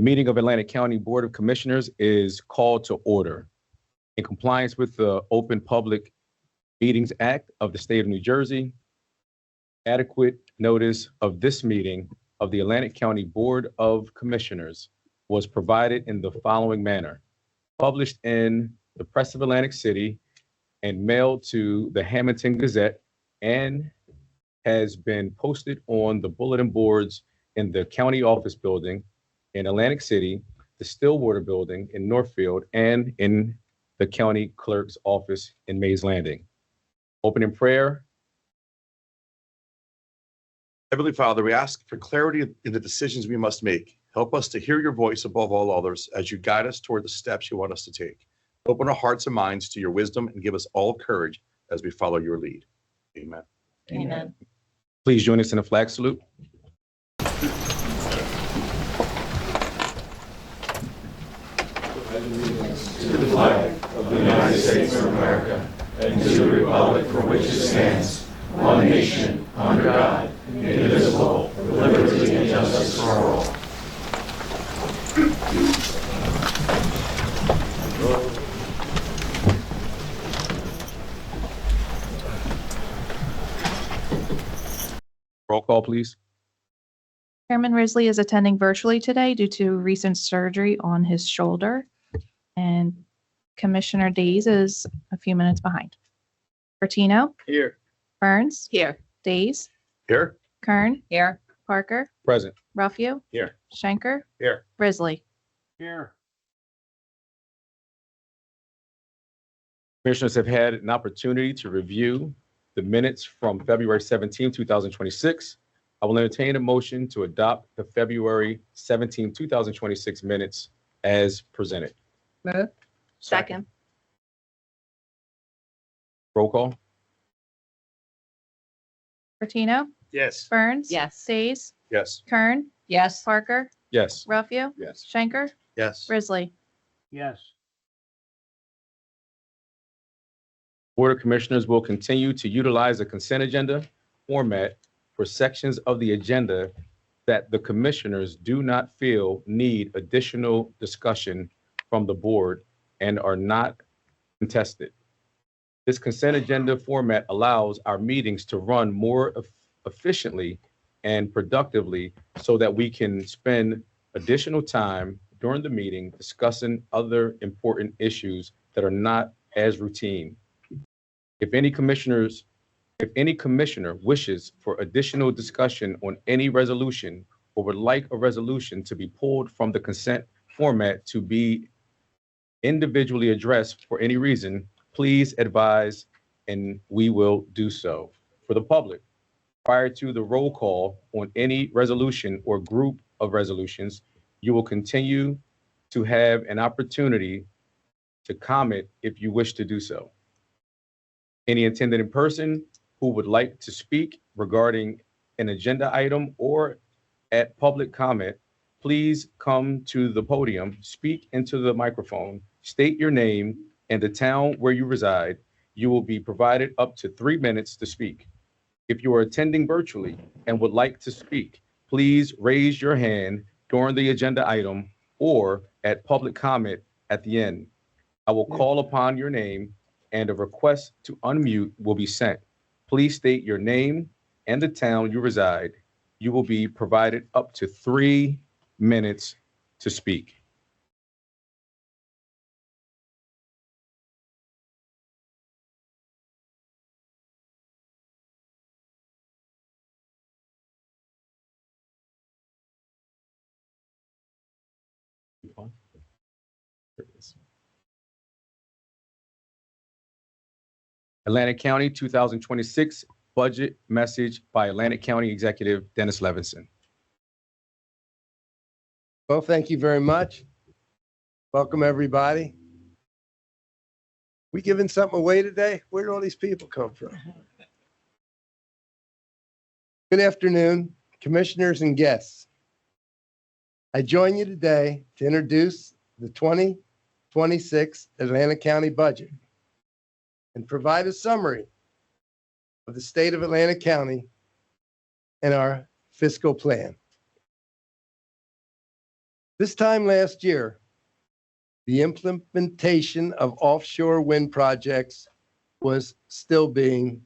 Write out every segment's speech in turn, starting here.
The meeting of Atlantic County Board of Commissioners is called to order. In compliance with the Open Public Meetings Act of the State of New Jersey, adequate notice of this meeting of the Atlantic County Board of Commissioners was provided in the following manner: published in the Press of Atlantic City and mailed to the Hamilton Gazette, and has been posted on the bulletin boards in the county office building in Atlantic City, the Stillwater building in Northfield, and in the county clerk's office in Mays Landing. Open in prayer. Heavenly Father, we ask for clarity in the decisions we must make. Help us to hear your voice above all others as you guide us toward the steps you want us to take. Open our hearts and minds to your wisdom and give us all courage as we follow your lead. Amen. Amen. Please join us in a flag salute. To the flag of the United States of America and to the republic for which it stands, one nation, under God, indivisible, with liberty and justice for all. Roll call, please. Chairman Risley is attending virtually today due to recent surgery on his shoulder. And Commissioner Days is a few minutes behind. Bertino, Here. Burns, Here. Days, Here. Kern, Here. Parker, Present. Ruffio, Here. Schenker, Here. Risley. Here. Commissioners have had an opportunity to review the minutes from February 17, 2026. I will entertain a motion to adopt the February 17, 2026 minutes as presented. Move. Second. Roll call. Bertino, Yes. Burns. Yes. Days, Yes. Kern, Yes. Parker, Yes. Ruffio, Yes. Schenker, Yes. Risley. Yes. Board of Commissioners will continue to utilize the consent agenda format for sections of the agenda that the commissioners do not feel need additional discussion from the board and are not contested. This consent agenda format allows our meetings to run more efficiently and productively so that we can spend additional time during the meeting discussing other important issues that are not as routine. If any commissioner wishes for additional discussion on any resolution or would like a resolution to be pulled from the consent format to be individually addressed for any reason, please advise and we will do so. For the public, prior to the roll call on any resolution or group of resolutions, you will continue to have an opportunity to comment if you wish to do so. Any attendant in person who would like to speak regarding an agenda item or at public comment, please come to the podium, speak into the microphone, state your name and the town where you reside. You will be provided up to 3 minutes to speak. If you are attending virtually and would like to speak, please raise your hand during the agenda item or at public comment at the end. I will call upon your name and a request to unmute will be sent. Please state your name and the town you reside. You will be provided up to 3 minutes to speak. Atlantic County 2026 budget message by Atlantic County Executive Dennis Levinson. Well, thank you very much. Welcome, everybody. We giving something away today? Where did all these people come from? Good afternoon, commissioners and guests. I join you today to introduce the 2026 Atlantic County budget and provide a summary of the state of Atlantic County and our fiscal plan. This time last year, the implementation of offshore wind projects was still being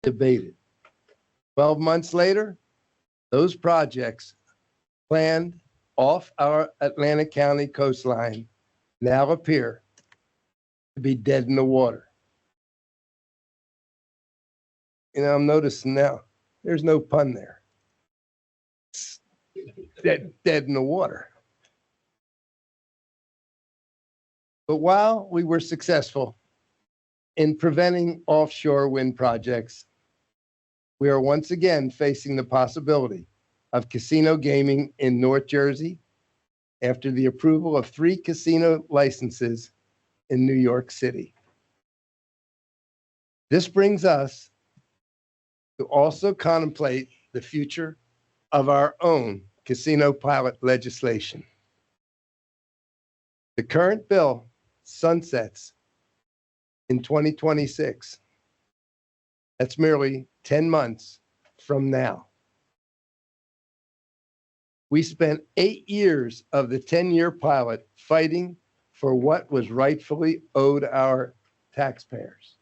debated. 12 months later, those projects planned off our Atlantic County coastline now appear to be dead in the water. You know, I'm noticing now, there's no pun there. It's dead in the water. But while we were successful in preventing offshore wind projects, we are once again facing the possibility of casino gaming in North Jersey after the approval of 3 casino licenses in New York City. This brings us to also contemplate the future of our own casino pilot legislation. The current bill sunsets in 2026. That's merely 10 months from now. We spent 8 years of the 10-year pilot fighting for what was rightfully owed our taxpayers.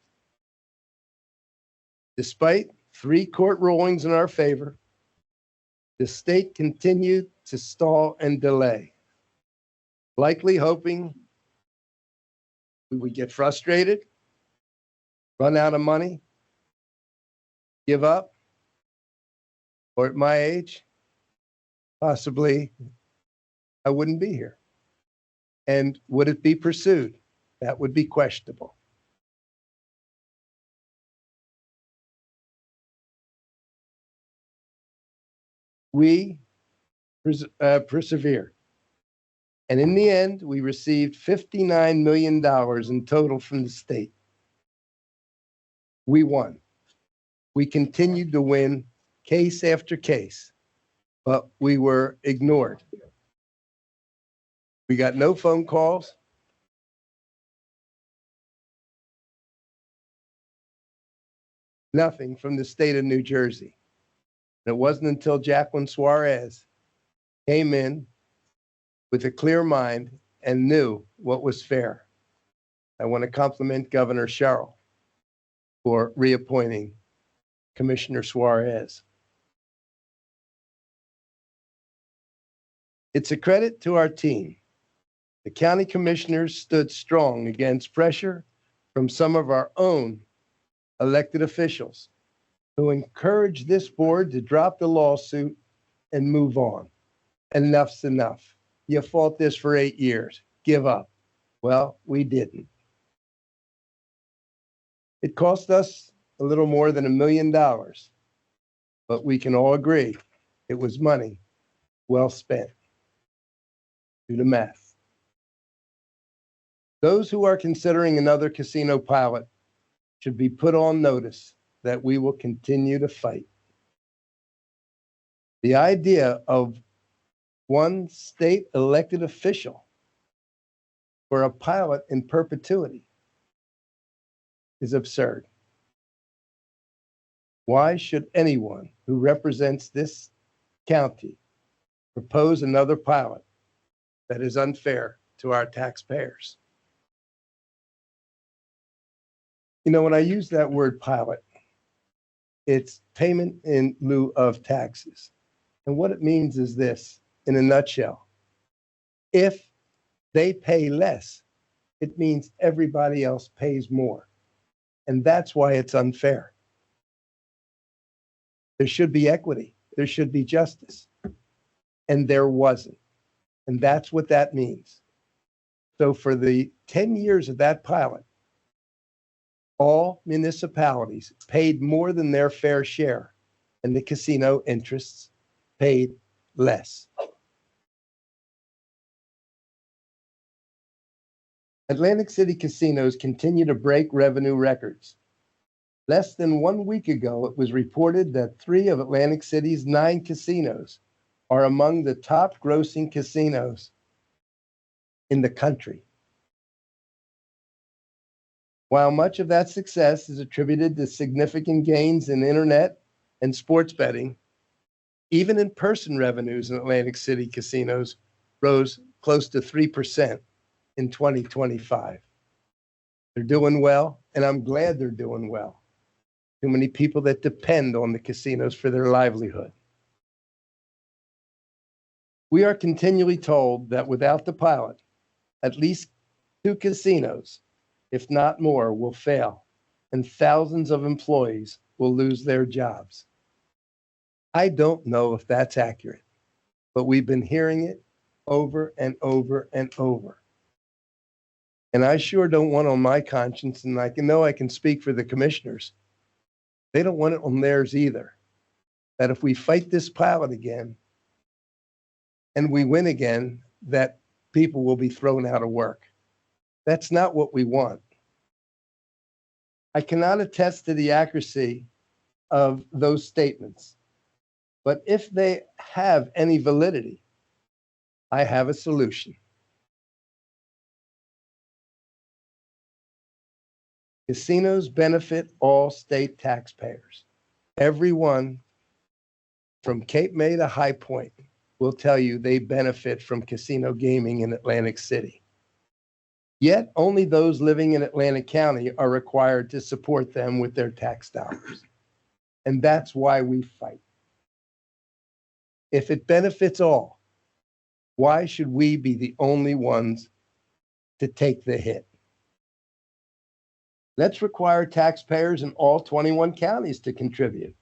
Despite 3 court rulings in our favor, the state continued to stall and delay, likely hoping we would get frustrated, run out of money, give up, or at my age, possibly I wouldn't be here. And would it be pursued? That would be questionable. We persevered. And in the end, we received $59 million in total from the state. We won. We continued to win case after case, but we were ignored. We got no phone calls. Nothing from the state of New Jersey. And it wasn't until Jacqueline Suarez came in with a clear mind and knew what was fair. I want to compliment Governor Sherrill for reappointing Commissioner Suarez. It's a credit to our team. The county commissioners stood strong against pressure from some of our own elected officials who encouraged this board to drop the lawsuit and move on. Enough's enough. You fought this for 8 years. Give up. Well, we didn't. It cost us a little more than $1 million, but we can all agree it was money well spent. Do the math. Those who are considering another casino pilot should be put on notice that we will continue to fight. The idea of one state elected official for a pilot in perpetuity is absurd. Why should anyone who represents this county propose another pilot that is unfair to our taxpayers? You know, when I use that word pilot, it's payment in lieu of taxes. And what it means is this, in a nutshell. If they pay less, it means everybody else pays more. And that's why it's unfair. There should be equity. There should be justice. And there wasn't. And that's what that means. So for the 10 years of that pilot, all municipalities paid more than their fair share, and the casino interests paid less. Atlantic City casinos continue to break revenue records. Less than 1 week ago, it was reported that 3 of Atlantic City's 9 casinos are among the top grossing casinos in the country. While much of that success is attributed to significant gains in internet and sports betting, even in-person revenues in Atlantic City casinos rose close to 3% in 2025. They're doing well, and I'm glad they're doing well. Too many people that depend on the casinos for their livelihood. We are continually told that without the pilot, at least 2 casinos, if not more, will fail, and thousands of employees will lose their jobs. I don't know if that's accurate, but we've been hearing it over and over and over. And I sure don't want on my conscience, and I know I can speak for the commissioners, they don't want it on theirs either, that if we fight this pilot again and we win again, that people will be thrown out of work. That's not what we want. I cannot attest to the accuracy of those statements, but if they have any validity, I have a solution. Casinos benefit all state taxpayers. Everyone from Cape May to High Point will tell you they benefit from casino gaming in Atlantic City. Yet only those living in Atlantic County are required to support them with their tax dollars. And that's why we fight. If it benefits all, why should we be the only ones to take the hit? Let's require taxpayers in all 21 counties to contribute.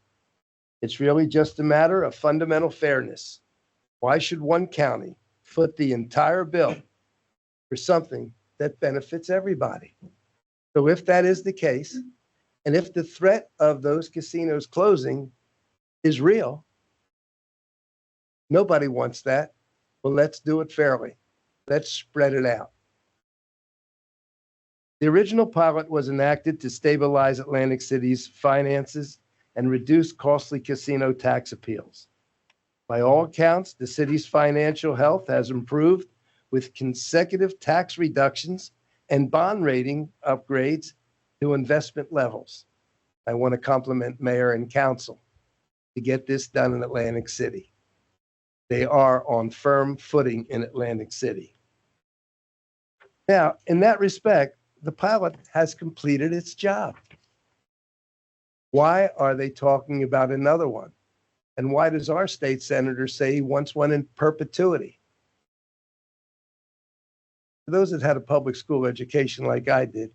It's really just a matter of fundamental fairness. Why should one county foot the entire bill for something that benefits everybody? So if that is the case, and if the threat of those casinos closing is real, nobody wants that. Well, let's do it fairly. Let's spread it out. The original pilot was enacted to stabilize Atlantic City's finances and reduce costly casino tax appeals. By all accounts, the city's financial health has improved with consecutive tax reductions and bond rating upgrades to investment levels. I want to compliment Mayor and Council to get this done in Atlantic City. They are on firm footing in Atlantic City. Now, in that respect, the pilot has completed its job. Why are they talking about another one? And why does our state senator say he wants one in perpetuity? For those that had a public school education like I did,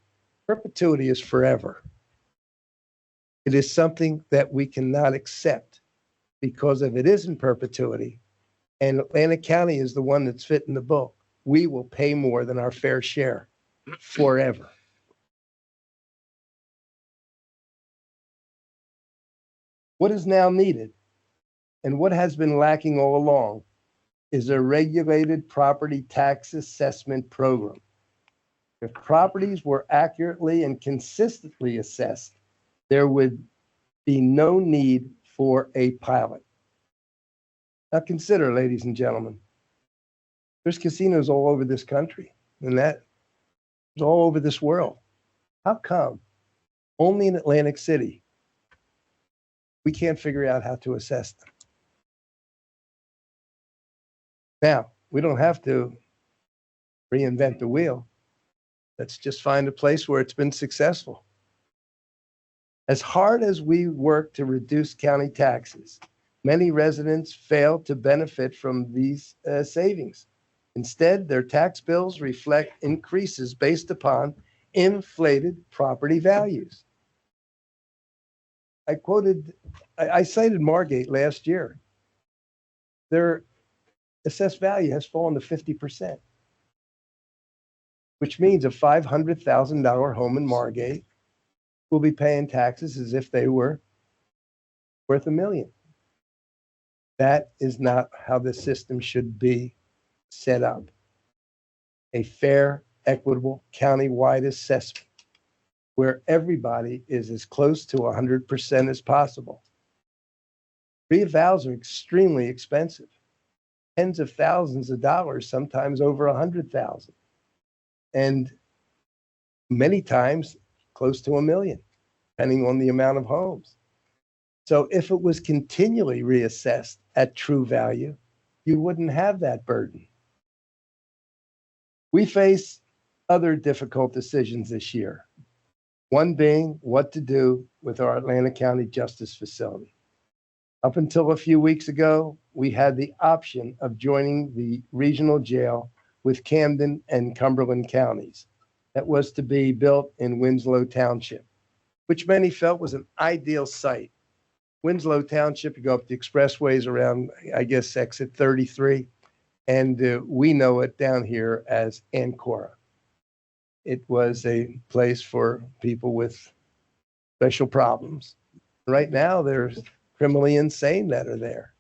perpetuity is forever. It is something that we cannot accept, because if it is in perpetuity, and Atlantic County is the one that's fitting the bill, we will pay more than our fair share forever. What is now needed, and what has been lacking all along, is a regulated property tax assessment program. If properties were accurately and consistently assessed, there would be no need for a pilot. Now consider, ladies and gentlemen, there's casinos all over this country, and that is all over this world. How come only in Atlantic City we can't figure out how to assess them? Now, we don't have to reinvent the wheel. Let's just find a place where it's been successful. As hard as we work to reduce county taxes, many residents fail to benefit from these savings. Instead, their tax bills reflect increases based upon inflated property values. I cited Margate last year. Their assessed value has fallen to 50%, which means a $500,000 home in Margate will be paying taxes as if they were worth $1 million. That is not how the system should be set up. A fair, equitable, county-wide assessment where everybody is as close to 100% as possible. Reevals are extremely expensive, tens of thousands of dollars, sometimes over 100,000, and many times close to $1 million, depending on the amount of homes. So if it was continually reassessed at true value, you wouldn't have that burden. We face other difficult decisions this year. One being what to do with our Atlanta County Justice Facility. Up until a few weeks ago, we had the option of joining the regional jail with Camden and Cumberland counties. That was to be built in Winslow Township, which many felt was an ideal site. Winslow Township, you go up the expressways around, I guess, exit 33, and we know it down here as Ancora. It was a place for people with special problems. Right now, there's criminally insane that are there.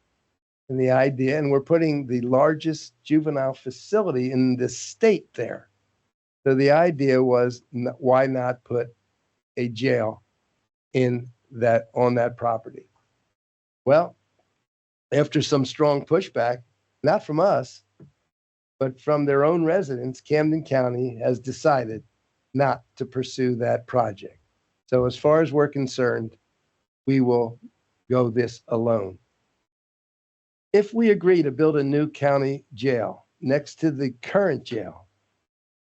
And the idea, and we're putting the largest juvenile facility in the state there. So the idea was, why not put a jail in that, on that property? Well, after some strong pushback, not from us, but from their own residents, Camden County has decided not to pursue that project. So as far as we're concerned, we will go this alone. If we agree to build a new county jail next to the current jail,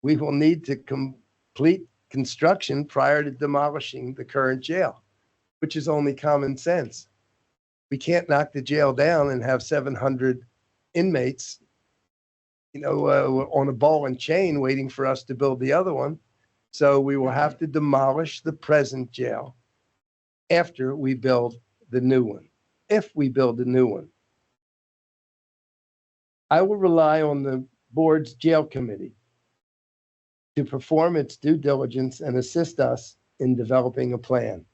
we will need to complete construction prior to demolishing the current jail, which is only common sense. We can't knock the jail down and have 700 inmates, on a ball and chain waiting for us to build the other one. So we will have to demolish the present jail after we build the new one, if we build the new one. I will rely on the board's jail committee to perform its due diligence and assist us in developing a plan.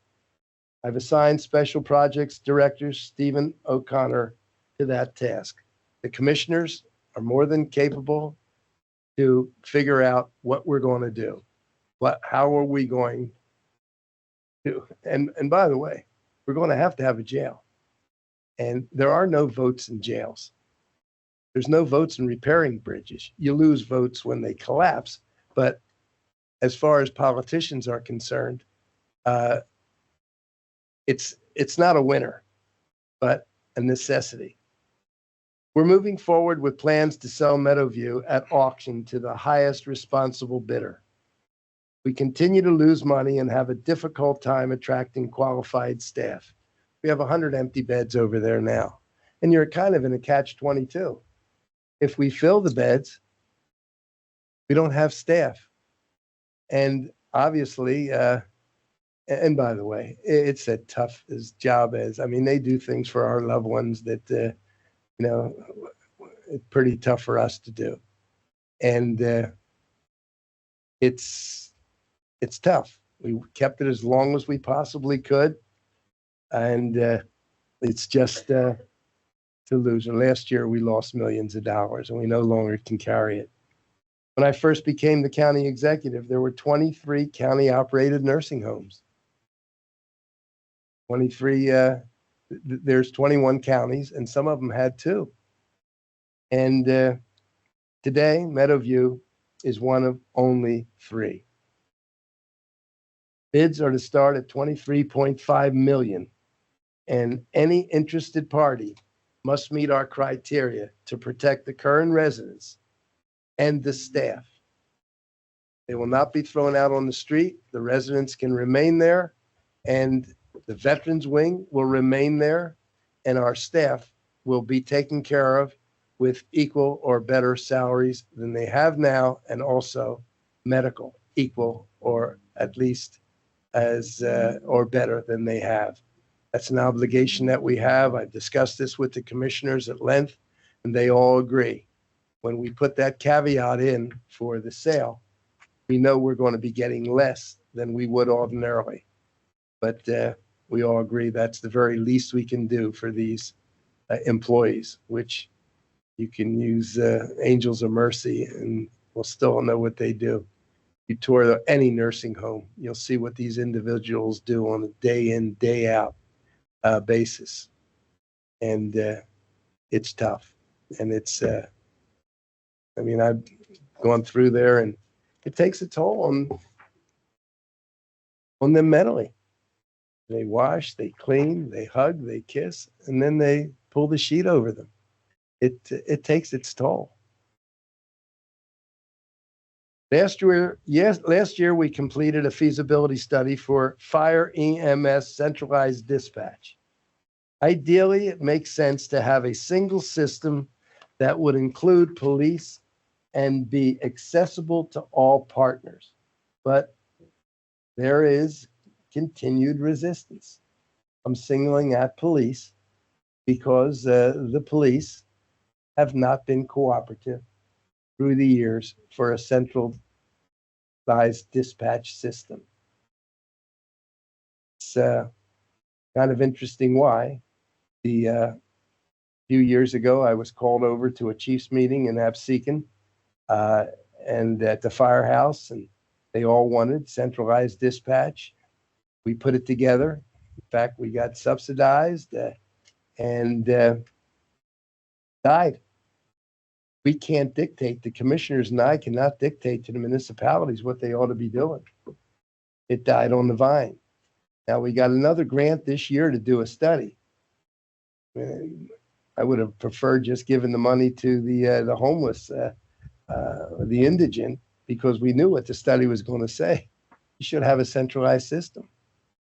I've assigned Special Projects Director Stephen O'Connor to that task. The commissioners are more than capable to figure out what we're going to do. How are we going to, and by the way, we're going to have a jail. And there are no votes in jails. There's no votes in repairing bridges. You lose votes when they collapse. But as far as politicians are concerned, it's not a winner, but a necessity. We're moving forward with plans to sell Meadowview at auction to the highest responsible bidder. We continue to lose money and have a difficult time attracting qualified staff. We have 100 empty beds over there now, and you're kind of in a catch-22. If we fill the beds, we don't have staff. And obviously, and by the way, it's a tough job they do things for our loved ones that, it's pretty tough for us to do. And it's tough. We kept it as long as we possibly could. And it's just to lose. And last year we lost millions of dollars and we no longer can carry it. When I first became the county executive, there were 23 county operated nursing homes. 23, there's 21 counties and some of them had 2. And today Meadowview is one of only 3. Bids are to start at $23.5 million, and any interested party must meet our criteria to protect the current residents and the staff. They will not be thrown out on the street. The residents can remain there, and the Veterans Wing will remain there, and our staff will be taken care of with equal or better salaries than they have now, and also medical, equal or at least as or better than they have. That's an obligation that we have. I've discussed this with the commissioners at length, and they all agree. When we put that caveat in for the sale, we know we're going to be getting less than we would ordinarily. But we all agree that's the very least we can do for these employees, which you can use Angels of Mercy and we'll still know what they do. You tour any nursing home, you'll see what these individuals do on a day in, day out basis. And it's tough. And it's, I've gone through there and it takes a toll on them mentally. They wash, they clean, they hug, they kiss, and then they pull the sheet over them. It takes its toll. Last year we completed a feasibility study for fire EMS centralized dispatch. Ideally, it makes sense to have a single system that would include police and be accessible to all partners. But there is continued resistance. I'm singling out police because the police have not been cooperative through the years for a centralized dispatch system. It's kind of interesting why. A few years ago, I was called over to a chief's meeting in Absecon and at the firehouse, and they all wanted centralized dispatch. We put it together. In fact, we got subsidized and died. We can't dictate, the commissioners and I cannot dictate to the municipalities what they ought to be doing. It died on the vine. Now we got another grant this year to do a study. I would have preferred just giving the money to the homeless, the indigent, because we knew what the study was going to say. You should have a centralized system.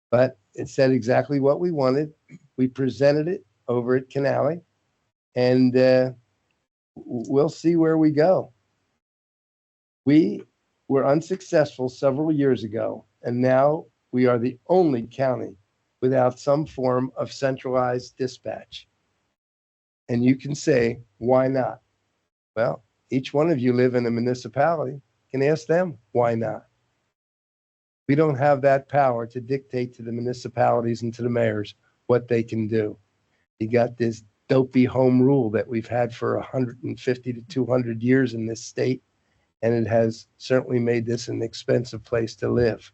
But it said exactly what we wanted. We presented it over at Canale, and we'll see where we go. We were unsuccessful several years ago, and now we are the only county without some form of centralized dispatch. And you can say, why not? Well, each one of you live in a municipality, can ask them, why not? We don't have that power to dictate to the municipalities and to the mayors what they can do. You got this dopey home rule that we've had for 150 to 200 years in this state, and it has certainly made this an expensive place to live.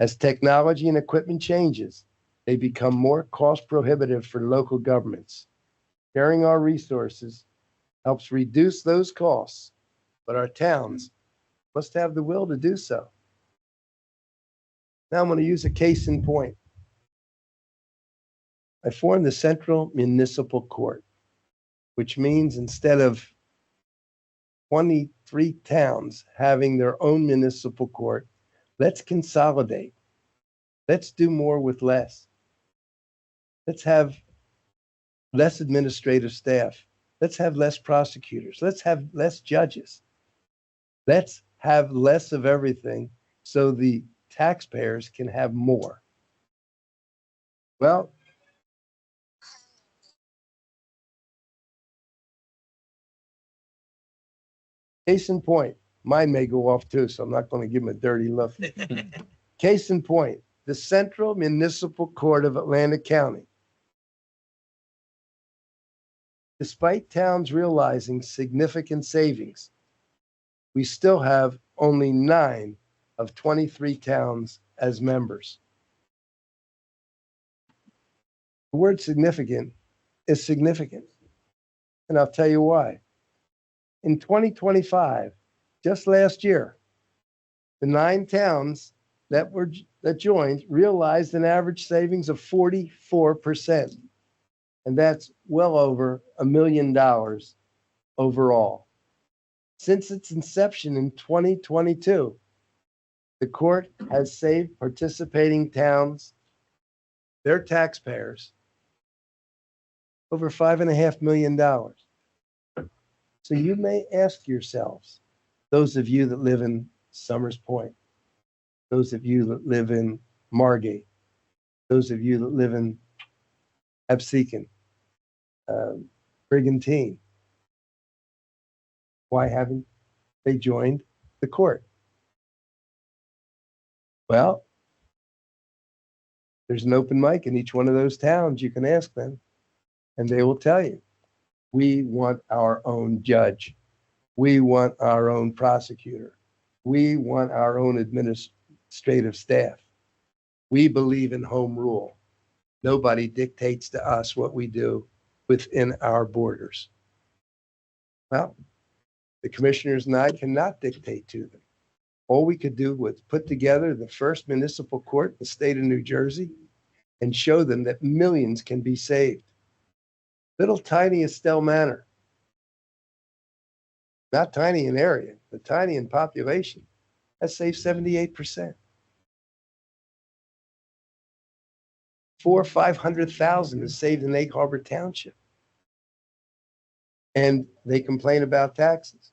As technology and equipment changes, they become more cost prohibitive for local governments. Sharing our resources helps reduce those costs, but our towns must have the will to do so. Now I'm going to use a case in point. I formed the Central Municipal Court, which means instead of 23 towns having their own municipal court, let's consolidate. Let's do more with less. Let's have less administrative staff. Let's have less prosecutors. Let's have less judges. Let's have less of everything so the taxpayers can have more. Well, case in point, mine may go off too, so I'm not going to give him a dirty look. Case in point, the Central Municipal Court of Atlantic County. Despite towns realizing significant savings, we still have only 9 of 23 towns as members. The word significant is significant, and I'll tell you why. In 2025, just last year, the 9 towns that joined realized an average savings of 44%. And that's well over $1 million overall. Since its inception in 2022, the court has saved participating towns, their taxpayers, over $5.5 million. So you may ask yourselves, those of you that live in Summers Point, those of you that live in Margate, those of you that live in Absecon, Brigantine, why haven't they joined the court? Well, there's an open mic in each one of those towns. You can ask them, and they will tell you. We want our own judge. We want our own prosecutor. We want our own administrative staff. We believe in home rule. Nobody dictates to us what we do within our borders. Well, the commissioners and I cannot dictate to them. All we could do was put together the first municipal court in the state of New Jersey and show them that millions can be saved. Little tiny Estelle Manor, not tiny in area, the tiny in population, has saved 78%. 400,000 or 500,000 is saved in Egg Harbor Township. And they complain about taxes.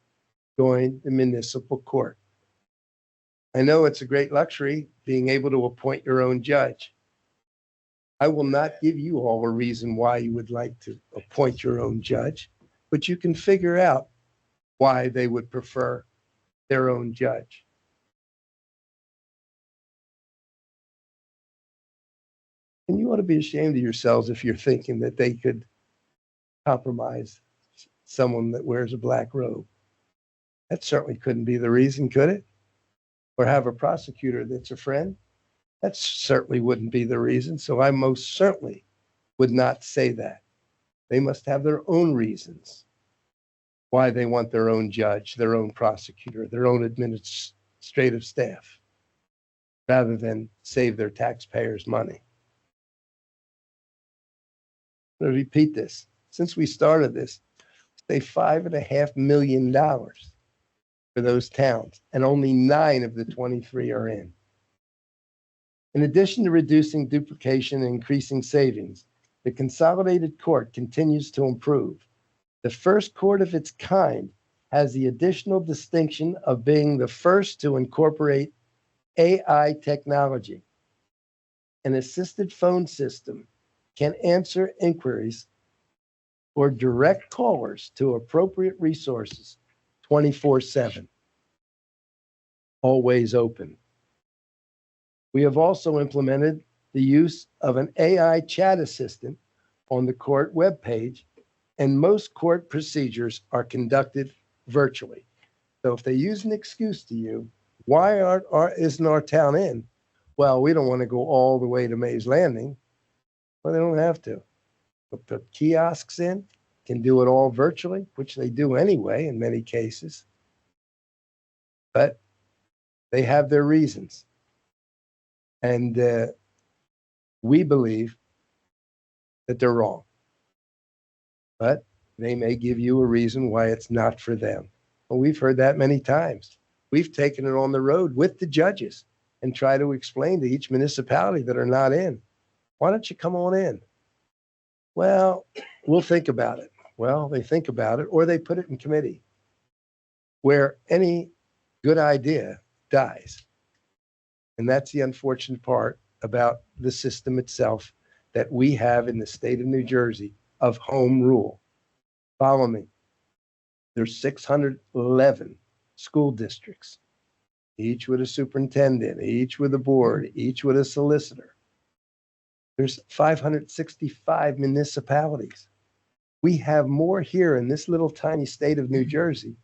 Join the municipal court. I know it's a great luxury being able to appoint your own judge. I will not give you all a reason why you would like to appoint your own judge, but you can figure out why they would prefer their own judge. And you ought to be ashamed of yourselves if you're thinking that they could compromise someone that wears a black robe. That certainly couldn't be the reason, could it? Or have a prosecutor that's a friend? That certainly wouldn't be the reason. So I most certainly would not say that. They must have their own reasons why they want their own judge, their own prosecutor, their own administrative staff, rather than save their taxpayers' money. I'm going to repeat this. Since we started this, say $5.5 million for those towns, and only 9 of the 23 are in. In addition to reducing duplication and increasing savings, the consolidated court continues to improve. The first court of its kind has the additional distinction of being the first to incorporate AI technology. An assisted phone system can answer inquiries or direct callers to appropriate resources 24/7. Always open. We have also implemented the use of an AI chat assistant on the court webpage, and most court procedures are conducted virtually. So if they use an excuse to you, why isn't our town in? Well, we don't want to go all the way to Mays Landing. Well, they don't have to. But put kiosks in, can do it all virtually, which they do anyway in many cases. But they have their reasons. And we believe that they're wrong. But they may give you a reason why it's not for them. Well, we've heard that many times. We've taken it on the road with the judges and try to explain to each municipality that are not in, why don't you come on in? Well, we'll think about it. Well, they think about it, or they put it in committee, where any good idea dies. And that's the unfortunate part about the system itself that we have in the state of New Jersey of home rule. Follow me. There's 611 school districts, each with a superintendent, each with a board, each with a solicitor. There's 565 municipalities. We have more here in this little tiny state of New Jersey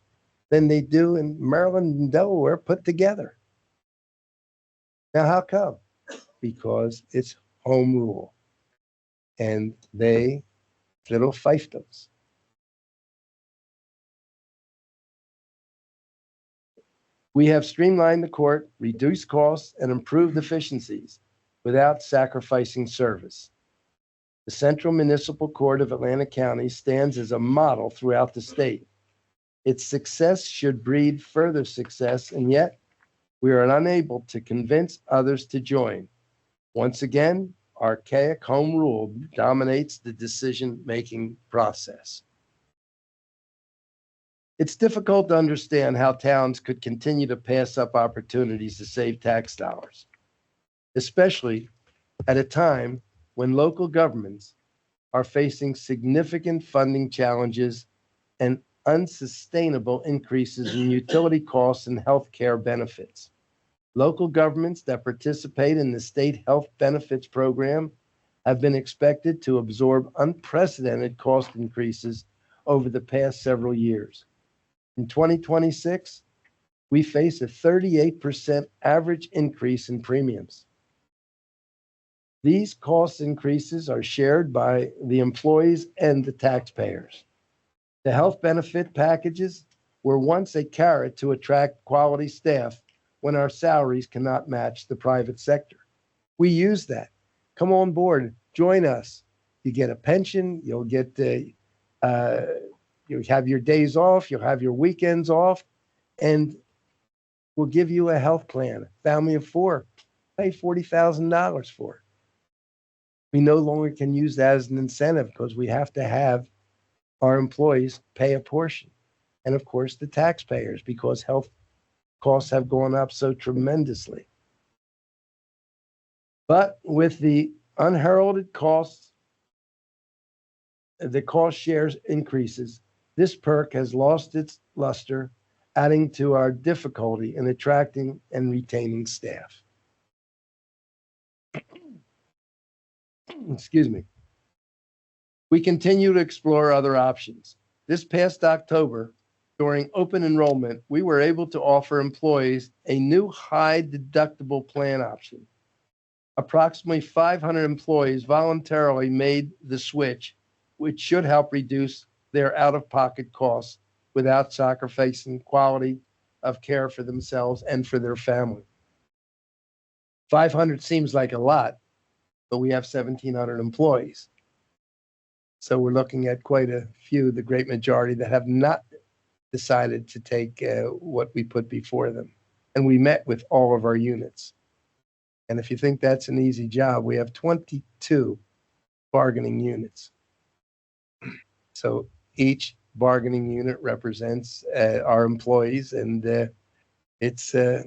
than they do in Maryland and Delaware put together. Now, how come? Because it's home rule. And they, little fiefdoms. We have streamlined the court, reduced costs, and improved efficiencies without sacrificing service. The Central Municipal Court of Atlantic County stands as a model throughout the state. Its success should breed further success, and yet we are unable to convince others to join. Once again, archaic home rule dominates the decision-making process. It's difficult to understand how towns could continue to pass up opportunities to save tax dollars, especially at a time when local governments are facing significant funding challenges and unsustainable increases in utility costs and health care benefits. Local governments that participate in the state health benefits program have been expected to absorb unprecedented cost increases over the past several years. In 2026, we face a 38% average increase in premiums. These cost increases are shared by the employees and the taxpayers. The health benefit packages were once a carrot to attract quality staff when our salaries cannot match the private sector. We use that. Come on board, join us. You get a pension, you'll get you'll have your days off, you'll have your weekends off, and we'll give you a health plan, family of four, pay $40,000 for it. We no longer can use that as an incentive because we have to have our employees pay a portion. And of course, the taxpayers, because health costs have gone up so tremendously. But with the unheralded costs, the cost shares increases, this perk has lost its luster, adding to our difficulty in attracting and retaining staff. Excuse me. We continue to explore other options. This past October, during open enrollment, we were able to offer employees a new high deductible plan option. Approximately 500 employees voluntarily made the switch, which should help reduce their out-of-pocket costs without sacrificing quality of care for themselves and for their family. 500 seems like a lot, but we have 1,700 employees. So we're looking at quite a few, the great majority, that have not decided to take what we put before them. And we met with all of our units. And if you think that's an easy job, we have 22 bargaining units. So each bargaining unit represents our employees, and it's a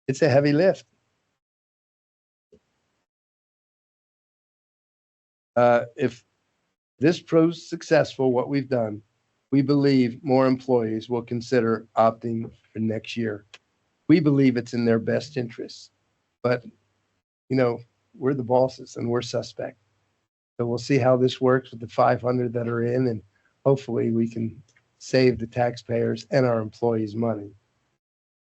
heavy lift. If this proves successful, what we've done, we believe more employees will consider opting for next year. We believe it's in their best interests, but we're the bosses and we're suspect. So we'll see how this works with the 500 that are in, and hopefully we can save the taxpayers and our employees money.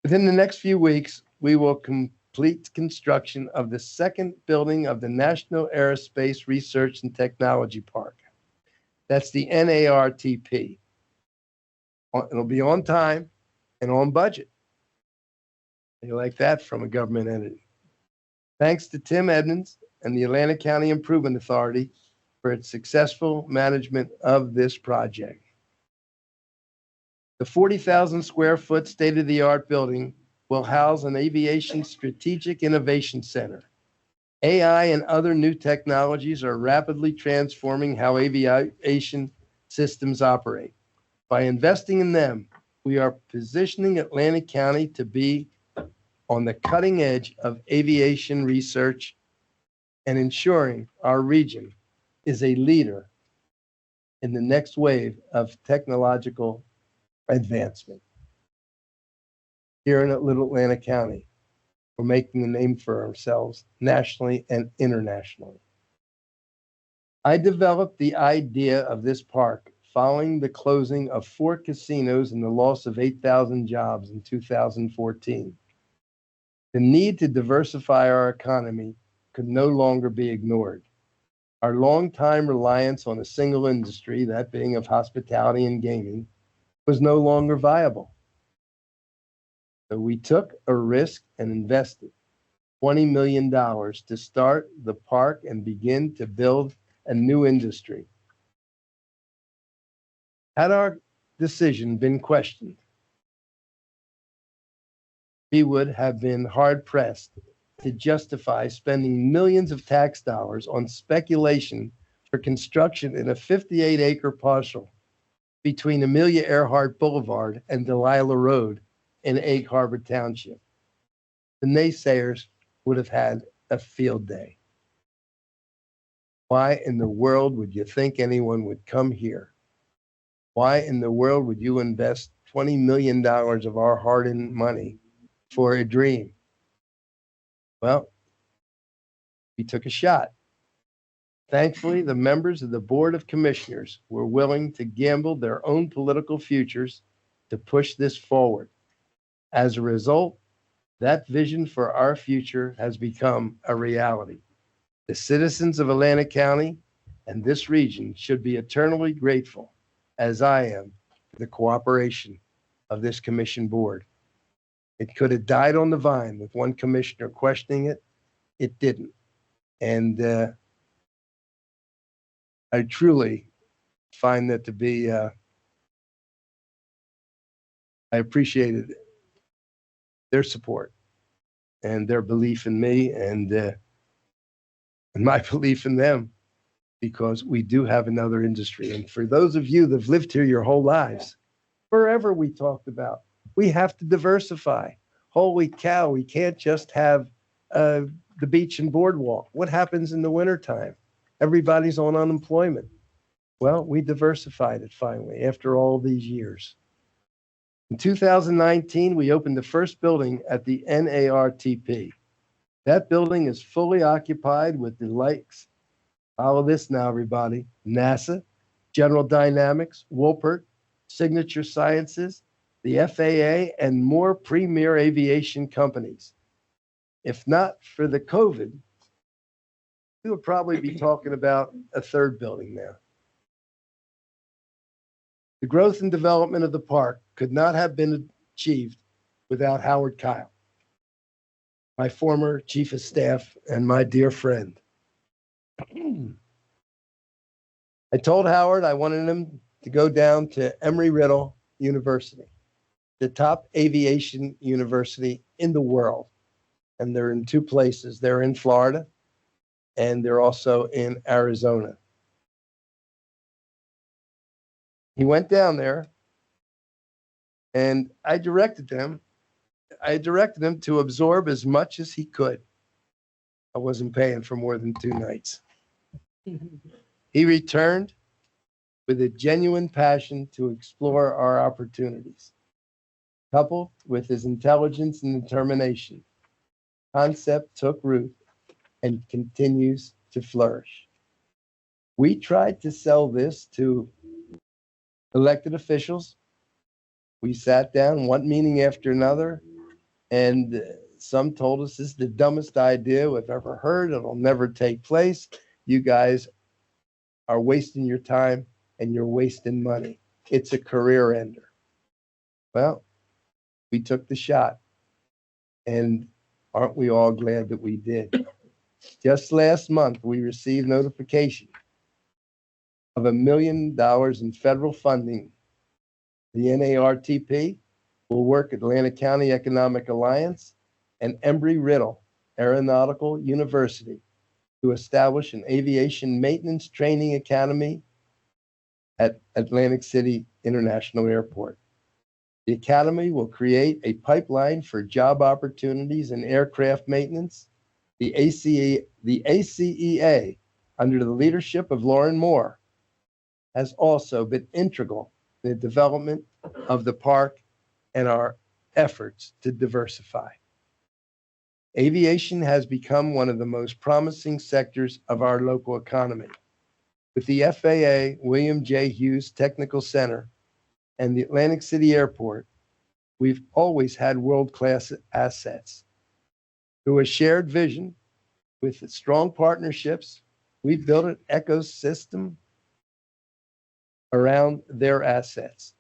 Within the next few weeks, we will complete construction of the second building of the National Aerospace Research and Technology Park. That's the NARTP. It'll be on time and on budget. You like that from a government entity. Thanks to Tim Edmonds and the Atlantic County Improvement Authority for its successful management of this project. The 40,000 square foot state-of-the-art building will house an aviation strategic innovation center. AI and other new technologies are rapidly transforming how aviation systems operate. By investing in them, we are positioning Atlantic County to be on the cutting edge of aviation research and ensuring our region is a leader in the next wave of technological advancement. Here in Little Atlantic County, we're making a name for ourselves nationally and internationally. I developed the idea of this park following the closing of 4 casinos and the loss of 8,000 jobs in 2014. The need to diversify our economy could no longer be ignored. Our long-time reliance on a single industry, that being of hospitality and gaming, was no longer viable. So we took a risk and invested $20 million to start the park and begin to build a new industry. Had our decision been questioned, we would have been hard-pressed to justify spending millions of tax dollars on speculation for construction in a 58-acre parcel between Amelia Earhart Boulevard and Delilah Road in Egg Harbor Township. The naysayers would have had a field day. Why in the world would you think anyone would come here? Why in the world would you invest $20 million of our hard-earned money for a dream? Well, we took a shot. Thankfully, the members of the Board of Commissioners were willing to gamble their own political futures to push this forward. As a result, that vision for our future has become a reality. The citizens of Atlantic County and this region should be eternally grateful, as I am, for the cooperation of this commission board. It could have died on the vine with one commissioner questioning it. It didn't. And I truly find that to be, I I appreciated their support and their belief in me and my belief in them, because we do have another industry. And for those of you that have lived here your whole lives, forever we talked about, we have to diversify. Holy cow, we can't just have the beach and boardwalk. What happens in the wintertime? Everybody's on unemployment. Well, we diversified it finally after all these years. In 2019, we opened the first building at the NARTP. That building is fully occupied with the likes, follow this now, everybody, NASA, General Dynamics, Wolpert, Signature Sciences, the FAA, and more premier aviation companies. If not for the COVID, we would probably be talking about a third building now. The growth and development of the park could not have been achieved without Howard Kyle, my former chief of staff and my dear friend. I told Howard I wanted him to go down to Embry-Riddle University, the top aviation university in the world. And they're in two places. They're in Florida and they're also in Arizona. He went down there and I directed him to absorb as much as he could. I wasn't paying for more than 2 nights. He returned with a genuine passion to explore our opportunities. Coupled with his intelligence and determination, concept took root and continues to flourish. We tried to sell this to elected officials. We sat down one meeting after another, and some told us this is the dumbest idea we've ever heard. It'll never take place. You guys are wasting your time and you're wasting money. It's a career ender. Well, we took the shot, and aren't we all glad that we did? Just last month, we received notification of $1 million in federal funding. The NARTP will work at Atlantic County Economic Alliance and Embry-Riddle Aeronautical University to establish an aviation maintenance training academy at Atlantic City International Airport. The academy will create a pipeline for job opportunities in aircraft maintenance. The ACEA, under the leadership of Lauren Moore, has also been integral in the development of the park and our efforts to diversify. Aviation has become one of the most promising sectors of our local economy. With the FAA, William J. Hughes Technical Center, and the Atlantic City Airport, we've always had world-class assets. Through a shared vision with strong partnerships, we've built an ecosystem around their assets.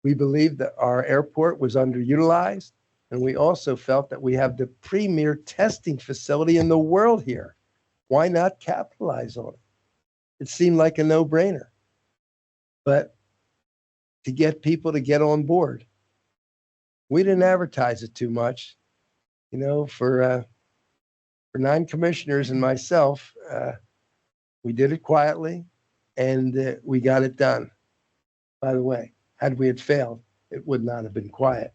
We believe that our airport was underutilized, and we also felt that we have the premier testing facility in the world here. Why not capitalize on it? It seemed like a no-brainer. But to get people to get on board, we didn't advertise it too much. You know, for 9 commissioners and myself, we did it quietly, and we got it done. By the way, had we had failed, it would not have been quiet.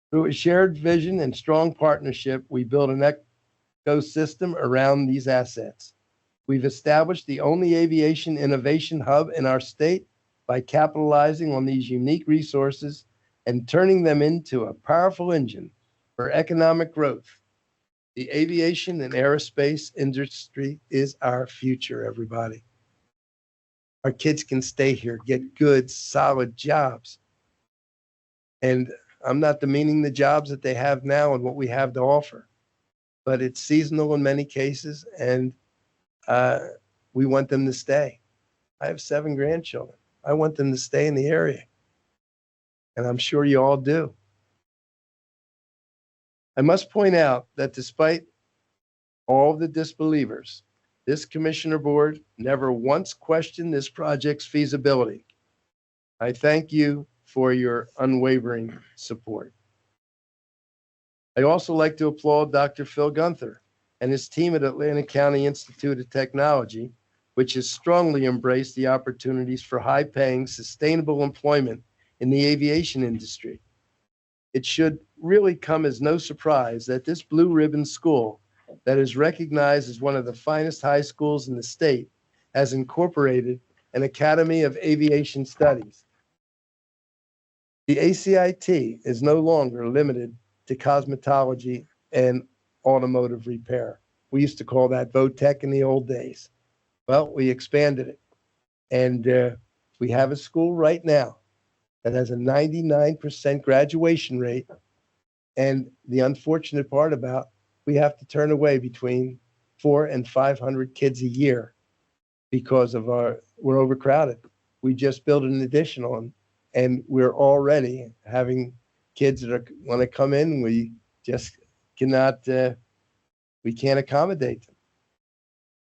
Through a shared vision and strong partnership, we built an ecosystem around these assets. We've established the only aviation innovation hub in our state by capitalizing on these unique resources and turning them into a powerful engine for economic growth. The aviation and aerospace industry is our future, everybody. Our kids can stay here, get good, solid jobs. And I'm not demeaning the jobs that they have now and what we have to offer, but it's seasonal in many cases, and we want them to stay. I have 7 grandchildren. I want them to stay in the area, and I'm sure you all do. I must point out that despite all the disbelievers, this commissioner board never once questioned this project's feasibility. I thank you for your unwavering support. I also like to applaud Dr. Phil Gunther and his team at Atlantic County Institute of Technology, which has strongly embraced the opportunities for high-paying, sustainable employment in the aviation industry. It should really come as no surprise that this blue ribbon school that is recognized as one of the finest high schools in the state has incorporated an Academy of Aviation Studies. The ACIT is no longer limited to cosmetology and automotive repair. We used to call that VOTEC in the old days. Well, we expanded it. And we have a school right now that has a 99% graduation rate. And the unfortunate part about, we have to turn away between 400 and 500 kids a year because of we're overcrowded. We just built an additional and we're already having kids that want to come in. We just cannot, we can't accommodate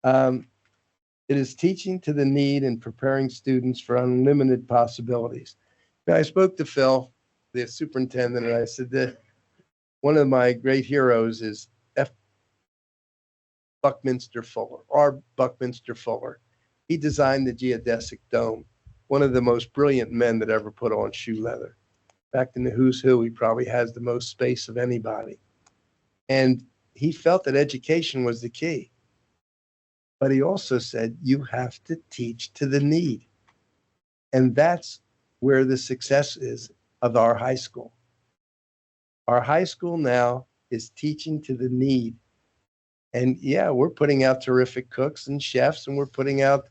them. It is teaching to the need and preparing students for unlimited possibilities. Now, I spoke to Phil, the superintendent, and I said that one of my great heroes is Buckminster Fuller, R. Buckminster Fuller. He designed the geodesic dome, one of the most brilliant men that ever put on shoe leather. Back in the who's who, he probably has the most space of anybody. And he felt that education was the key. But he also said, you have to teach to the need. And that's where the success is of our high school. Our high school now is teaching to the need. And yeah, we're putting out terrific cooks and chefs, and we're putting out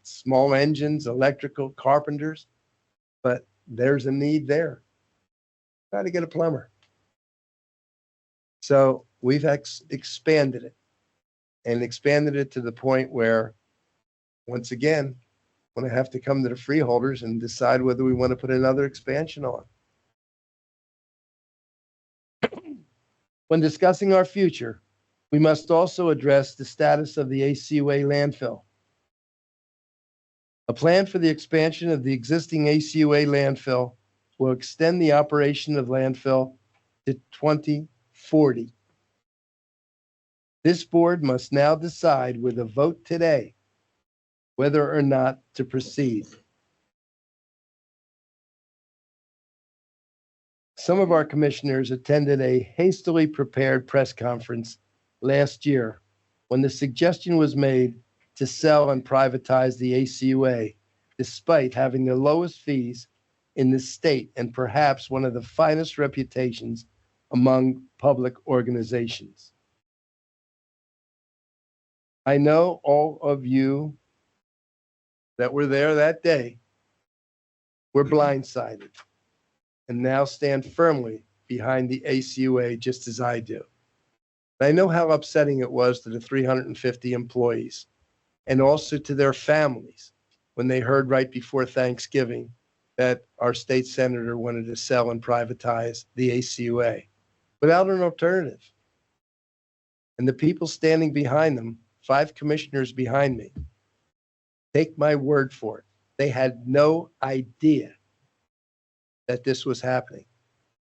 small engines, electrical, carpenters, but there's a need there. Got to get a plumber. So we've expanded it and expanded it to the point where, once again, we're going to have to come to the freeholders and decide whether we want to put another expansion on. When discussing our future, we must also address the status of the ACUA landfill. A plan for the expansion of the existing ACUA landfill will extend the operation of landfill to 2040. This board must now decide with a vote today whether or not to proceed. Some of our commissioners attended a hastily prepared press conference last year when the suggestion was made to sell and privatize the ACUA, despite having the lowest fees in the state and perhaps one of the finest reputations among public organizations. I know all of you that were there that day were blindsided and now stand firmly behind the ACUA just as I do. I know how upsetting it was to the 350 employees and also to their families when they heard right before Thanksgiving that our state senator wanted to sell and privatize the ACUA without an alternative. And the people standing behind them, 5 commissioners behind me, take my word for it. They had no idea that this was happening.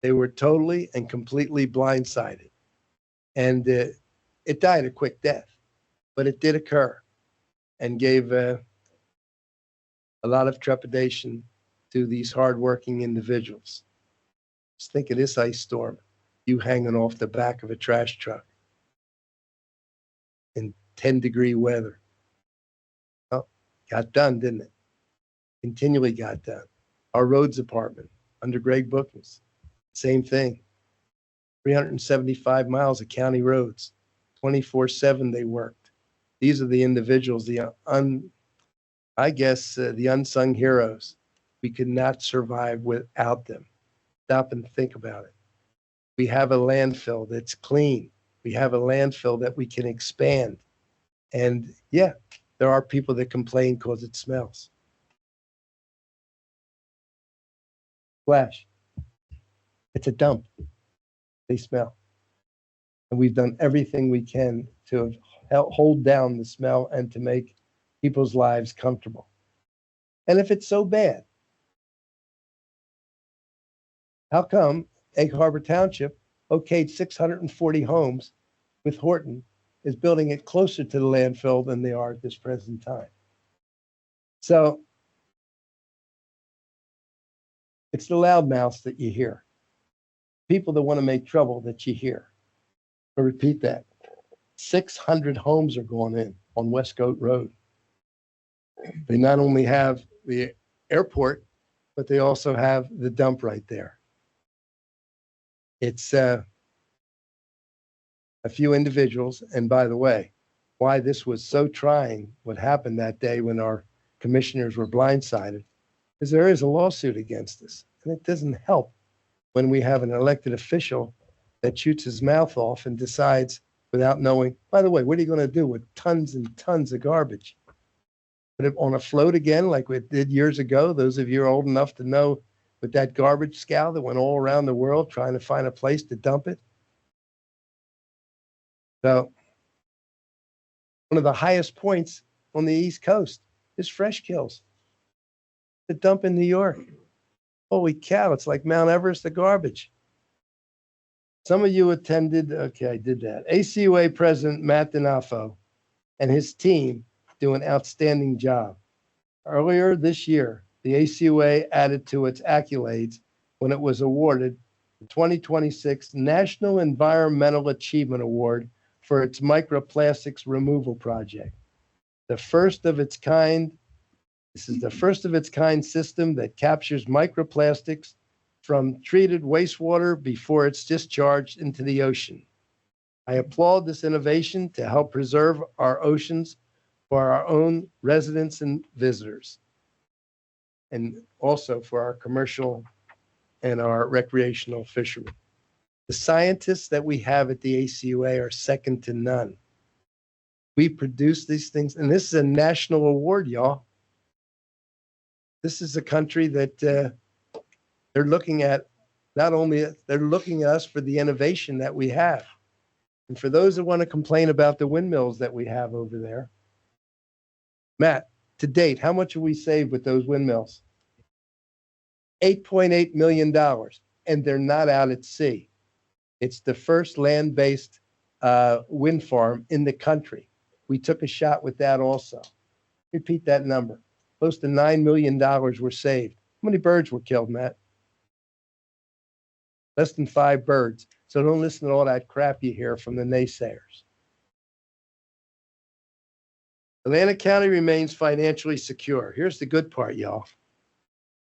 They were totally and completely blindsided. And it died a quick death, but it did occur and gave a lot of trepidation to these hardworking individuals. Just think of this ice storm, you hanging off the back of a trash truck in 10-degree weather. Well, got done, didn't it? Continually got done. Our roads department under Greg Bookins, same thing. 375 miles of county roads, 24/7 they worked. These are the individuals, the unsung heroes. We could not survive without them. Stop and think about it. We have a landfill that's clean. We have a landfill that we can expand. And yeah, there are people that complain because it smells. Flash. It's a dump. They smell. And we've done everything we can to hold down the smell and to make people's lives comfortable. And if it's so bad, How come Egg Harbor Township okayed 640 homes with Horton is building it closer to the landfill than they are at this present time? So it's the loudmouths that you hear, people that want to make trouble that you hear. I repeat that. 600 homes are going in on West Goat Road. They not only have the airport, but they also have the dump right there. It's a few individuals. And by the way, why this was so trying, what happened that day when our commissioners were blindsided, is there is a lawsuit against us. And it doesn't help when we have an elected official that shoots his mouth off and decides without knowing, by the way, what are you going to do with tons and tons of garbage? Put it on a float again like we did years ago? Those of you are old enough to know with that garbage scow that went all around the world trying to find a place to dump it. So one of the highest points on the East Coast is Fresh Kills. The dump in New York. Holy cow, it's like Mount Everest of garbage. Some of you attended, okay, I did that. ACUA President Matt Donafo and his team do an outstanding job. Earlier this year, the ACUA added to its accolades when it was awarded the 2026 National Environmental Achievement Award for its microplastics removal project. The first of its kind, this is the first of its kind system that captures microplastics from treated wastewater before it's discharged into the ocean. I applaud this innovation to help preserve our oceans for our own residents and visitors, and also for our commercial and our recreational fishermen. The scientists that we have at the ACUA are second to none. We produce these things, and this is a national award, y'all. This is a country that they're looking at, not only, they're looking at us for the innovation that we have. And for those that want to complain about the windmills that we have over there, Matt, to date, how much have we saved with those windmills? $8.8 million, and they're not out at sea. It's the first land-based wind farm in the country. We took a shot with that also. Repeat that number. Close to $9 million were saved. How many birds were killed, Matt? Less than 5 birds. So don't listen to all that crap you hear from the naysayers. Atlantic County remains financially secure. Here's the good part, y'all.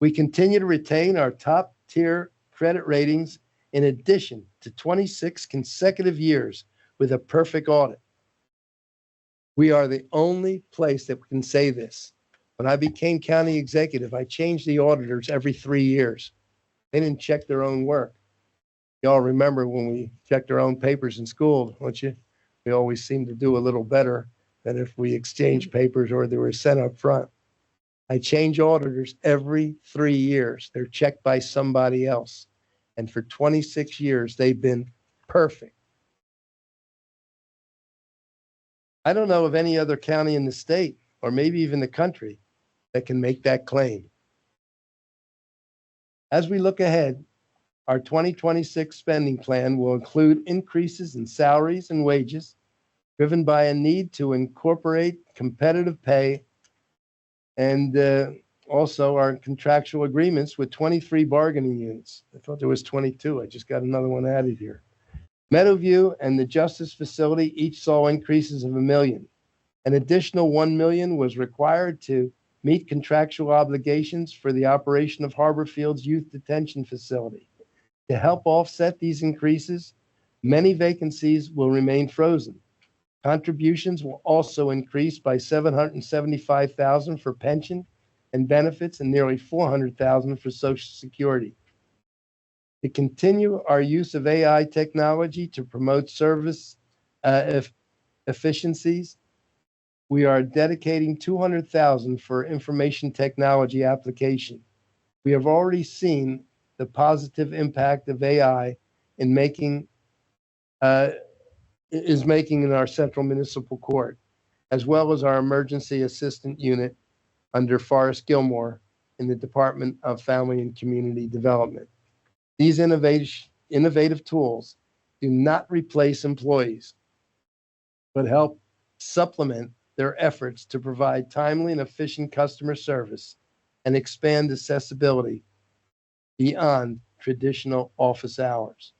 We continue to retain our top-tier credit ratings in addition to 26 consecutive years with a perfect audit. We are the only place that can say this. When I became county executive, I changed the auditors every 3 years. They didn't check their own work. Y'all remember when we checked our own papers in school, don't you? We always seemed to do a little better than if we exchanged papers or they were sent up front. I change auditors every 3 years. They're checked by somebody else. And for 26 years, they've been perfect. I don't know of any other county in the state, or maybe even the country, that can make that claim. As we look ahead, our 2026 spending plan will include increases in salaries and wages, driven by a need to incorporate competitive pay, and also our contractual agreements with 23 bargaining units. I thought there was 22. I just got another one added here. Meadowview and the Justice Facility each saw increases of $1 million. An additional $1 million was required to meet contractual obligations for the operation of Harbor Field's Youth Detention Facility. To help offset these increases, many vacancies will remain frozen. Contributions will also increase by $775,000 for pension and benefits and nearly $400,000 for Social Security. To continue our use of AI technology to promote service efficiencies, we are dedicating $200,000 for information technology application. We have already seen the positive impact of AI in making in our Central Municipal Court, as well as our Emergency Assistant Unit under Forrest Gilmore in the Department of Family and Community Development. These innovative tools do not replace employees, but help supplement their efforts to provide timely and efficient customer service and expand accessibility beyond traditional office hours.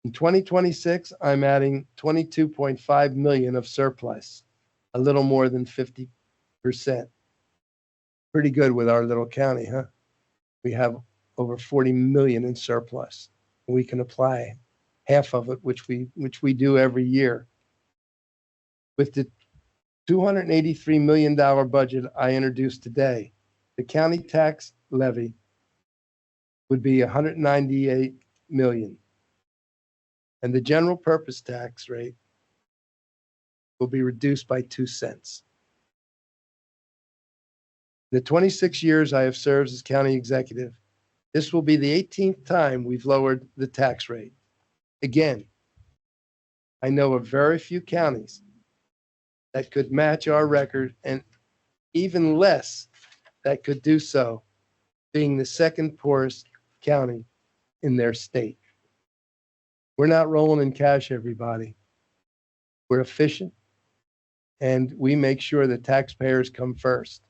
In 2026, I'm adding 22.5 million of surplus, a little more than 50%. Pretty good with our little county, huh? We have over 40 million in surplus. We can apply half of it, which we do every year. With the $283 million budget I introduced today, the county tax levy would be 198 million. And the general purpose tax rate will be reduced by 2 cents. In the 26 years I have served as county executive, this will be the 18th time we've lowered the tax rate. Again, I know of very few counties that could match our record, and even less that could do so, being the second poorest county in their state. We're not rolling in cash, everybody. We're efficient, and we make sure the taxpayers come first.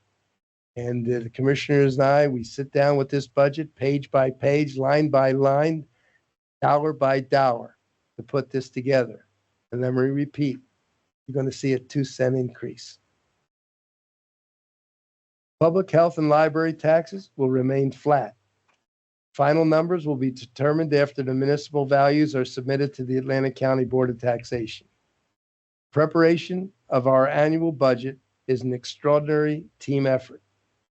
And the commissioners and I, we sit down with this budget page by page, line by line, dollar by dollar to put this together. And then we repeat, you're going to see a 2-cent increase. Public health and library taxes will remain flat. Final numbers will be determined after the municipal values are submitted to the Atlanta County Board of Taxation. Preparation of our annual budget is an extraordinary team effort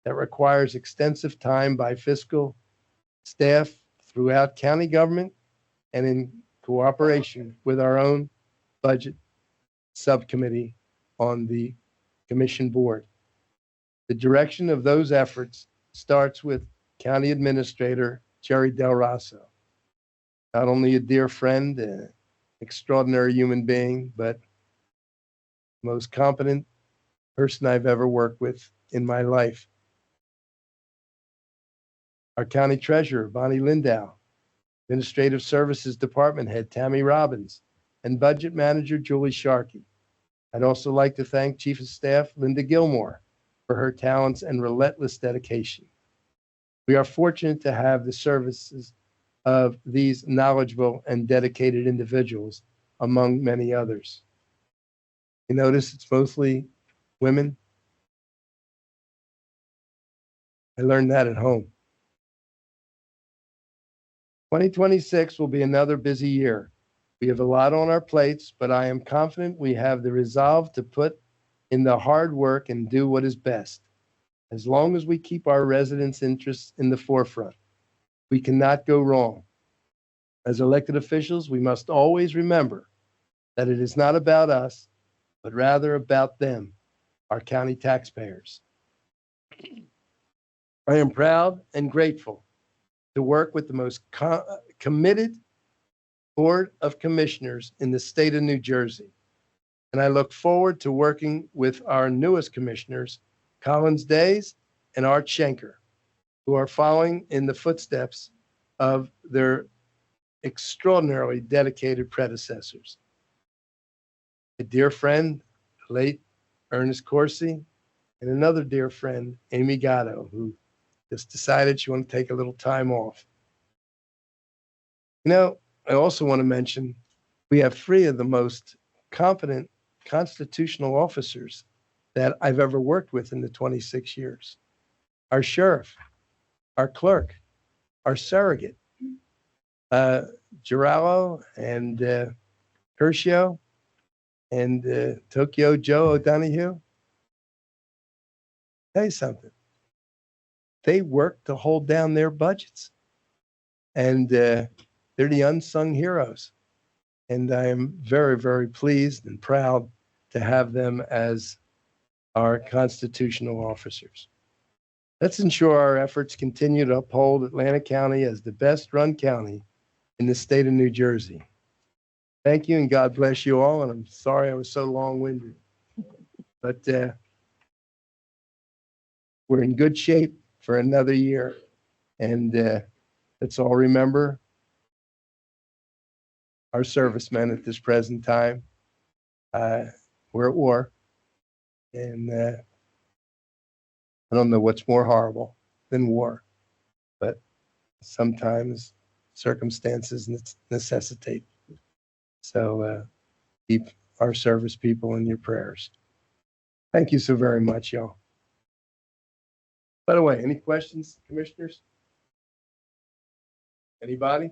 that requires extensive time by fiscal staff throughout county government and in cooperation with our own budget subcommittee on the commission board. The direction of those efforts starts with County Administrator Jerry Del Rosso. Not only a dear friend, an extraordinary human being, but the most competent person I've ever worked with in my life. Our County Treasurer, Bonnie Lindow, Administrative Services Department Head, Tammy Robbins, and Budget Manager, Julie Sharkey. I'd also like to thank Chief of Staff, Linda Gilmore, for her talents and relentless dedication. We are fortunate to have the services of these knowledgeable and dedicated individuals, among many others. You notice it's mostly women. I learned that at home. 2026 will be another busy year. We have a lot on our plates, but I am confident we have the resolve to put in the hard work and do what is best. As long as we keep our residents' interests in the forefront, we cannot go wrong. As elected officials, we must always remember that it is not about us, but rather about them, our county taxpayers. I am proud and grateful to work with the most committed Board of Commissioners in the state of New Jersey. And I look forward to working with our newest commissioners, Collins Days and Art Schenker, who are following in the footsteps of their extraordinarily dedicated predecessors. A dear friend, late Ernest Corsi, and another dear friend, Amy Gatto, who just decided she wanted to take a little time off. You know, I also want to mention we have 3 of the most competent constitutional officers that I've ever worked with in the 26 years. Our sheriff, our clerk, our surrogate, Girallo and Curcio and Tokyo Joe O'Donoghue. Tell you something. They work to hold down their budgets. And they're the unsung heroes. And I am very, very pleased and proud to have them as our constitutional officers. Let's ensure our efforts continue to uphold Atlanta County as the best run county in the state of New Jersey. Thank you and God bless you all. And I'm sorry I was so long-winded. But we're in good shape for another year. And let's all remember our servicemen at this present time. We're at war. And I don't know what's more horrible than war, but sometimes circumstances necessitate. So keep our service people in your prayers. Thank you so very much, y'all. By the way, any questions, commissioners? Anybody?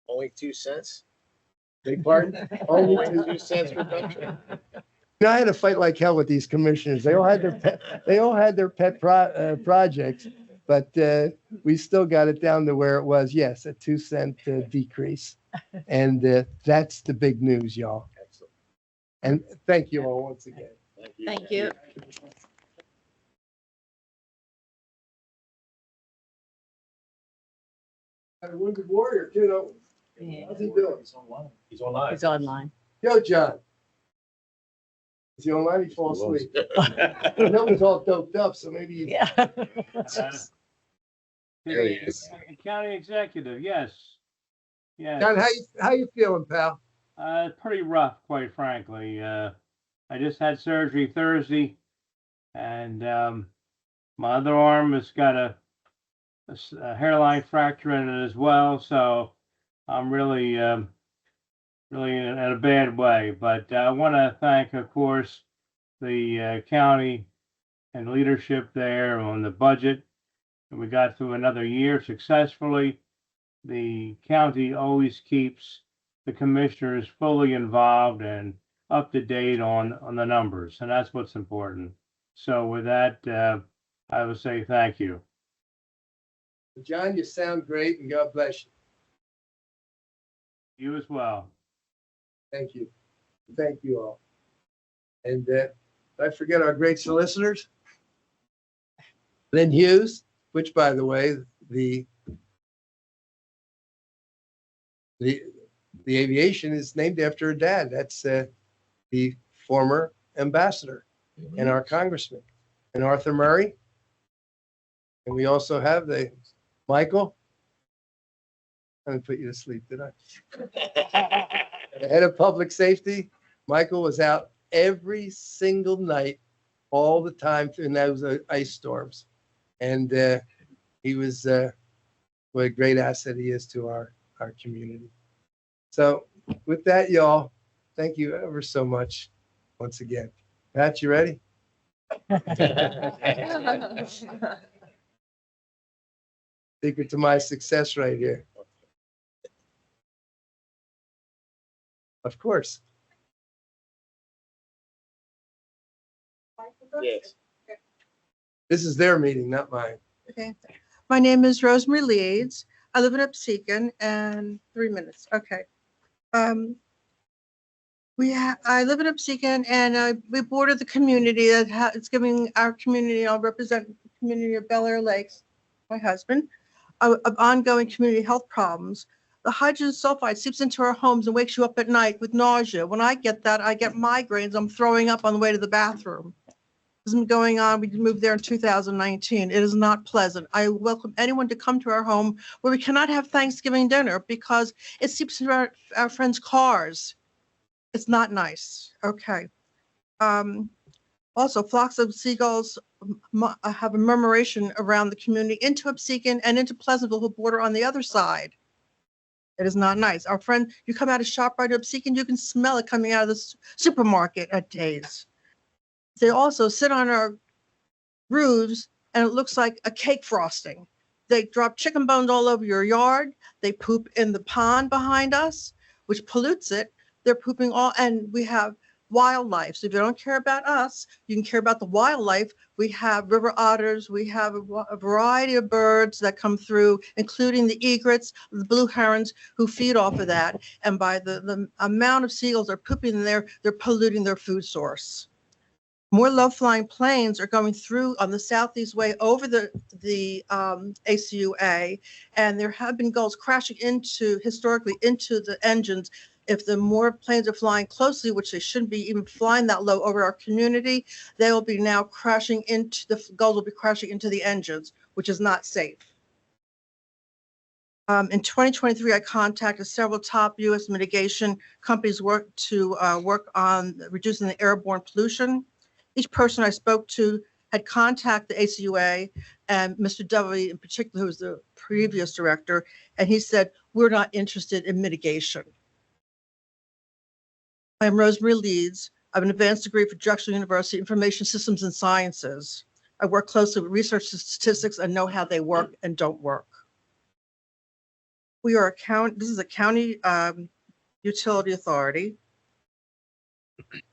Only 2 cents? Big pardon? Only 2 cents reduction? No, I had to fight like hell with these commissioners. They all had their pet projects, but we still got it down to where it was. Yes, a 2 cent decrease, and that's the big news, y'all. And thank you all once again. Thank you. Got a wounded warrior, too. How's he doing? He's online. He's online. Yo, John. Is he online? He falls asleep. That was all doped up, so maybe he. Yeah. There he is. County executive, yes. Yes. John, how you feeling, pal? Pretty rough, quite frankly. I just had surgery Thursday, and my other arm has got a hairline fracture in it as well. So I'm really in a bad way. But I want to thank, of course, the county and leadership there on the budget. And we got through another year successfully. The county always keeps the commissioners fully involved and up to date on the numbers, and that's what's important. So with that, I would say thank you. John, you sound great, and God bless you. You as well. Thank you. Thank you all. And I forget our great solicitors. Lynn Hughes, which, by the way, the aviation is named after her dad. That's the former ambassador and our congressman, and Arthur Murray. And we also have the Michael. I didn't put you to sleep, did I? The head of public safety, Michael, was out every single night, all the time, and those ice storms. And he was what a great asset he is to our community. So with that, y'all, thank you ever so much once again. Pat, you ready? Secret to my success right here. Of course. Yes. This is their meeting, not mine. Okay. My name is Rosemary Leeds. I live in Upseekin, and 3 minutes. Okay. I live in Upseekin, and we border the community that it's giving our community. I'll represent the community of Bel Air Lakes, my husband, of ongoing community health problems. The hydrogen sulfide seeps into our homes and wakes you up at night with nausea. When I get that, I get migraines. I'm throwing up on the way to the bathroom. This has been going on. We moved there in 2019. It is not pleasant. I welcome anyone to come to our home where we cannot have Thanksgiving dinner because it seeps into our friends' cars. It's not nice. Okay. Also, flocks of seagulls have a murmuration around the community into Upseekin and into Pleasantville, who border on the other side. It is not nice. Our friend, you come out of ShopRite to Upseekin, you can smell it coming out of the supermarket at days. They also sit on our roofs, and it looks like a cake frosting. They drop chicken bones all over your yard. They poop in the pond behind us, which pollutes it. They're pooping and we have wildlife. So if you don't care about us, you can care about the wildlife. We have river otters. We have a variety of birds that come through, including the egrets, the blue herons, who feed off of that. And by the amount of seagulls are pooping in there, they're polluting their food source. More low-flying planes are going through on the southeast way over the ACUA, and there have been gulls crashing historically into the engines. If the more planes are flying closely, which they shouldn't be even flying that low over our community, they will be now the gulls will be crashing into the engines, which is not safe. In 2023, I contacted several top U.S. mitigation companies work on reducing the airborne pollution. Each person I spoke to had contacted the ACUA and Mr. Dovey in particular, who was the previous director, and he said, we're not interested in mitigation. I am Rosemary Leeds. I have an advanced degree from Drexel University, Information Systems and Sciences. I work closely with research and statistics and know how they work and don't work. We are this is a county utility authority.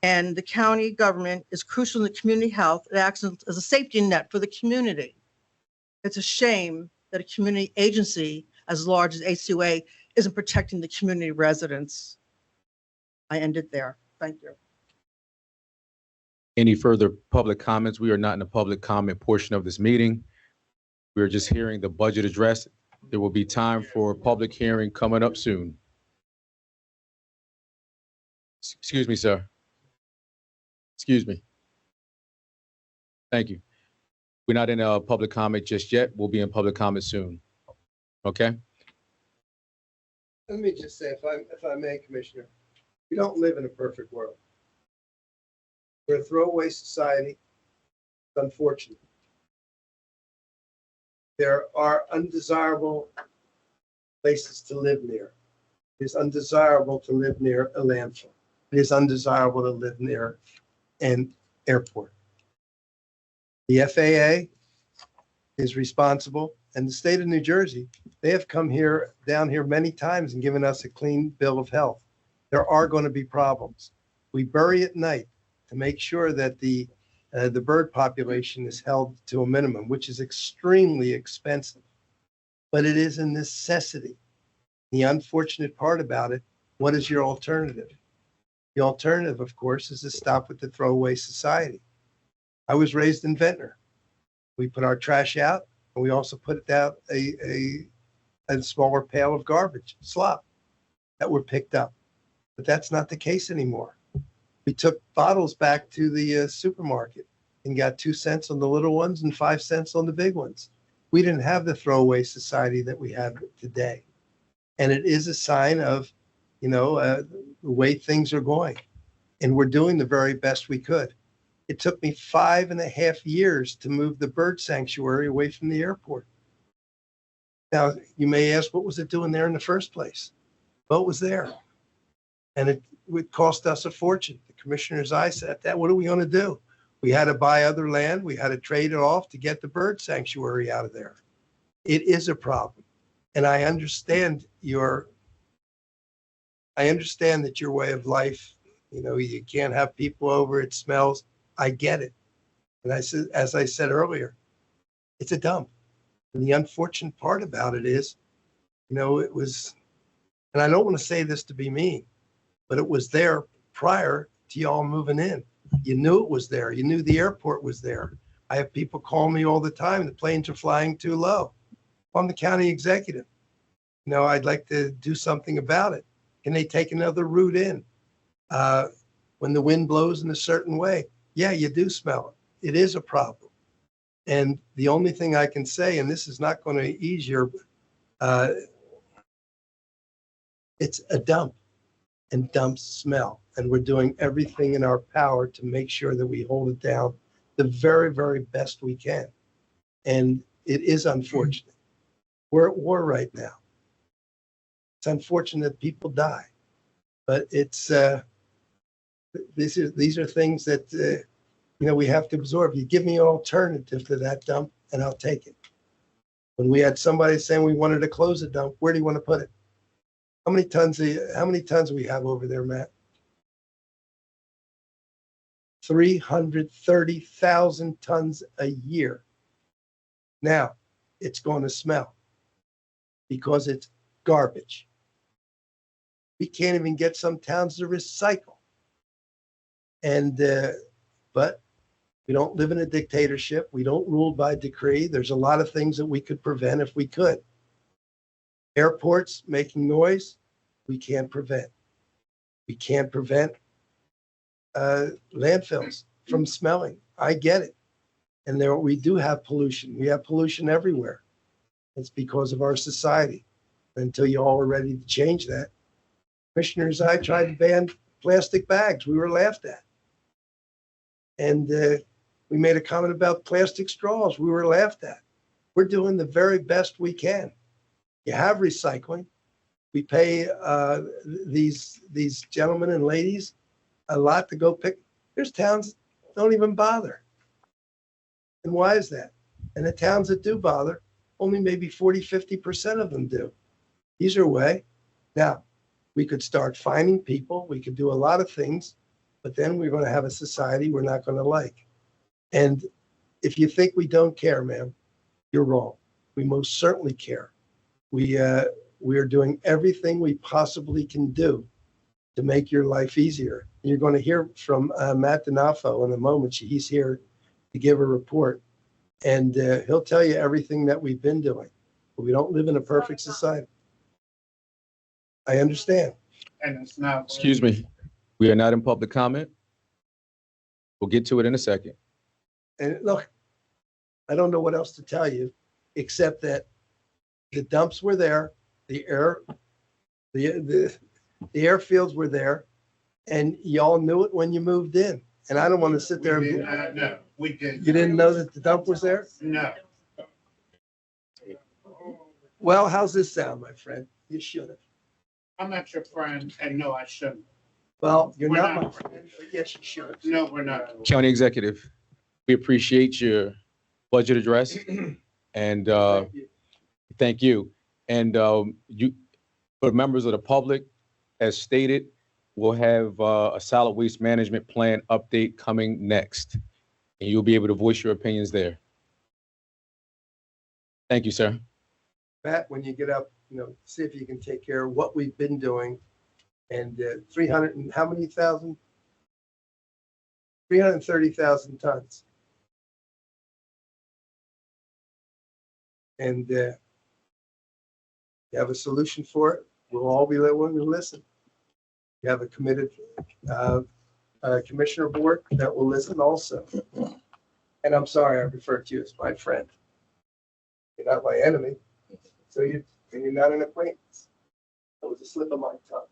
And the county government is crucial in the community health. It acts as a safety net for the community. It's a shame that a community agency as large as ACUA isn't protecting the community residents. I ended there. Thank you. Any further public comments? We are not in the public comment portion of this meeting. We're just hearing the budget address. There will be time for a public hearing coming up soon. Excuse me, sir. Excuse me. Thank you. We're not in a public comment just yet. We'll be in public comment soon. Okay? Let me just say, if I may, Commissioner, we don't live in a perfect world. We're a throwaway society. It's unfortunate. There are undesirable places to live near. It is undesirable to live near a landfill. It is undesirable to live near an airport. The FAA is responsible, and the state of New Jersey, they have come down here many times and given us a clean bill of health. There are going to be problems. We bury at night to make sure that the bird population is held to a minimum, which is extremely expensive, but it is a necessity. The unfortunate part about it, what is your alternative? The alternative, of course, is to stop with the throwaway society. I was raised in Ventnor. We put our trash out, and we also put out a smaller pail of garbage, slop, that were picked up. But that's not the case anymore. We took bottles back to the supermarket and got 2 cents on the little ones and 5 cents on the big ones. We didn't have the throwaway society that we have today. And it is a sign of, the way things are going. And we're doing the very best we could. It took me 5.5 years to move the bird sanctuary away from the airport. Now, you may ask, what was it doing there in the first place? Well, it was there. And it would cost us a fortune. The commissioner's eye said that. What are we going to do? We had to buy other land. We had to trade it off to get the bird sanctuary out of there. It is a problem. And I understand that your way of life, you can't have people over, it smells. I get it. And I said, as I said earlier, it's a dump. And the unfortunate part about it is, it was, and I don't want to say this to be mean, but it was there prior to y'all moving in. You knew it was there. You knew the airport was there. I have people call me all the time. The planes are flying too low. I'm the county executive. I'd like to do something about it. Can they take another route in? When the wind blows in a certain way, yeah, you do smell it. It is a problem. And the only thing I can say, and this is not going to ease your, it's a dump, and dumps smell. And we're doing everything in our power to make sure that we hold it down the very, very best we can. And it is unfortunate. We're at war right now. It's unfortunate that people die, but it's these are things that we have to absorb. You give me an alternative to that dump, and I'll take it. When we had somebody saying we wanted to close a dump, where do you want to put it? How many tons do we have over there, Matt? 330,000 tons a year. Now, it's going to smell because it's garbage. We can't even get some towns to recycle. And, but we don't live in a dictatorship. We don't rule by decree. There's a lot of things that we could prevent if we could. Airports making noise, we can't prevent. We can't prevent landfills from smelling. I get it. And we do have pollution. We have pollution everywhere. It's because of our society. until you all are ready to change that. Commissioners, I tried to ban plastic bags. We were laughed at. And we made a comment about plastic straws. We were laughed at. We're doing the very best we can. You have recycling. We pay these gentlemen and ladies a lot to go pick. There's towns that don't even bother. And why is that? And the towns that do bother, only maybe 40–50% of them do. These are way. Now, we could start finding people. We could do a lot of things, but then we're going to have a society we're not going to like. And if you think we don't care, ma'am, you're wrong. We most certainly care. We are doing everything we possibly can do to make your life easier. And you're going to hear from Matt D'Onofrio in a moment. He's here to give a report, and he'll tell you everything that we've been doing. But we don't live in a perfect society. I understand. And it's not. Excuse me. We are not in public comment. We'll get to it in a second. And look, I don't know what else to tell you, except that the dumps were there, the airfields were there, and y'all knew it when you moved in. And I don't want to sit there. No, we did. You didn't know that the dump was there? No. Well, how's this sound, my friend? You should have. I'm not your friend, and no, I shouldn't. Well, you're We're not not. my friend, but yes, you should. No, we're not. County Executive, we appreciate your budget address and thank you. And you, for members of the public, as stated, we'll have a solid waste management plan update coming next. And you'll be able to voice your opinions there. Thank you, sir. Matt, when you get up, see if you can take care of what we've been doing. And 300 and how many thousand? 330,000 tons. And you have a solution for it. We'll all be willing to listen. You have a committed commissioner board that will listen also. And I'm sorry, I refer to you as my friend. You're not my enemy. So you're not an acquaintance. That was a slip of my tongue.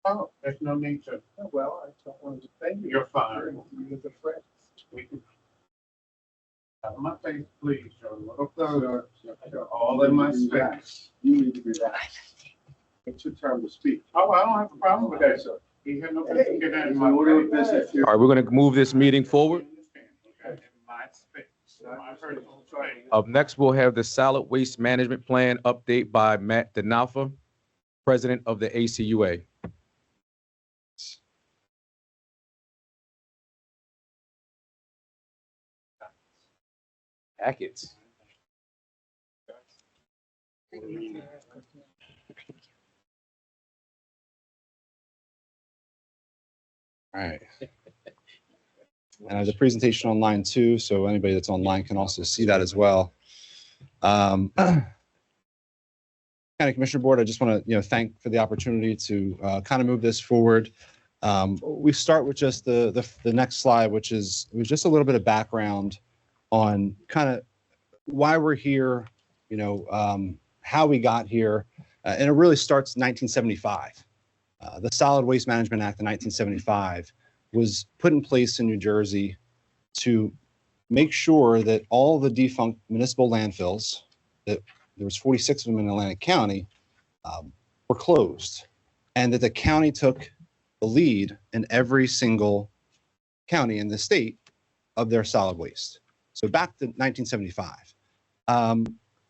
Oh, there's no need to. Well, I don't want to thank you. You're fine. You as a friend. We can. My face, please, show a little closer. All in my space. You need to be back. It's your turn to speak. Oh, I don't have a problem with that. Okay, sir. He had no business getting in In my order of way. business All right, we're going to move this meeting forward. In my space. My personal space. Up next, we'll have the solid waste management plan update by Matt D'Onofrio, president of the ACUA. Packets. All right. And the presentation online too, so anybody that's online can also see that as well. County Commissioner Board, I just want to thank for the opportunity to kind of move this forward. We start with just the next slide, which was just a little bit of background on kind of why we're here, how we got here, and it really starts in 1975. The Solid Waste Management Act of 1975 was put in place in New Jersey to make sure that all the defunct municipal landfills, that there was 46 of them in Atlantic County, were closed, and that the county took the lead in every single county in the state of their solid waste. So back to 1975.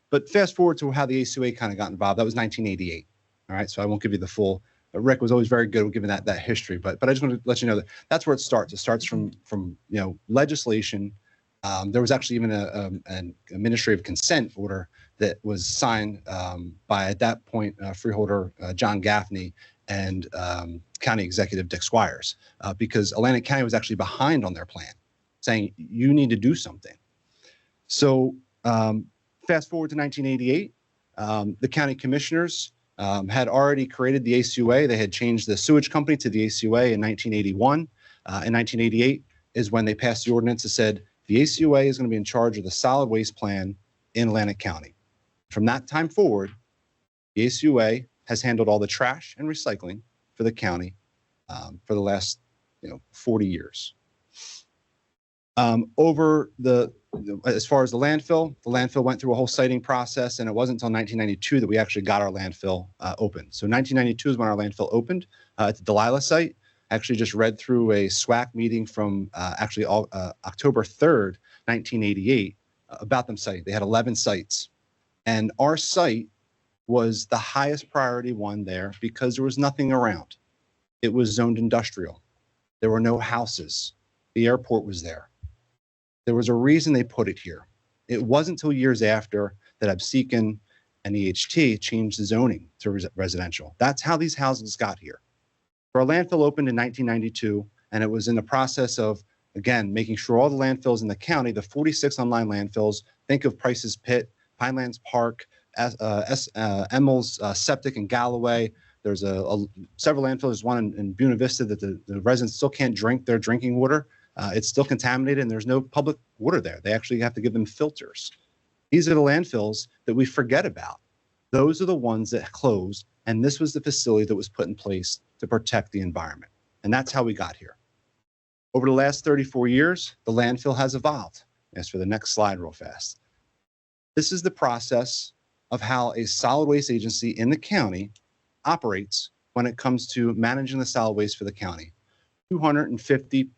But fast forward to how the ACUA kind of got involved. That was 1988. All right, so I won't give you the full. Rick was always very good at giving that history, but I just want to let you know that that's where it starts. It starts from legislation. There was actually even an administrative consent order that was signed by, at that point, freeholder John Gaffney and County Executive Dick Squires, because Atlantic County was actually behind on their plan, saying you need to do something. So fast forward to 1988, the county commissioners had already created the ACUA. They had changed the sewage company to the ACUA in 1981. In 1988 is when they passed the ordinance that said the ACUA is going to be in charge of the solid waste plan in Atlantic County. From that time forward, the ACUA has handled all the trash and recycling for the county for the last 40 years. As far as the landfill went through a whole siting process, and it wasn't until 1992 that we actually got our landfill open. So 1992 is when our landfill opened at the Delilah site. I actually just read through a SWAC meeting from October 3rd, 1988 about them siting. They had 11 sites, and our site was the highest priority one there because there was nothing around. It was zoned industrial. There were no houses. The airport was there. There was a reason they put it here. It wasn't until years after that Absecon and EHT changed the zoning to residential. That's how these houses got here. Our landfill opened in 1992, and it was in the process of, again, making sure all the landfills in the county, the 46 online landfills, think of Price's Pit, Pinelands Park, Emmel's Septic in Galloway. There's several landfills. There's one in Buena Vista that the residents still can't drink their drinking water. It's still contaminated, and there's no public water there. They actually have to give them filters. These are the landfills that we forget about. Those are the ones that closed, and this was the facility that was put in place to protect the environment. And that's how we got here. Over the last 34 years, the landfill has evolved. As for the next slide real fast. This is the process of how a solid waste agency in the county operates when it comes to managing the solid waste for the county. 250+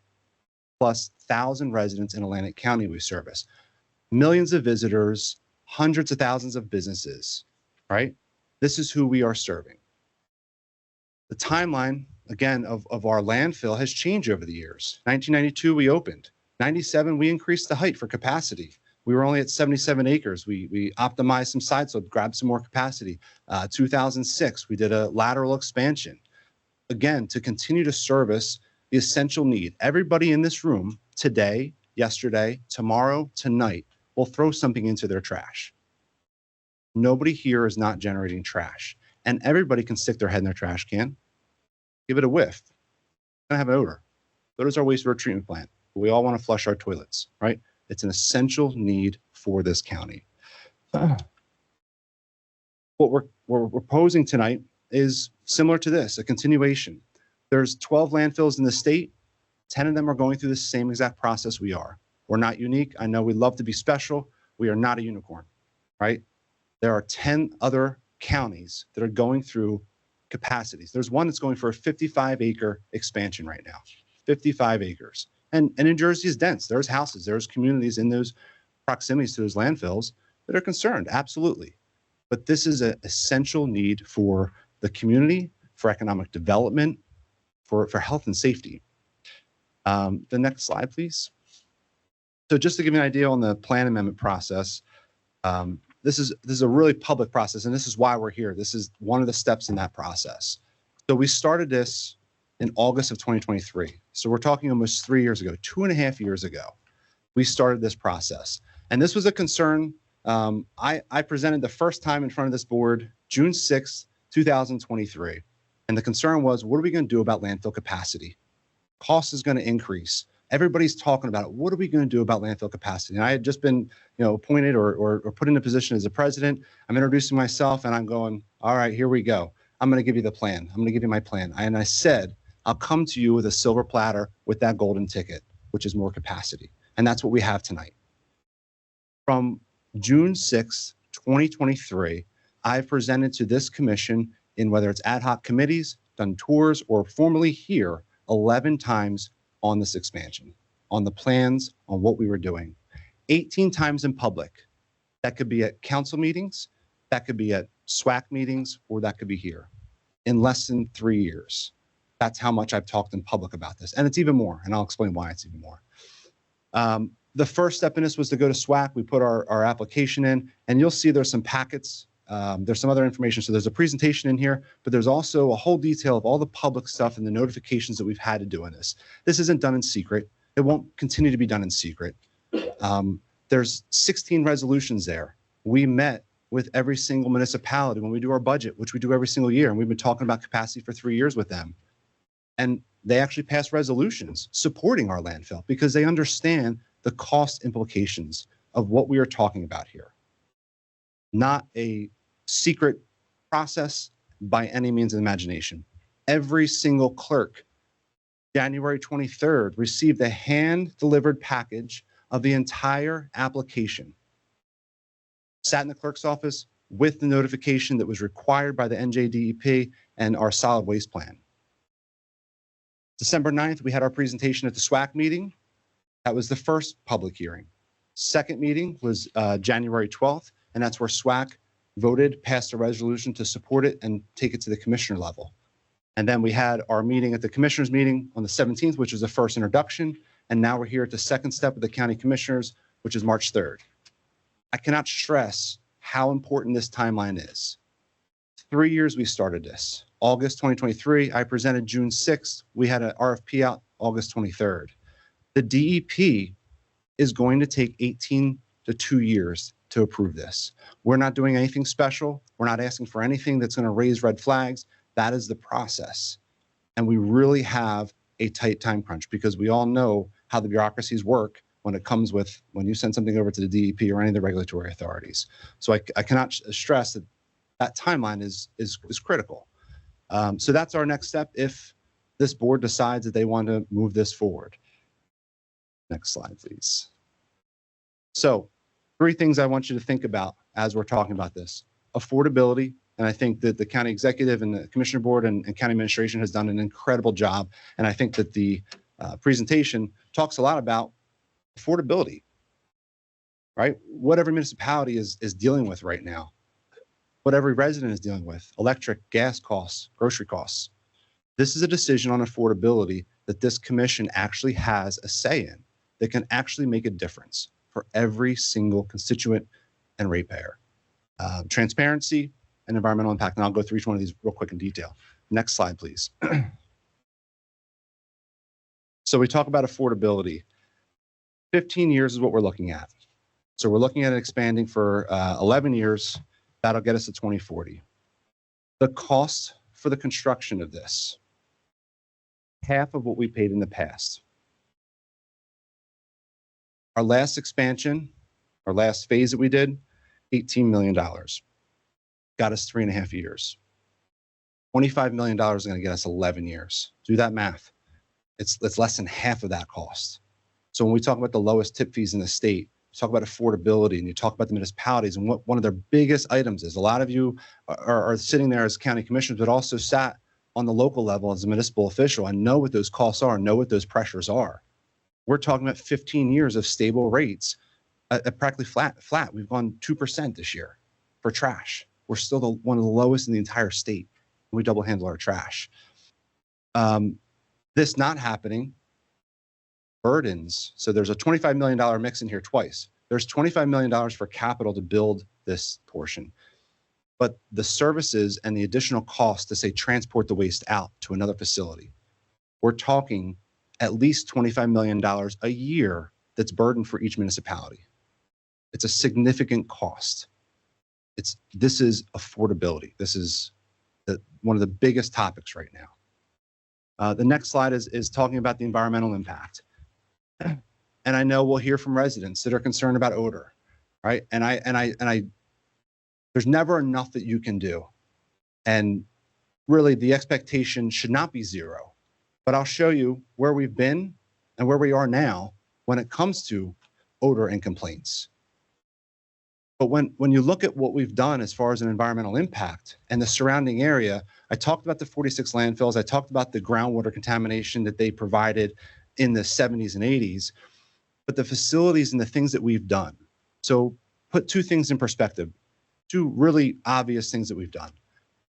thousand residents in Atlantic County we service. Millions of visitors, hundreds of thousands of businesses, right? This is who we are serving. The timeline, again, of our landfill has changed over the years. 1992, we opened. 97, we increased the height for capacity. We were only at 77 acres. We optimized some sites, so grabbed some more capacity. 2006, we did a lateral expansion. Again, to continue to service the essential need. Everybody in this room today, yesterday, tomorrow, tonight will throw something into their trash. Nobody here is not generating trash. And everybody can stick their head in their trash can, give it a whiff. It's gonna have an odor. So does our wastewater treatment plant. We all want to flush our toilets, right? It's an essential need for this county. What we're proposing tonight is similar to this, a continuation. There's 12 landfills in the state. 10 of them are going through the same exact process we are. We're not unique. I know we love to be special. We are not a unicorn, right? There are 10 other counties that are going through capacities. There's one that's going for a 55-acre expansion right now, 55 acres. And New Jersey is dense. There's houses, there's communities in those proximities to those landfills that are concerned, absolutely. But this is an essential need for the community, for economic development, for health and safety. The next slide, please. So just to give you an idea on the plan amendment process, this is a really public process, and this is why we're here. This is one of the steps in that process. So we started this in August of 2023. So we're talking almost 3 years ago, 2.5 years ago, we started this process. And this was a concern. I presented the first time in front of this board, June 6th, 2023. And the concern was, what are we going to do about landfill capacity? Cost is going to increase. Everybody's talking about it. What are we going to do about landfill capacity? And I had just been, appointed or put in a position as a president. I'm introducing myself and I'm going, all right, here we go. I'm going to give you the plan. I'm going to give you my plan. And I said, I'll come to you with a silver platter with that golden ticket, which is more capacity. And that's what we have tonight. From June 6th, 2023, I've presented to this commission in whether it's ad hoc committees, done tours, or formally here 11 times on this expansion, on the plans, on what we were doing. 18 times in public. That could be at council meetings, that could be at SWAC meetings, or that could be here in less than 3 years. That's how much I've talked in public about this. And it's even more, and I'll explain why it's even more. The first step in this was to go to SWAC. We put our application in, and you'll see there's some packets. There's some other information. So there's a presentation in here, but there's also a whole detail of all the public stuff and the notifications that we've had to do in this. This isn't done in secret. It won't continue to be done in secret. There's 16 resolutions there. We met with every single municipality when we do our budget, which we do every single year. And we've been talking about capacity for 3 years with them. And they actually passed resolutions supporting our landfill because they understand the cost implications of what we are talking about here. not a secret process by any means of imagination. Every single clerk, January 23rd, received a hand-delivered package of the entire application. Sat in the clerk's office with the notification that was required by the NJDEP and our solid waste plan. December 9th, we had our presentation at the SWAC meeting. That was the first public hearing. Second meeting was January 12th, and that's where SWAC voted, passed a resolution to support it and take it to the commissioner level. And then we had our meeting at the commissioners meeting on the 17th, which was the first introduction. And now we're here at the second step of the county commissioners, which is March 3rd. I cannot stress how important this timeline is. 3 years we started this. August 2023, I presented June 6th. We had an RFP out August 23rd. The DEP is going to take 18 to 2 years to approve this. We're not doing anything special. We're not asking for anything that's going to raise red flags. That is the process. And we really have a tight time crunch because we all know how the bureaucracies work when it comes with when you send something over to the DEP or any of the regulatory authorities. So I cannot stress that that timeline is critical. So that's our next step if this board decides that they want to move this forward. Next slide, please. So 3 things I want you to think about as we're talking about this. Affordability, and I think that the county executive and the commissioner board and county administration has done an incredible job. And I think that the presentation talks a lot about affordability, right? What every municipality is dealing with right now, what every resident is dealing with, electric, gas costs, grocery costs. This is a decision on affordability that this commission actually has a say in, that can actually make a difference for every single constituent and ratepayer. Transparency and environmental impact, and I'll go through each one of these real quick in detail. Next slide, please. So we talk about affordability. 15 years is what we're looking at. So we're looking at it expanding for 11 years. That'll get us to 2040. The cost for the construction of this, half of what we paid in the past. Our last expansion, our last phase that we did, $18 million. Got us 3.5 years. $25 million is going to get us 11 years. Do that math. It's less than half of that cost. So when we talk about the lowest tip fees in the state, talk about affordability, and you talk about the municipalities and what one of their biggest items is. A lot of you are sitting there as county commissioners, but also sat on the local level as a municipal official and know what those costs are, know what those pressures are. We're talking about 15 years of stable rates at practically flat. We've gone 2% this year for trash. We're still one of the lowest in the entire state. We double handle our trash. This not happening burdens. So there's a $25 million mix in here twice. There's $25 million for capital to build this portion. But the services and the additional cost to say transport the waste out to another facility, we're talking at least $25 million a year that's burdened for each municipality. It's a significant cost. This is affordability. This is one of the biggest topics right now. The next slide is talking about the environmental impact. And I know we'll hear from residents that are concerned about odor, right? And I there's never enough that you can do. And really the expectation should not be zero, but I'll show you where we've been and where we are now when it comes to odor and complaints. But when you look at what we've done as far as an environmental impact and the surrounding area, I talked about the 46 landfills. I talked about the groundwater contamination that they provided in the 70s and 80s, but the facilities and the things that we've done. So put 2 things in perspective, 2 really obvious things that we've done.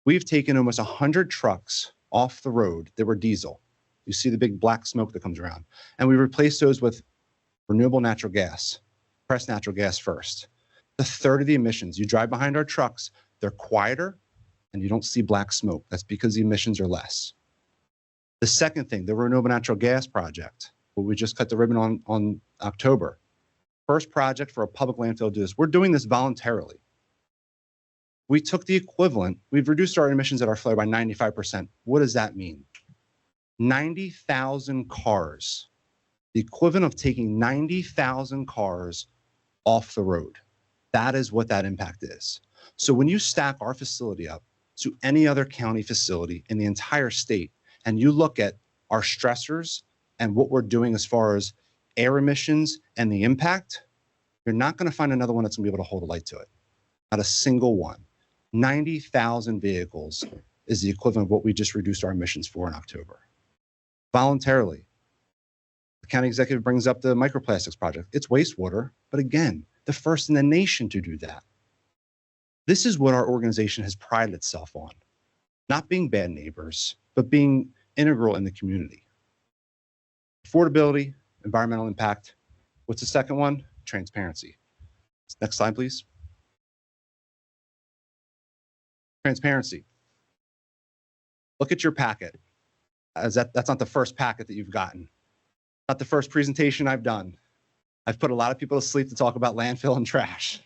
We've taken almost 100 trucks off the road that were diesel. You see the big black smoke that comes around. And we replaced those with renewable natural gas, compressed natural gas first. A third of the emissions. You drive behind our trucks, they're quieter and you don't see black smoke. That's because the emissions are less. The second thing, the renewable natural gas project, what we just cut the ribbon on October. First project for a public landfill to do this. We're doing this voluntarily. We took the equivalent, we've reduced our emissions at our flare by 95%. What does that mean? 90,000 cars, the equivalent of taking 90,000 cars off the road. That is what that impact is. So when you stack our facility up to any other county facility in the entire state, and you look at our stressors and what we're doing as far as air emissions and the impact, you're not going to find another one that's going to be able to hold a light to it. Not a single one. 90,000 vehicles is the equivalent of what we just reduced our emissions for in October. Voluntarily. The county executive brings up the microplastics project. It's wastewater, but again, the first in the nation to do that. This is what our organization has prided itself on. Not being bad neighbors, but being integral in the community. Affordability, environmental impact. What's the second one? Transparency. Next slide, please. Transparency. Look at your packet. That's not the first packet that you've gotten. Not the first presentation I've done. I've put a lot of people to sleep to talk about landfill and trash.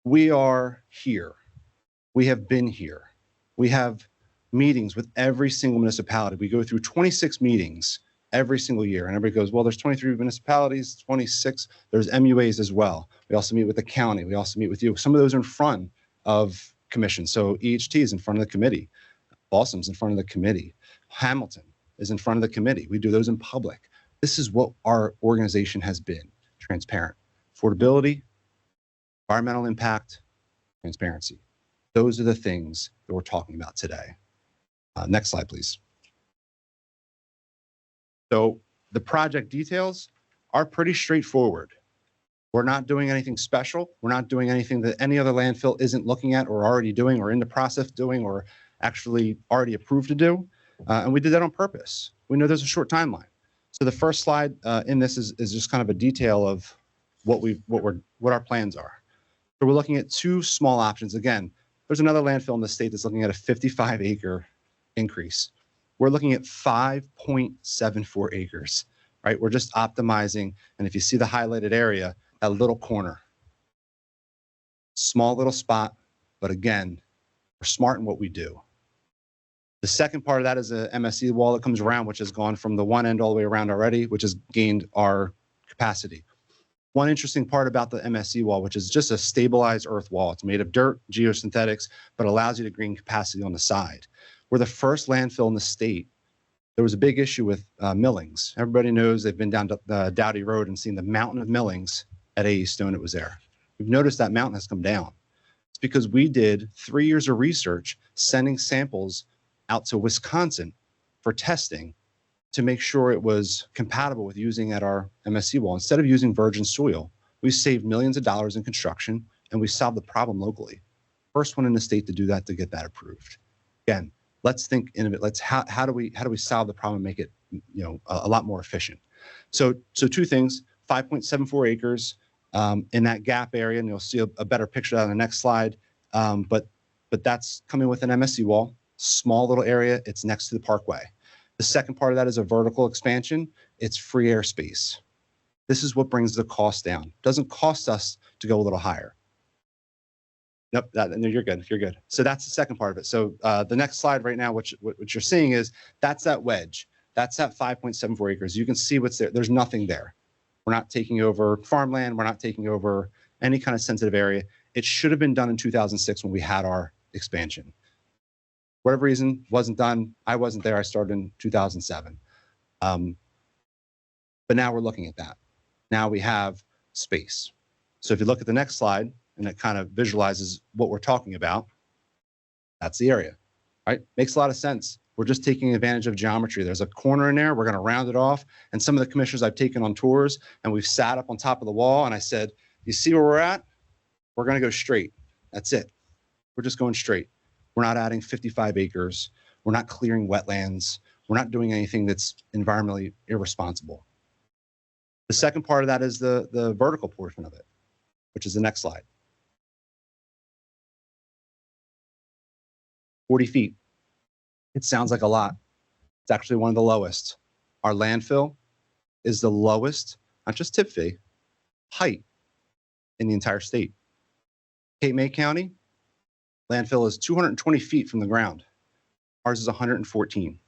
We are here. We have been here. We have meetings with every single municipality. We go through 26 meetings every single year. And everybody goes, well, there's 23 municipalities, 26. There's MUAs as well. We also meet with the county. We also meet with you. Some of those are in front of commission. So EHT is in front of the committee. Balsam's in front of the committee. Hamilton is in front of the committee. We do those in public. This is what our organization has been. Transparent. Affordability, environmental impact, transparency. Those are the things that we're talking about today. Next slide, please. So the project details are pretty straightforward. We're not doing anything special. We're not doing anything that any other landfill isn't looking at or already doing or in the process of doing or actually already approved to do. And we did that on purpose. We know there's a short timeline. So the first slide in this is just kind of a detail of what our plans are. So we're looking at two small options. Again, there's another landfill in the state that's looking at a 55-acre increase. We're looking at 5.74 acres, right? We're just optimizing. And if you see the highlighted area, that little corner, small little spot, but again, we're smart in what we do. The second part of that is a MSE wall that comes around, which has gone from the one end all the way around already, which has gained our capacity. One interesting part about the MSE wall, which is just a stabilized earth wall. It's made of dirt, geosynthetics, but allows you to gain capacity on the side. We're the first landfill in the state. There was a big issue with millings. Everybody knows they've been down the Dowdy Road and seen the mountain of millings at A.E. Stone. It was there. We've noticed that mountain has come down. It's because we did 3 years of research sending samples out to Wisconsin for testing to make sure it was compatible with using at our MSE wall. Instead of using virgin soil, we saved millions of dollars in construction and we solved the problem locally. First one in the state to do that, to get that approved. Again, let's think innovative. Let's how do we solve the problem and make it a lot more efficient? So two things: 5.74 acres in that gap area, and you'll see a better picture of that on the next slide. But that's coming with an MSE wall, small little area. It's next to the parkway. The second part of that is a vertical expansion. It's free air space. This is what brings the cost down. It doesn't cost us to go a little higher. Nope, no, you're good. You're good. So that's the second part of it. So the next slide right now, what you're seeing is that's that wedge. That's that 5.74 acres. You can see what's there. There's nothing there. We're not taking over farmland. We're not taking over any kind of sensitive area. It should have been done in 2006 when we had our expansion. Whatever reason, wasn't done. I wasn't there. I started in 2007. But now we're looking at that. Now we have space. So if you look at the next slide, and it kind of visualizes what we're talking about, that's the area, right? Makes a lot of sense. We're just taking advantage of geometry. There's a corner in there. We're going to round it off. And some of the commissioners I've taken on tours, and we've sat up on top of the wall, and I said, you see where we're at? We're going to go straight. That's it. We're just going straight. We're not adding 55 acres. We're not clearing wetlands. We're not doing anything that's environmentally irresponsible. The second part of that is the vertical portion of it, which is the next slide. 40 feet. It sounds like a lot. It's actually one of the lowest. Our landfill is the lowest, not just tip fee, height in the entire state. Cape May County, landfill is 220 feet from the ground. Ours is 114.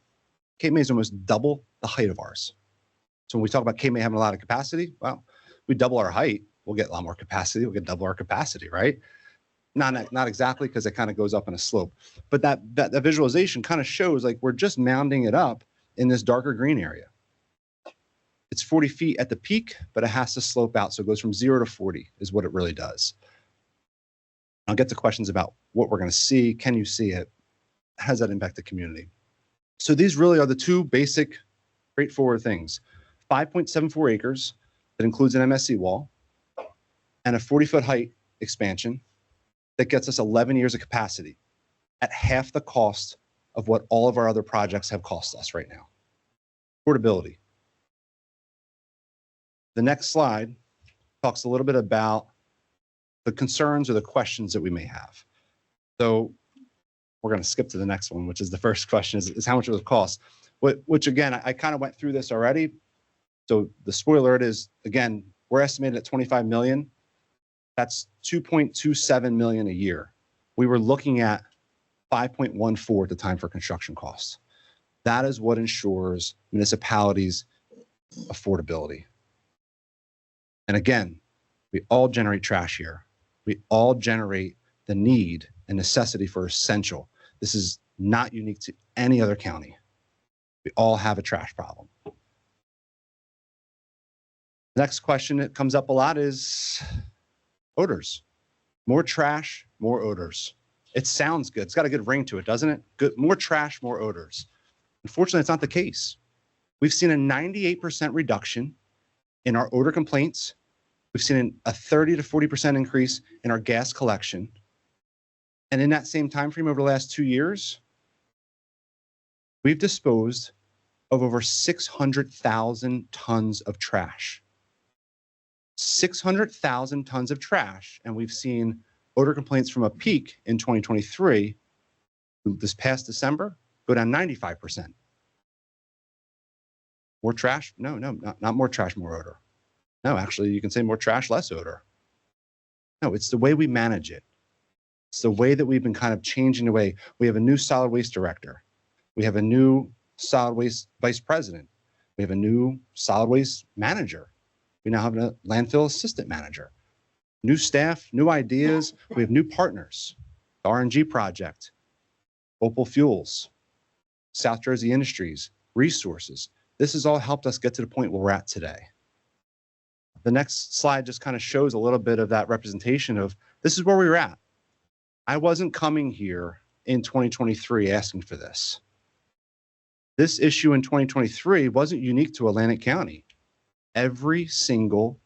Cape May is almost double the height of ours. So when we talk about Cape May having a lot of capacity, well, we double our height. we'll get a lot more capacity. We'll get double our capacity, right? Not exactly, because it kind of goes up in a slope, but that visualization kind of shows like we're just mounding it up in this darker green area. It's 40 feet at the peak, but it has to slope out. So it goes from 0 to 40 is what it really does. I'll get to questions about what we're going to see. Can you see it? How does that impact the community? So these really are the two basic, straightforward things. 5.74 acres that includes an MSC wall and a 40-foot height expansion that gets us 11 years of capacity at half the cost of what all of our other projects have cost us right now. Affordability. The next slide talks a little bit about the concerns or the questions that we may have. So we're going to skip to the next one, which is the first question is how much it would cost, which again, I kind of went through this already. So the spoiler it is, again, we're estimated at 25 million. That's 2.27 million a year. We were looking at 5.14 at the time for construction costs. That is what ensures municipalities' affordability. And again, we all generate trash here. We all generate the need and necessity for essential. This is not unique to any other county. We all have a trash problem. Next question that comes up a lot is odors. More trash, more odors. It sounds good. It's got a good ring to it, doesn't it? Good. More trash, more odors. Unfortunately, it's not the case. We've seen a 98% reduction in our odor complaints. We've seen a 30 to 40% increase in our gas collection. And in that same time frame over the last 2 years, we've disposed of over 600,000 tons of trash. 600,000 tons of trash, and we've seen odor complaints from a peak in 2023, this past December, go down 95%. More trash? No, not more trash, more odor. No, actually, you can say more trash, less odor. No, it's the way we manage it. It's the way that we've been kind of changing the way. We have a new solid waste director. We have a new solid waste vice president. We have a new solid waste manager. We now have a landfill assistant manager. New staff, new ideas. We have new partners. The RNG project, Opal Fuels, South Jersey Industries, resources. This has all helped us get to the point where we're at today. The next slide just kind of shows a little bit of that representation of this is where we were at. I wasn't coming here in 2023 asking for this. This issue in 2023 wasn't unique to Atlantic County. Every single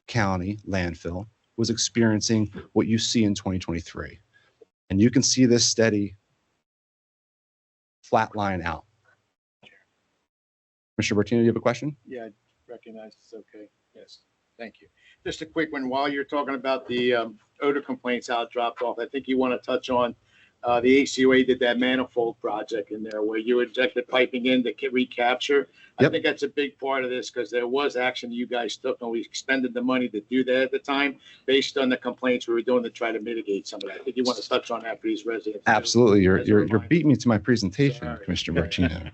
county landfill was experiencing what you see in 2023. And you can see this steady flat line out. Mr. Bertino, do you have a question? Yeah, I recognize it's okay. Yes, thank you. Just a quick one. While you're talking about the odor complaints, how it dropped off, I think you want to touch on the ACOA did that manifold project in there where you injected piping in to recapture. Yep. I think that's a big part of this because there was action you guys took and we expended the money to do that at the time based on the complaints we were doing to try to mitigate some of that. I think you want to touch on that for these residents. Absolutely. You're As a reminder. beating me to my presentation, Sorry. Commissioner Bertino.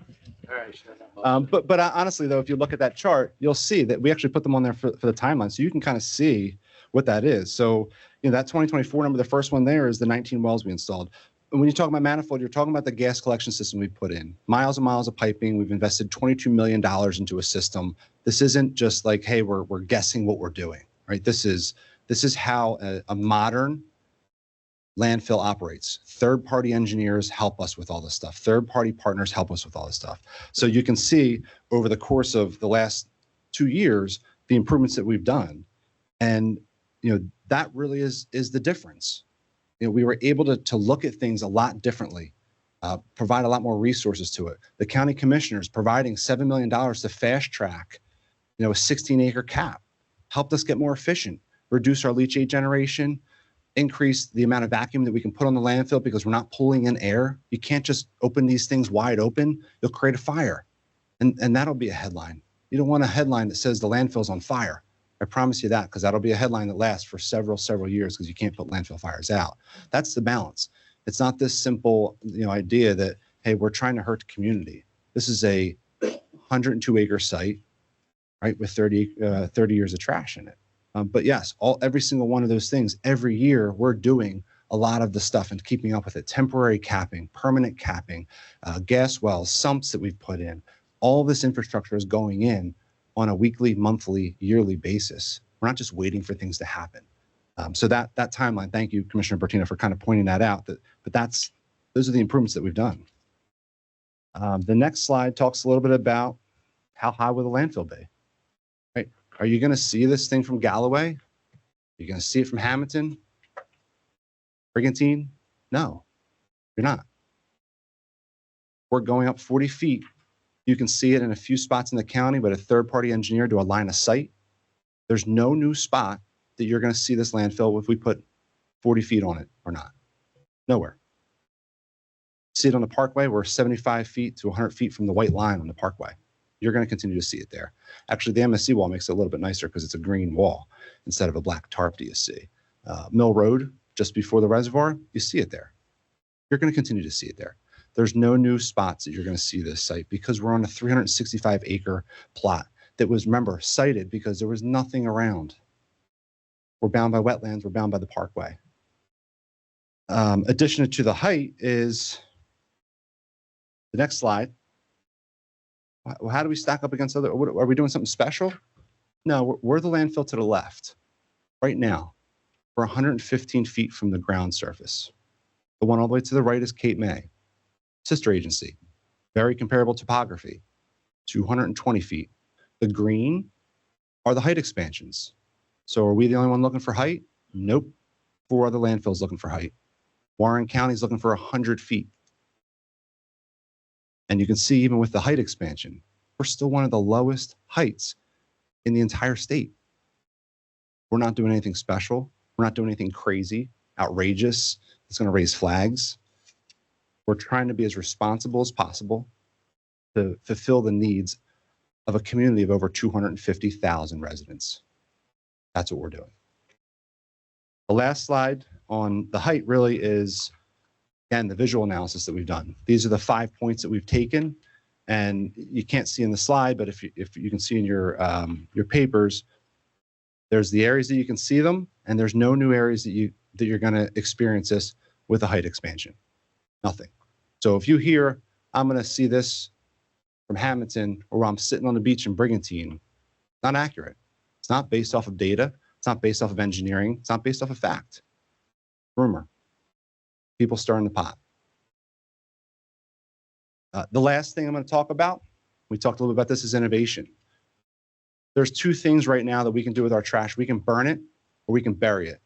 All right, sure. But honestly, though, if you look at that chart, you'll see that we actually put them on there for the timeline. So you can kind of see what that is. So, that 2024 number, the first one there is the 19 wells we installed. And when you talk about manifold, you're talking about the gas collection system we put in. Miles and miles of piping. We've invested $22 million into a system. This isn't just like, hey, we're guessing what we're doing, right? This is how a modern landfill operates. Third-party engineers help us with all this stuff. Third-party partners help us with all this stuff. So you can see over the course of the last 2 years, the improvements that we've done. And, that really is the difference. We were able to look at things a lot differently, provide a lot more resources to it. The county commissioners providing $7 million to fast track, a 16-acre cap, helped us get more efficient, reduce our leachate generation, increase the amount of vacuum that we can put on the landfill because we're not pulling in air. You can't just open these things wide open. You'll create a fire. And that'll be a headline. You don't want a headline that says the landfill's on fire. I promise you that, because that'll be a headline that lasts for several years because you can't put landfill fires out. That's the balance. It's not this simple, idea that, hey, we're trying to hurt the community. This is a 102-acre site, right, with 30 years of trash in it. But yes, every single one of those things, every year we're doing a lot of the stuff and keeping up with it. Temporary capping, permanent capping, gas wells, sumps that we've put in. All this infrastructure is going in on a weekly, monthly, yearly basis. We're not just waiting for things to happen. So that timeline, thank you, Commissioner Bertina, for kind of pointing that out. But those are the improvements that we've done. The next slide talks a little bit about how high will the landfill be, right? Are you going to see this thing from Galloway? Are you going to see it from Hamilton? Brigantine? No, you're not. We're going up 40 feet. You can see it in a few spots in the county, but a third-party engineer to a line of sight. There's no new spot that you're going to see this landfill if we put 40 feet on it or not. Nowhere. See it on the Parkway. We're 75 feet to 100 feet from the white line on the Parkway. You're going to continue to see it there. Actually, the MSC wall makes it a little bit nicer because it's a green wall instead of a black tarp DSC. Mill Road, just before the reservoir, you see it there. You're going to continue to see it there. There's no new spots that you're going to see this site because we're on a 365-acre plot that was, remember, sited because there was nothing around. We're bound by wetlands. We're bound by the Parkway. Addition to the height is the next slide. How do we stack up against other? Are we doing something special? No, we're the landfill to the left. Right now, we're 115 feet from the ground surface. The one all the way to the right is Cape May, sister agency, very comparable topography, 220 feet. The green are the height expansions. So are we the only one looking for height? Nope. 4 other landfills looking for height. Warren County is looking for 100 feet. And you can see even with the height expansion, we're still one of the lowest heights in the entire state. We're not doing anything special. We're not doing anything crazy, outrageous. It's going to raise flags. We're trying to be as responsible as possible to fulfill the needs of a community of over 250,000 residents. That's what we're doing. The last slide on the height really is, again, the visual analysis that we've done. These are the 5 points that we've taken, and you can't see in the slide, but if you can see in your papers, there's the areas that you can see them, and there's no new areas that you're going to experience this with a height expansion. Nothing. So if you hear, I'm going to see this from Hamilton, or I'm sitting on the beach in Brigantine, not accurate. It's not based off of data. It's not based off of engineering. It's not based off of fact. Rumor. People stirring the pot. The last thing I'm going to talk about, we talked a little bit about this, is innovation. There's 2 things right now that we can do with our trash. We can burn it or we can bury it.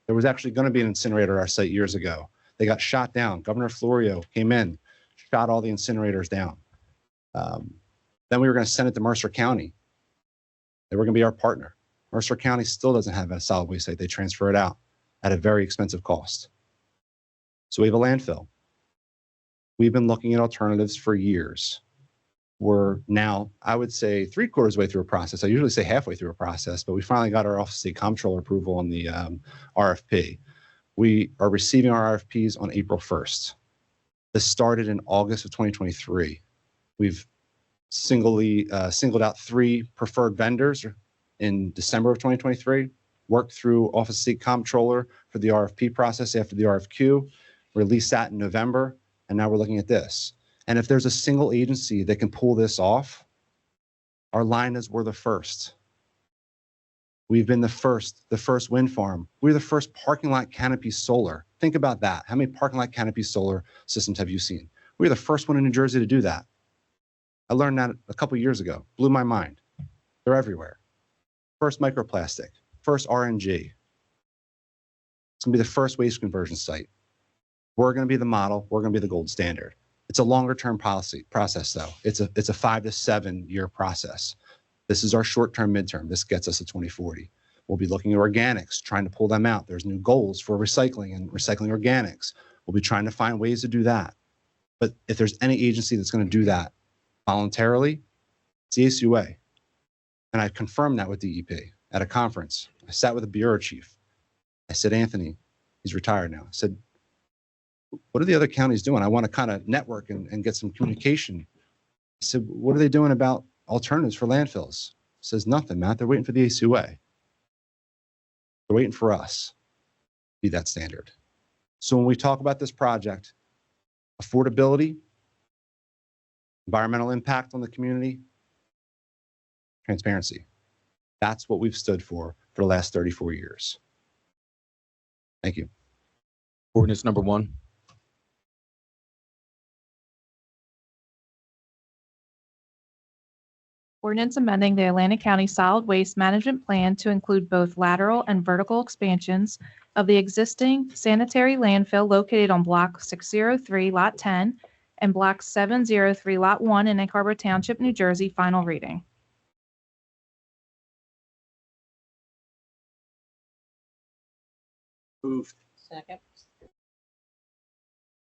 There was actually going to be an incinerator at our site years ago. They got shot down. Governor Florio came in, shot all the incinerators down. Then we were going to send it to Mercer County. They were going to be our partner. Mercer County still doesn't have a solid waste site. They transfer it out at a very expensive cost. So we have a landfill. We've been looking at alternatives for years. We're now, I would say, 3/4 way through a process. I usually say halfway through a process, but we finally got our Office of State Comptroller approval on the RFP. We are receiving our RFPs on April 1st. This started in August of 2023. We've singled out 3 preferred vendors in December of 2023, worked through Office of State Comptroller for the RFP process after the RFQ, released that in November, and now we're looking at this. And if there's a single agency that can pull this off, our line is we're the first. We've been the first wind farm. We're the first parking lot canopy solar. Think about that. How many parking lot canopy solar systems have you seen? We're the first one in New Jersey to do that. I learned that a couple years ago. Blew my mind. They're everywhere. First microplastic, first RNG. It's going to be the first waste conversion site. We're going to be the model. We're going to be the gold standard. It's a longer-term process, though. It's a 5 to 7 year process. This is our short-term midterm. This gets us to 2040. We'll be looking at organics, trying to pull them out. There's new goals for recycling and recycling organics. We'll be trying to find ways to do that. But if there's any agency that's going to do that voluntarily, it's the ACUA. And I confirmed that with DEP at a conference. I sat with the bureau chief. I said, Anthony, he's retired now. I said, what are the other counties doing? I want to kind of network and get some communication. I said, what are they doing about alternatives for landfills? He says, nothing, Matt. They're waiting for the ACUA. They're waiting for us to be that standard. So when we talk about this project, affordability, environmental impact on the community, transparency. That's what we've stood for the last 34 years. Thank you. Ordinance number 1. Ordinance amending the Atlantic County Solid Waste Management Plan to include both lateral and vertical expansions of the existing sanitary landfill located on Block 603, Lot 10, and Block 703, Lot 1 in Egg Harbor Township, New Jersey. Final reading. Moved. Second.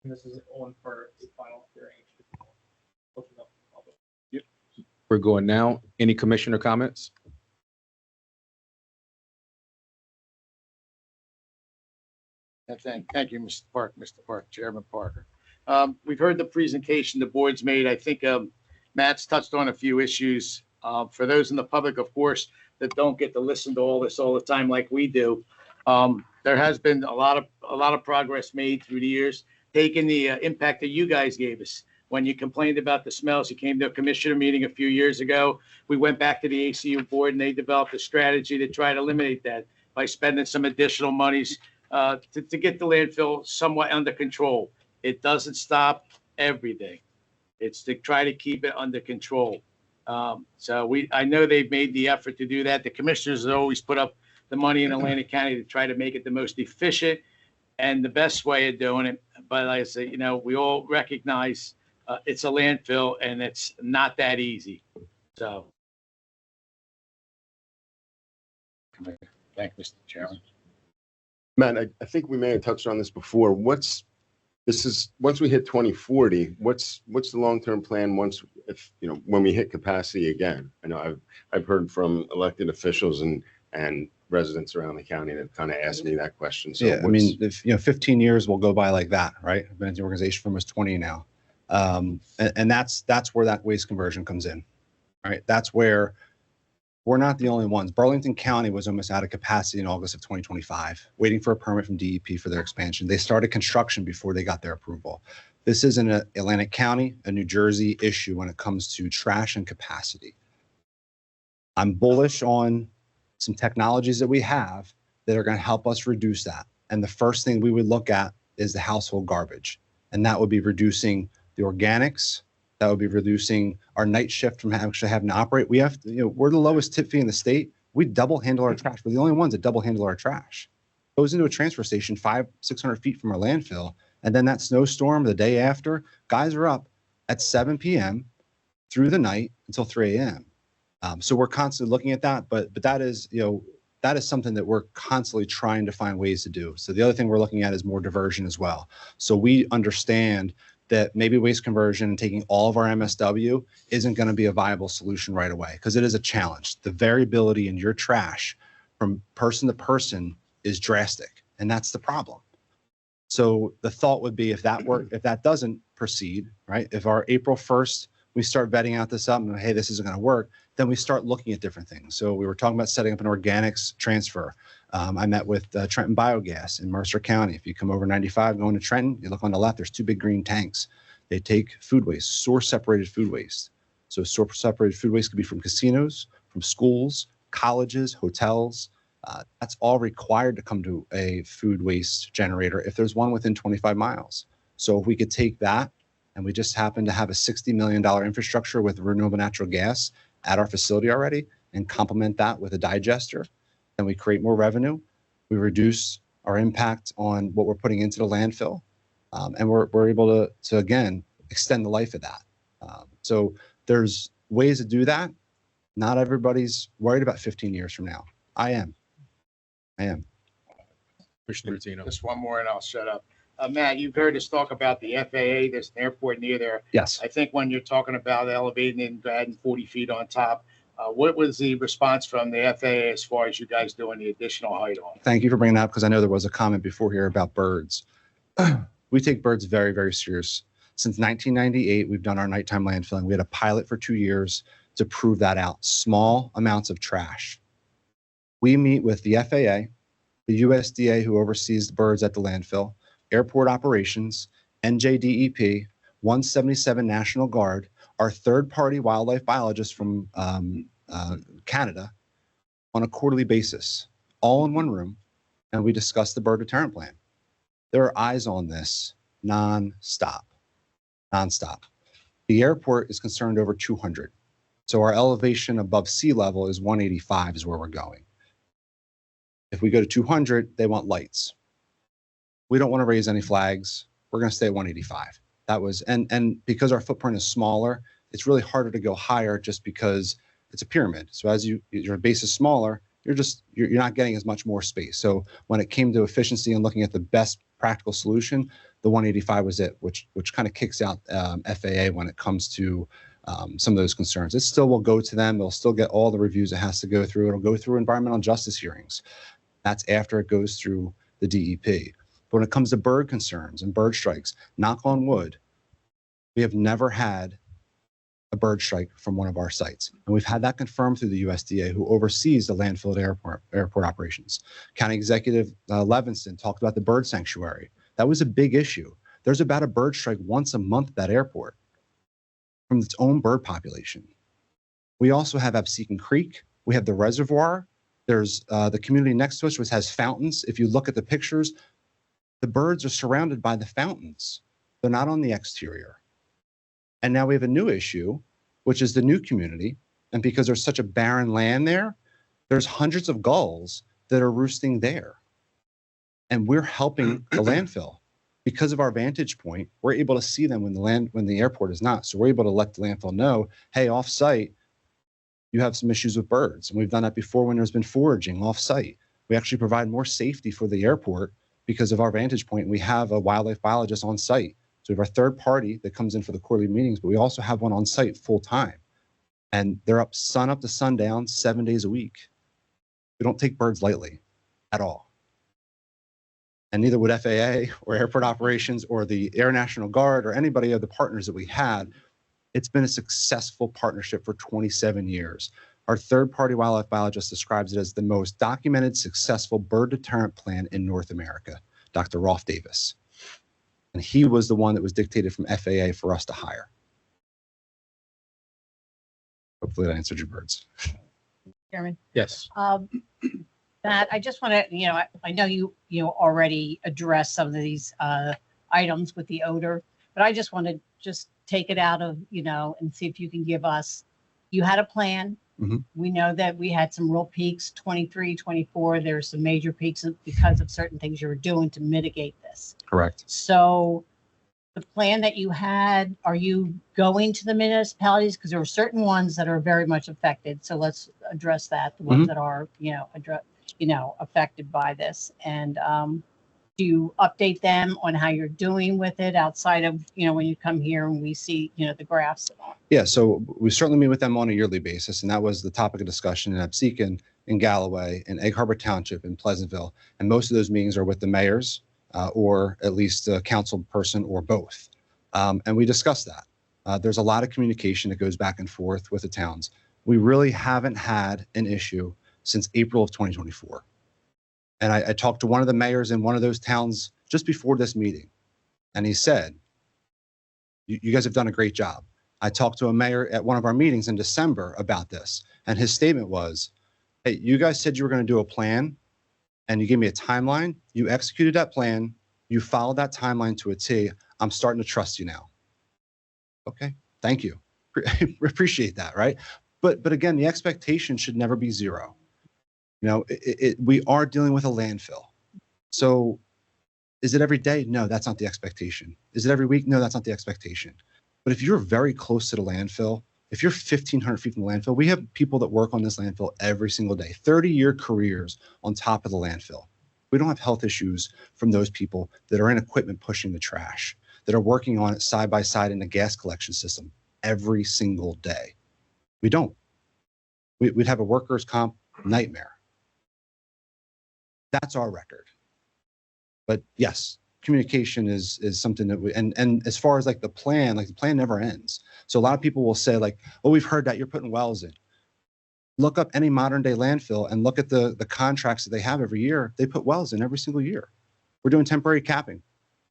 And this is on for the final hearing. Open up the public. We're going now. Any commissioner comments? Thank you, Mr. Park, Chairman Parker. We've heard the presentation the board's made. I think Matt's touched on a few issues. For those in the public, of course, that don't get to listen to all this all the time like we do, there has been a lot of progress made through the years, taking the impact that you guys gave us. When you complained about the smells, you came to a commissioner meeting a few years ago. We went back to the ACU board and they developed a strategy to try to eliminate that by spending some additional monies to get the landfill somewhat under control. It doesn't stop everything. It's to try to keep it under control. I know they've made the effort to do that. The commissioners have always put up the money in Atlantic County to try to make it the most efficient and the best way of doing it. But like I say, we all recognize it's a landfill and it's not that easy. So. Thank you, Mr. Chairman. Matt, I think we may have touched on this before. Once we hit 2040, what's the long-term plan when we hit capacity again? I know I've heard from elected officials and residents around the county that kind of asked me that question. So yeah, I mean, 15 years will go by like that, right? I've been in the organization for almost 20 now. And that's where that waste conversion comes in, right? That's where we're not the only ones. Burlington County was almost out of capacity in August of 2025, waiting for a permit from DEP for their expansion. They started construction before they got their approval. This isn't an Atlantic County, a New Jersey issue when it comes to trash and capacity. I'm bullish on some technologies that we have that are going to help us reduce that. And the first thing we would look at is the household garbage. And that would be reducing the organics. That would be reducing our night shift from actually having to operate. We have, we're the lowest tip fee in the state. We double handle our trash. We're the only ones that double handle our trash. It goes into a transfer station 500-600 feet from our landfill. And then that snowstorm the day after, guys are up at 7 p.m. through the night until 3 a.m. So we're constantly looking at that, but that is, that is something that we're constantly trying to find ways to do. So the other thing we're looking at is more diversion as well. So we understand that maybe waste conversion and taking all of our MSW isn't going to be a viable solution right away because it is a challenge. The variability in your trash from person to person is drastic, and that's the problem. So the thought would be if that doesn't proceed, right? If our April 1st, we start vetting out this up and hey, this isn't going to work, then we start looking at different things. So we were talking about setting up an organics transfer. I met with Trenton Biogas in Mercer County. If you come over 95 going to Trenton, you look on the left, there's 2 big green tanks. They take food waste, source separated food waste. So source separated food waste could be from casinos, from schools, colleges, hotels. That's all required to come to a food waste generator if there's one within 25 miles. So if we could take that and we just happen to have a $60 million infrastructure with renewable natural gas at our facility already and complement that with a digester, then we create more revenue. We reduce our impact on what we're putting into the landfill. And we're able to again, extend the life of that. So there's ways to do that. Not everybody's worried about 15 years from now. I am. Commissioner Tino. Just one more and I'll shut up. Matt, you've heard us talk about the FAA. There's an airport near there. Yes. I think when you're talking about elevating and adding 40 feet on top, what was the response from the FAA as far as you guys doing the additional height on? Thank you for bringing that up because I know there was a comment before here about birds. We take birds very, very serious. Since 1998, we've done our nighttime landfilling. We had a pilot for 2 years to prove that out. Small amounts of trash. We meet with the FAA the USDA, who oversees the birds at the landfill, airport operations, NJDEP, 177 National Guard, our third-party wildlife biologists from Canada on a quarterly basis, all in one room, and we discuss the bird deterrent plan. There are eyes on this nonstop. The airport is concerned over 200. So our elevation above sea level is 185 is where we're going. If we go to 200, they want lights. We don't want to raise any flags. We're going to stay at 185. That was, and because our footprint is smaller, it's really harder to go higher just because it's a pyramid. So as your base is smaller, you're not getting as much more space. So when it came to efficiency and looking at the best practical solution, the 185 was it, which kind of kicks out FAA when it comes to some of those concerns. It still will go to them. They'll still get all the reviews it has to go through. It'll go through environmental justice hearings. That's after it goes through the DEP. But when it comes to bird concerns and bird strikes, knock on wood, we have never had a bird strike from one of our sites. And we've had that confirmed through the USDA, who oversees the landfill at airport operations. County Executive Levinson talked about the bird sanctuary. That was a big issue. There's about a bird strike once a month at that airport from its own bird population. We also have Absecon Creek. We have the reservoir. There's the community next to us, which has fountains. If you look at the pictures, the birds are surrounded by the fountains. They're not on the exterior. And now we have a new issue, which is the new community. And because there's such a barren land there, there's hundreds of gulls that are roosting there. And we're helping the landfill. Because of our vantage point, we're able to see them when the airport is not. So we're able to let the landfill know, hey, off-site, you have some issues with birds. And we've done that before when there's been foraging off-site. We actually provide more safety for the airport because of our vantage point. We have a wildlife biologist on site. So we have our third party that comes in for the quarterly meetings, but we also have one on site full time. And they're up to sundown, 7 days a week. We don't take birds lightly at all. And neither would FAA or airport operations or the Air National Guard or anybody of the partners that we had. It's been a successful partnership for 27 years. Our third-party wildlife biologist describes it as the most documented, successful bird deterrent plan in North America, Dr. Rolf Davis. And he was the one that was dictated from FAA for us to hire. Hopefully that answered your birds. Chairman. Yes. Matt, I just want to, I know you already addressed some of these items with the odor, but I just want to just take it out of, and see if you can give us, you had a plan. Mm-hmm. We know that we had some real peaks, 23, 24. There's some major peaks because of certain things you were doing to mitigate this. Correct. So the plan that you had, are you going to the municipalities? Because there are certain ones that are very much affected. So let's address that. The ones that are, affected by this. And do you update them on how you're doing with it outside of, when you come here and we see, the graphs and all? Yeah, so we certainly meet with them on a yearly basis, and that was the topic of discussion in Absecon, in Galloway, in Egg Harbor Township, in Pleasantville. And most of those meetings are with the mayors or at least a council person or both. And we discuss that. There's a lot of communication that goes back and forth with the towns. We really haven't had an issue since April of 2024. And I talked to one of the mayors in one of those towns just before this meeting, and he said, you guys have done a great job. I talked to a mayor at one of our meetings in December about this, and his statement was, hey, you guys said you were going to do a plan, and you gave me a timeline. You executed that plan. You followed that timeline to a T. I'm starting to trust you now. Okay, thank you. Appreciate that, right? But again, the expectation should never be zero. We are dealing with a landfill. So is it every day? No, that's not the expectation. Is it every week? No, that's not the expectation. But if you're very close to the landfill, if you're 1,500 feet from the landfill, we have people that work on this landfill every single day, 30-year careers on top of the landfill. We don't have health issues from those people that are in equipment pushing the trash, that are working on it side by side in the gas collection system every single day. We don't. We'd have a workers' comp nightmare. That's our record. But yes, communication is something that and as far as the plan never ends. So a lot of people will say oh, we've heard that you're putting wells in. Look up any modern day landfill and look at the contracts that they have every year. They put wells in every single year. We're doing temporary capping.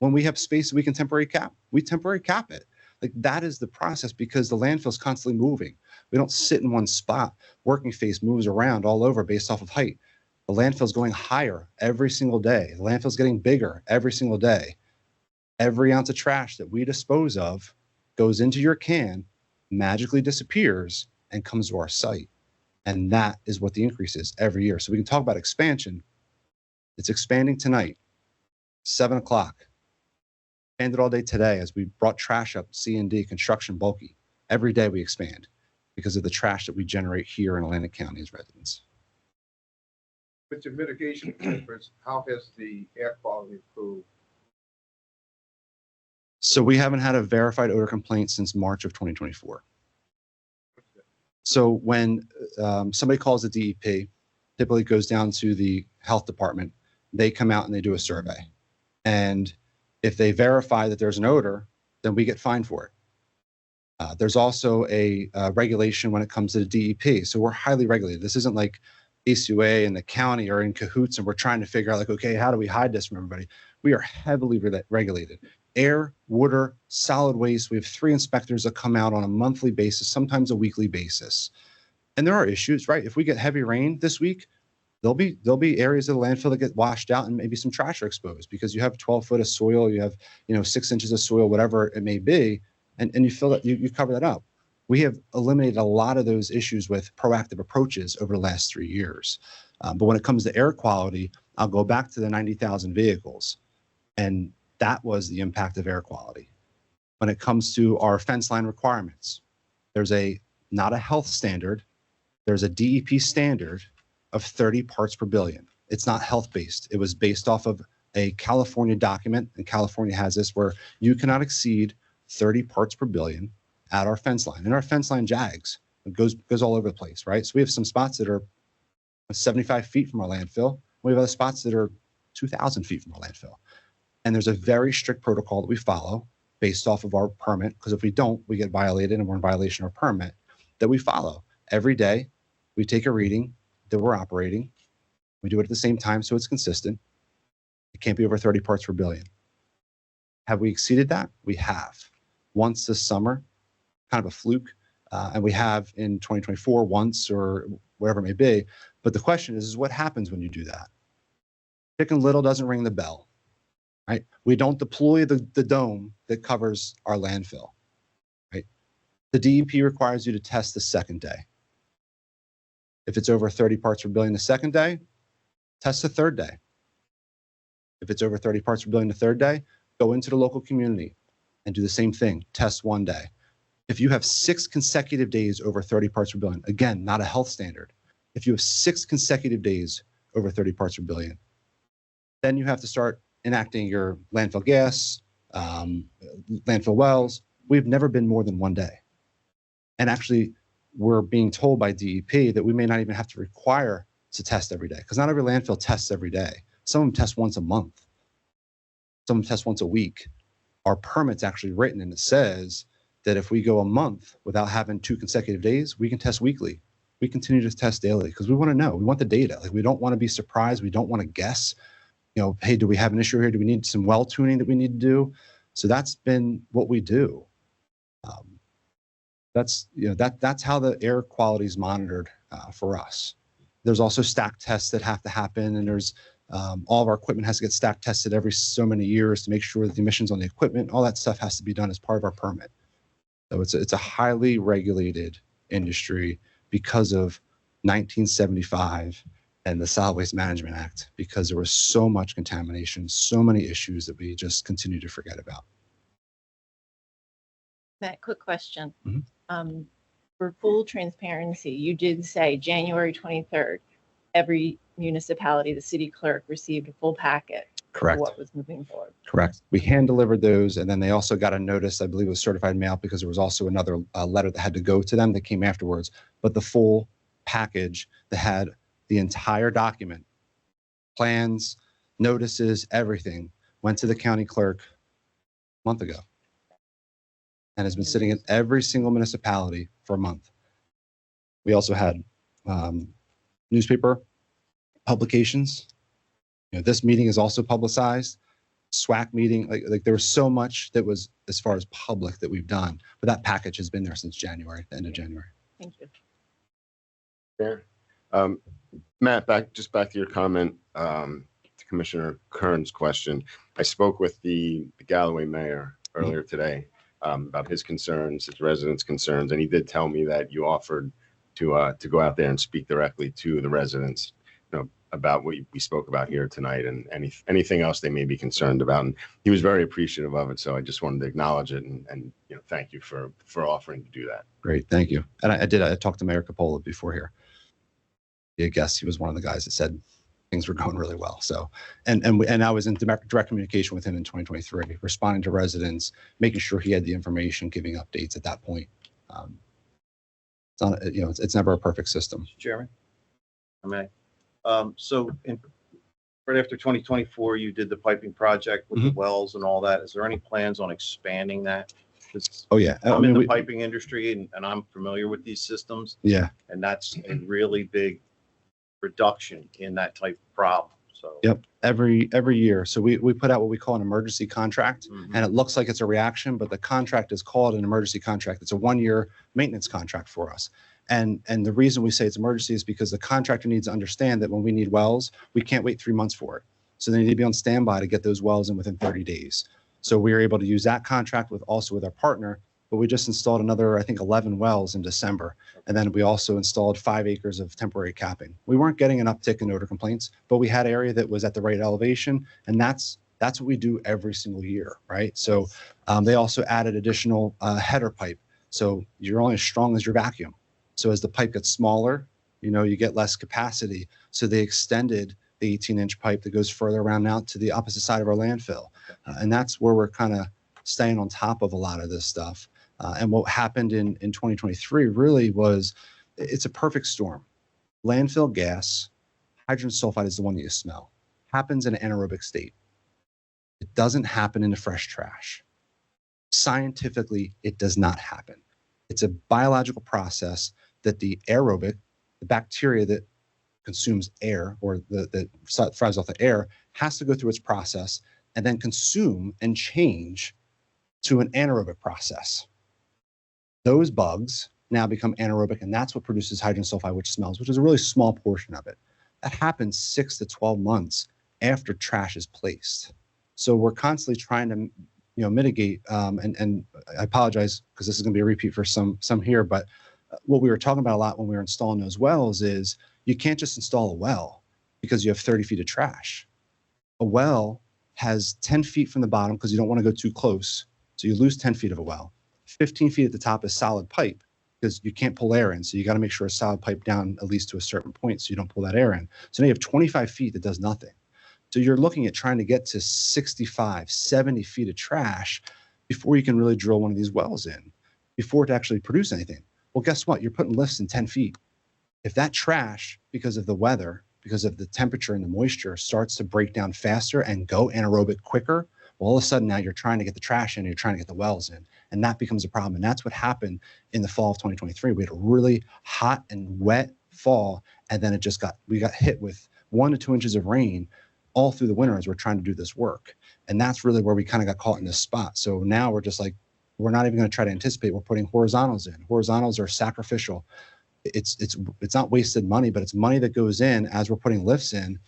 When we have space we can temporary cap, we temporary cap it. Like that is the process because the landfill is constantly moving. We don't sit in one spot. Working face moves around all over based off of height. The landfill is going higher every single day. The landfill is getting bigger every single day. Every ounce of trash that we dispose of goes into your can, magically disappears, and comes to our site. And that is what the increase is every year. So we can talk about expansion. It's expanding tonight, 7 o'clock. Expanded all day today as we brought trash up, C&D, construction, bulky. Every day we expand because of the trash that we generate here in Atlantic County as residents. With your mitigation efforts, how has the air quality improved? So we haven't had a verified odor complaint since March of 2024. So when somebody calls the DEP, typically goes down to the health department, they come out and they do a survey. And if they verify that there's an odor, then we get fined for it. There's also a regulation when it comes to the DEP. So we're highly regulated. This isn't like ACUA and the county are in cahoots and we're trying to figure out like, okay, how do we hide this from everybody? We are heavily regulated. Air, water, solid waste. We have 3 inspectors that come out on a monthly basis, sometimes a weekly basis. And there are issues, right? If we get heavy rain this week, there'll be areas of the landfill that get washed out and maybe some trash are exposed because you have 12 foot of soil, you have 6 inches of soil, whatever it may be, and you fill that, you cover that up. We have eliminated a lot of those issues with proactive approaches over the last 3 years. But when it comes to air quality, I'll go back to the 90,000 vehicles, and that was the impact of air quality. When it comes to our fence line requirements, there's not a health standard, there's a DEP standard of 30 parts per billion. It's not health-based. It was based off of a California document, and California has this where you cannot exceed 30 parts per billion at our fence line. And our fence line jags. It goes all over the place, right? So we have some spots that are 75 feet from our landfill. We have other spots that are 2,000 feet from our landfill. And there's a very strict protocol that we follow based off of our permit, because if we don't, we get violated and we're in violation of our permit, that we follow. Every day, we take a reading that we're operating. We do it at the same time so it's consistent. It can't be over 30 parts per billion. Have we exceeded that? We have. Once this summer, kind of a fluke, and we have in 2024 once or whatever it may be. But the question is what happens when you do that? Chicken Little doesn't ring the bell, right? We don't deploy the dome that covers our landfill, right? The DEP requires you to test the second day. If it's over 30 parts per billion the second day, test the third day. If it's over 30 parts per billion the third day, go into the local community and do the same thing, test one day. If you have 6 consecutive days over 30 parts per billion, again, not a health standard. If you have 6 consecutive days over 30 parts per billion, then you have to start enacting your landfill gas, landfill wells. We've never been more than 1 day. And actually, we're being told by DEP that we may not even have to require to test every day, because not every landfill tests every day. Some of them test once a month. Some of them test once a week. Our permit's actually written and it says that if we go a month without having 2 consecutive days, we can test weekly. We continue to test daily because we want to know. We want the data. Like, we don't want to be surprised. We don't want to guess. Hey, do we have an issue here? Do we need some well tuning that we need to do? So that's been what we do. That's how the air quality is monitored for us. There's also stack tests that have to happen, and there's all of our equipment has to get stack tested every so many years to make sure that the emissions on the equipment, all that stuff has to be done as part of our permit. So it's a highly regulated industry because of 1975 and the Solid Waste Management Act, because there was so much contamination, so many issues that we just continue to forget about. Matt, quick question. Mm-hmm. For full transparency, you did say January 23rd, every municipality, the city clerk received a full packet. Correct. Of what was moving forward. Correct. We hand delivered those, and then they also got a notice, I believe it was certified mail, because there was also another letter that had to go to them that came afterwards. But the full package that had the entire document, plans, notices, everything, went to the county clerk a month ago and has been sitting in every single municipality for a month. We also had newspaper publications. This meeting is also publicized. SWAC meeting, like there was so much that was as far as public that we've done, but that package has been there since January, the end of January. Thank you. Fair. Matt, back to your comment, to Commissioner Kern's question. I spoke with the Galloway mayor earlier today about his concerns, his residents' concerns, and he did tell me that you offered to go out there and speak directly to the residents, about what we spoke about here tonight and anything else they may be concerned about. And he was very appreciative of it. So I just wanted to acknowledge it and thank you for offering to do that. Great, thank you. And I talked to Mayor Capola before here. I guess he was one of the guys that said things were going really well. So, and I was in direct communication with him in 2023, responding to residents, making sure he had the information, giving updates at that point. It's not, it's never a perfect system. Chairman, I may. So right after 2024, you did the piping project with the wells and all that. Is there any plans on expanding that? Oh yeah, I'm in the piping industry and I'm familiar with these systems. Yeah, and that's a really big reduction in that type of problem. So yep, every year. So we put out what we call an emergency contract, and it looks like it's a reaction, but the contract is called an emergency contract. It's a 1-year maintenance contract for us. And the reason we say it's emergency is because the contractor needs to understand that when we need wells, we can't wait 3 months for it. So they need to be on standby to get those wells in within 30 days. So we were able to use that contract with our partner, but we just installed another, I think, 11 wells in December. And then we also installed 5 acres of temporary capping. We weren't getting an uptick in odor complaints, but we had area that was at the right elevation. And that's what we do every single year, right? So they also added additional header pipe. So you're only as strong as your vacuum. So as the pipe gets smaller, you get less capacity. So they extended the 18-inch pipe that goes further around out to the opposite side of our landfill. And that's where we're kind of staying on top of a lot of this stuff. And what happened in 2023 really was, it's a perfect storm. Landfill gas, hydrogen sulfide is the one that you smell, happens in an anaerobic state. It doesn't happen in the fresh trash. Scientifically, it does not happen. It's a biological process that the bacteria that consumes air or that thrives off the air has to go through its process and then consume and change to an anaerobic process. Those bugs now become anaerobic, and that's what produces hydrogen sulfide, which smells, which is a really small portion of it. That happens 6 to 12 months after trash is placed. So we're constantly trying to mitigate, and I apologize because this is going to be a repeat for some here, but what we were talking about a lot when we were installing those wells is you can't just install a well because you have 30 feet of trash. A well has 10 feet from the bottom because you don't want to go too close. So you lose 10 feet of a well. 15 feet at the top is solid pipe because you can't pull air in. So you got to make sure a solid pipe down at least to a certain point so you don't pull that air in. So now you have 25 feet that does nothing. So you're looking at trying to get to 65, 70 feet of trash before you can really drill one of these wells in, before it actually produce anything. Well, guess what? You're putting lifts in 10 feet. If that trash, because of the weather, because of the temperature and the moisture, starts to break down faster and go anaerobic quicker, well, all of a sudden now you're trying to get the trash in and you're trying to get the wells in. And that becomes a problem. And that's what happened in the fall of 2023. We had a really hot and wet fall. And then we got hit with 1 to 2 inches of rain all through the winter as we're trying to do this work. And that's really where we kind of got caught in this spot. So now we're just like, we're not even going to try to anticipate. We're putting horizontals in. Horizontals are sacrificial. It's not wasted money, but it's money that goes in as we're putting lifts in,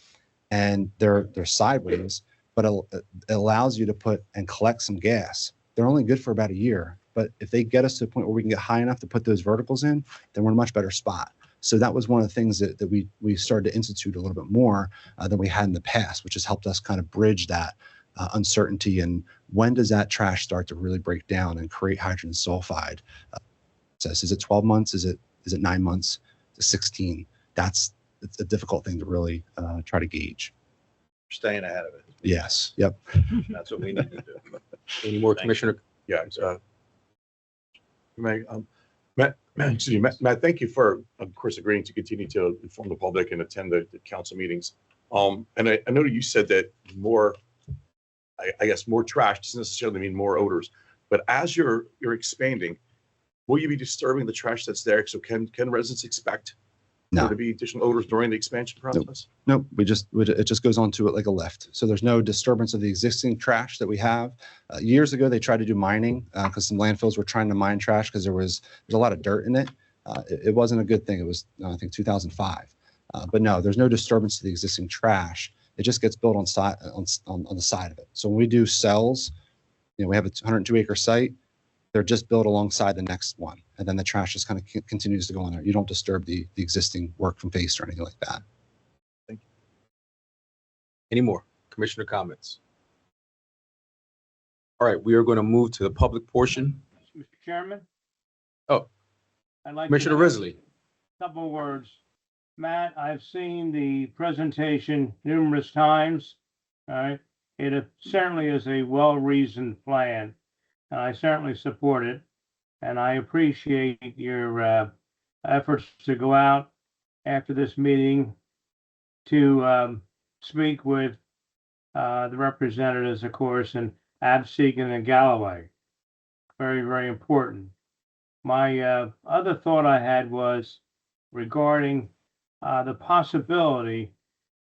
and they're sideways, but it allows you to put and collect some gas. They're only good for about a year, but if they get us to a point where we can get high enough to put those verticals in, then we're in a much better spot. So that was one of the things that we started to institute a little bit more than we had in the past, which has helped us kind of bridge that uncertainty. And when does that trash start to really break down and create hydrogen sulfide? Is it 12 months? Is it 9 months? Is it 16? It's a difficult thing to really try to gauge. Staying ahead of it. Yes. Yep. That's what we need to do. Any more, Commissioner? Yeah. Matt, thank you for, of course, agreeing to continue to inform the public and attend the council meetings. And I know that you said that more trash doesn't necessarily mean more odors, but as you're expanding, will you be disturbing the trash that's there? So can residents expect Will No, there be additional odors during the expansion process? no, it just goes onto it like a lift. So there's no disturbance of the existing trash that we have. Years ago, they tried to do mining because some landfills were trying to mine trash because there's a lot of dirt in it. It wasn't a good thing. It was, I think, 2005. But no, there's no disturbance to the existing trash. It just gets built on the side of it. So when we do cells, we have a 102-acre site. They're just built alongside the next one, and then the trash just kind of continues to go in there. You don't disturb the existing work from face or anything like that. Thank you. Any more commissioner comments? All right, we are going to move to the public portion. Mr. Chairman? Oh, I'd like to Commissioner say Risley. a couple of words. Matt, I've seen the presentation numerous times. All right. It certainly is a well-reasoned plan, and I certainly support it. And I appreciate your efforts to go out after this meeting to speak with the representatives, of course, in Absecon and Galloway. Very, very important. My other thought I had was regarding the possibility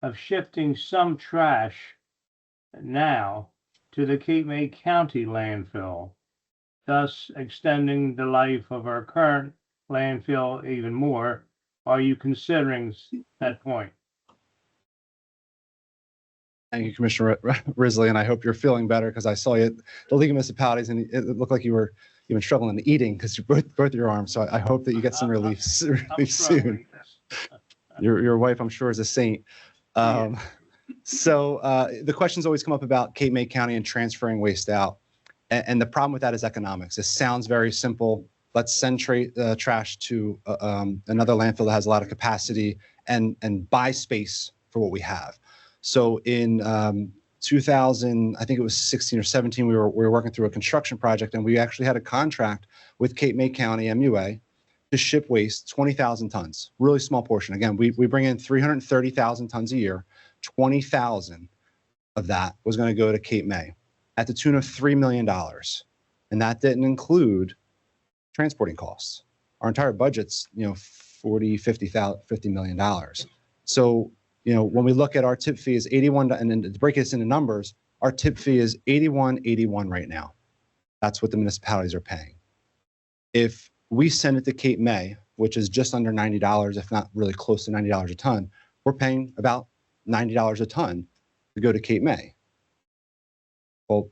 of shifting some trash now to the Cape May County landfill, thus extending the life of our current landfill even more. Are you considering that point? Thank you, Commissioner Risley, and I hope you're feeling better because I saw you at the League of Municipalities and it looked like you've been struggling eating because you both your arms. So I hope that you get some relief soon. Your wife, I'm sure, is a saint. So the questions always come up about Cape May County and transferring waste out. And the problem with that is economics. It sounds very simple. Let's send trash to another landfill that has a lot of capacity and buy space for what we have. So in 2000, I think it was 16 or 17, we were working through a construction project, and we actually had a contract with Cape May County, MUA, to ship waste 20,000 tons, really small portion. Again, we bring in 330,000 tons a year. 20,000 of that was going to go to Cape May at the tune of $3 million. And that didn't include transporting costs. Our entire budget's, $50 million. So, when we look at our tip fee is 81, and then to break this into numbers, our tip fee is 81.81 right now. That's what the municipalities are paying. If we send it to Cape May, which is just under $90, if not really close to $90 a ton, we're paying about $90 a ton to go to Cape May. Well,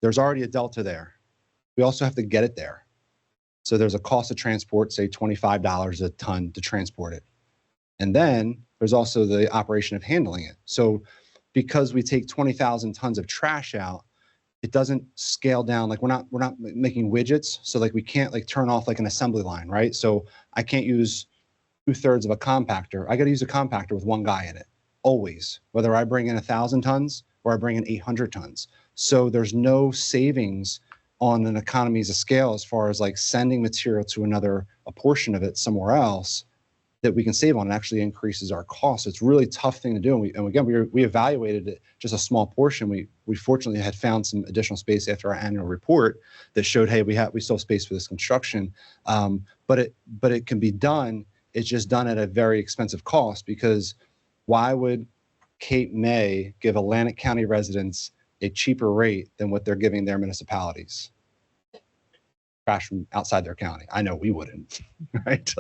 there's already a delta there. We also have to get it there. So there's a cost of transport, say $25 a ton to transport it. And then there's also the operation of handling it. So because we take 20,000 tons of trash out, it doesn't scale down. Like we're not making widgets. So like we can't like turn off like an assembly line, right? So I can't use 2/3 of a compactor. I got to use a compactor with one guy in it always, whether I bring in 1,000 tons or I bring in 800 tons. So there's no savings on an economies of scale as far as like sending material to a portion of it somewhere else that we can save on. It actually increases our costs. It's a really tough thing to do. And again, we evaluated it, just a small portion. We fortunately had found some additional space after our annual report that showed, hey, we still have space for this construction. But it can be done. It's just done at a very expensive cost, because why would Cape May give Atlantic County residents a cheaper rate than what they're giving their municipalities? Trash from outside their county. I know we wouldn't, right?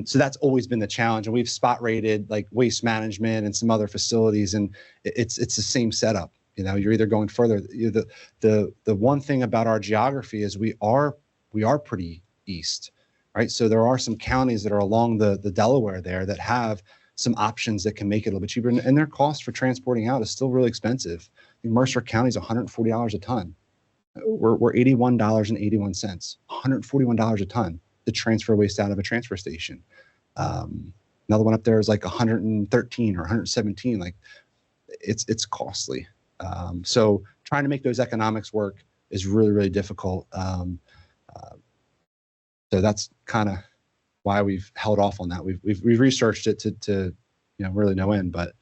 So that's always been the challenge. And we've spot rated like Waste Management and some other facilities, and it's the same setup. You're either going further. The one thing about our geography is we are pretty east, right? So there are some counties that are along the Delaware there that have some options that can make it a little bit cheaper, and their cost for transporting out is still really expensive. I think Mercer County is $140 a ton. We're $81.81, $141 a ton to transfer waste out of a transfer station. Another one up there is like 113 or 117. Like it's costly. So trying to make those economics work is really, really difficult. So that's kind of why we've held off on that. We've researched it to really no end, but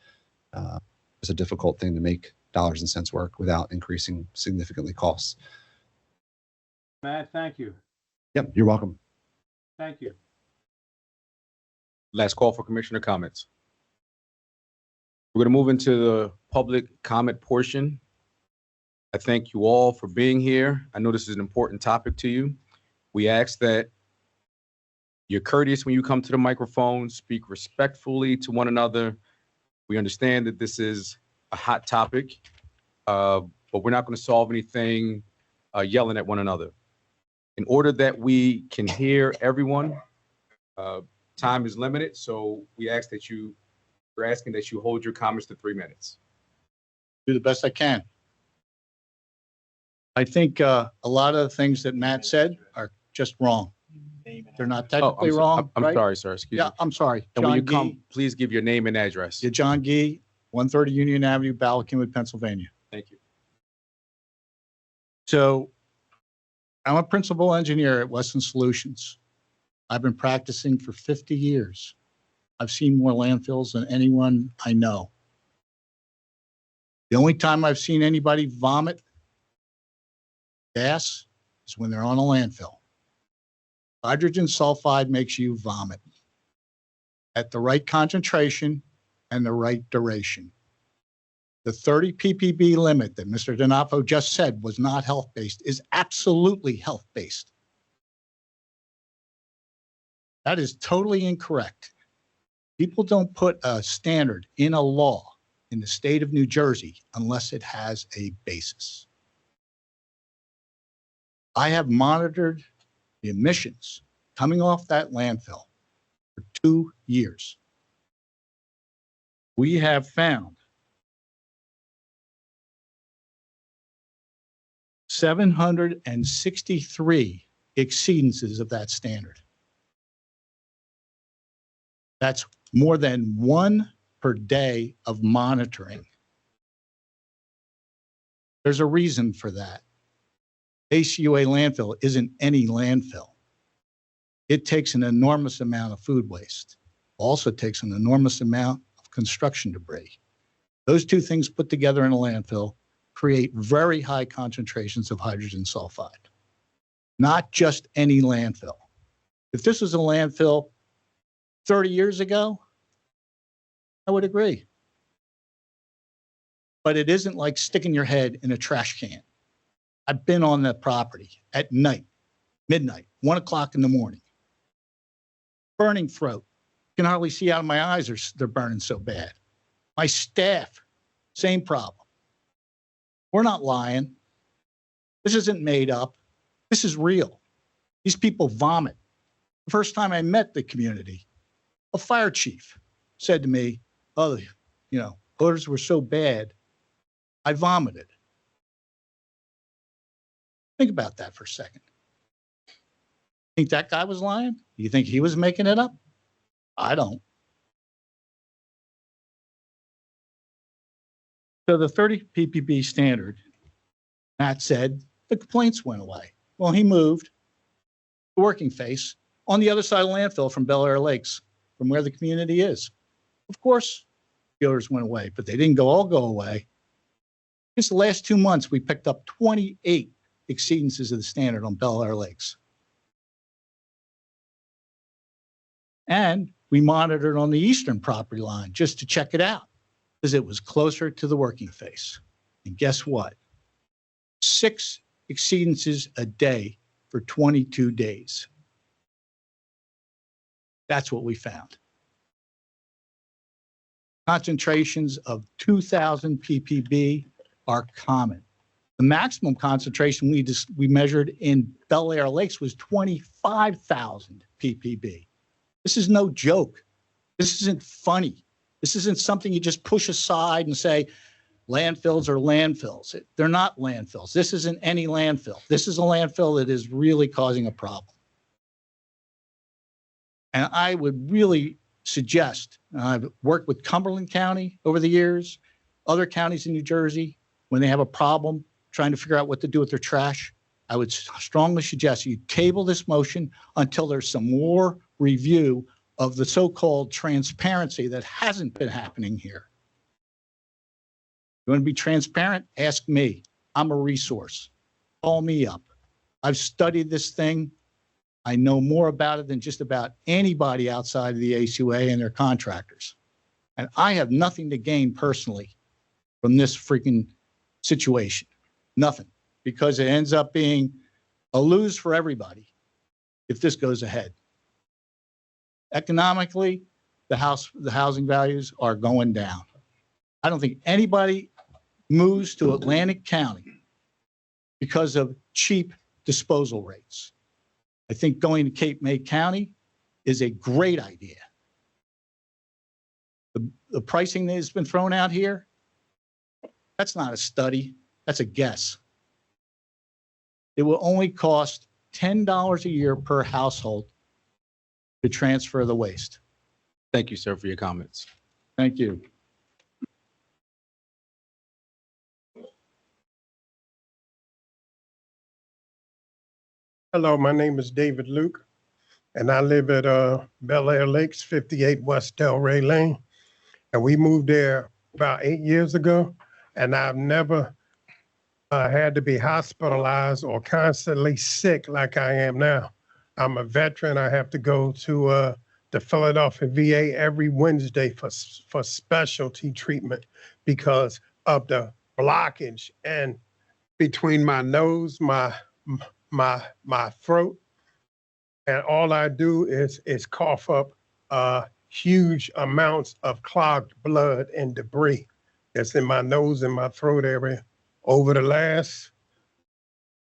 it's a difficult thing to make dollars and cents work without increasing significantly costs. Matt, thank you. Yep, you're welcome. Thank you. Last call for commissioner comments. We're going to move into the public comment portion. I thank you all for being here. I know this is an important topic to you. We ask that you're courteous when you come to the microphone, speak respectfully to one another. We understand that this is a hot topic, but we're not going to solve anything yelling at one another. In order that we can hear everyone, time is limited, so we're asking that you hold your comments to 3 minutes. Do the best I can. I think a lot of the things that Matt said are just wrong. They're not technically wrong. I'm right? sorry, sir. Excuse me. Yeah, I'm sorry. And when you John come, Gee, please give your name and address. yeah, John Gee, 130 Union Avenue, Bala Cynwyd, Pennsylvania. Thank you. So I'm a principal engineer at Weston Solutions. I've been practicing for 50 years. I've seen more landfills than anyone I know. The only time I've seen anybody vomit gas is when they're on a landfill. Hydrogen sulfide makes you vomit at the right concentration and the right duration. The 30 ppb limit that Mr. Donato just said was not health-based is absolutely health-based. That is totally incorrect. People don't put a standard in a law in the state of New Jersey unless it has a basis. I have monitored the emissions coming off that landfill for 2 years. We have found 763 exceedances of that standard. That's more than 1 per day of monitoring. There's a reason for that. ACUA landfill isn't any landfill. It takes an enormous amount of food waste. Also takes an enormous amount of construction debris. Those two things put together in a landfill create very high concentrations of hydrogen sulfide. Not just any landfill. If this was a landfill 30 years ago, I would agree. But it isn't like sticking your head in a trash can. I've been on that property at night, midnight, 1 o'clock in the morning. Burning throat. Can hardly see out of my eyes, they're burning so bad. My staff, same problem. We're not lying. This isn't made up. This is real. These people vomit. The first time I met the community, a fire chief said to me, oh, odors were so bad, I vomited. Think about that for a second. Think that guy was lying? You think he was making it up? I don't. So the 30 ppb standard, Matt said, the complaints went away. Well, he moved the working face on the other side of the landfill from Bel Air Lakes, from where the community is. Of course, the odors went away, but they didn't all go away. Just the last 2 months, we picked up 28 exceedances of the standard on Bel Air Lakes. And we monitored on the eastern property line just to check it out because it was closer to the working face. And guess what? 6 exceedances a day for 22 days. That's what we found. Concentrations of 2,000 ppb are common. The maximum concentration we measured in Bel Air Lakes was 25,000 ppb. This is no joke. This isn't funny. This isn't something you just push aside and say, landfills are landfills. They're not landfills. This isn't any landfill. This is a landfill that is really causing a problem. And I would really suggest, I've worked with Cumberland County over the years, other counties in New Jersey, when they have a problem trying to figure out what to do with their trash, I would strongly suggest you table this motion until there's some more review of the so-called transparency that hasn't been happening here. You want to be transparent? Ask me. I'm a resource. Call me up. I've studied this thing I know more about it than just about anybody outside of the ACUA and their contractors. And I have nothing to gain personally from this freaking situation. Nothing. Because it ends up being a lose for everybody if this goes ahead. Economically, the housing values are going down. I don't think anybody moves to Atlantic County because of cheap disposal rates. I think going to Cape May County is a great idea. The pricing that has been thrown out here, that's not a study, that's a guess. It will only cost $10 a year per household to transfer the waste. Thank you, sir, for your comments. Thank you. Hello, my name is David Luke, and I live at Bel Air Lakes, 58 West Delray Lane. And we moved there about 8 years ago, and I've never had to be hospitalized or constantly sick like I am now. I'm a veteran. I have to go to the Philadelphia VA every Wednesday for specialty treatment because of the blockage and between my nose, my throat, and all I do is cough up huge amounts of clogged blood and debris that's in my nose and my throat area. Over the last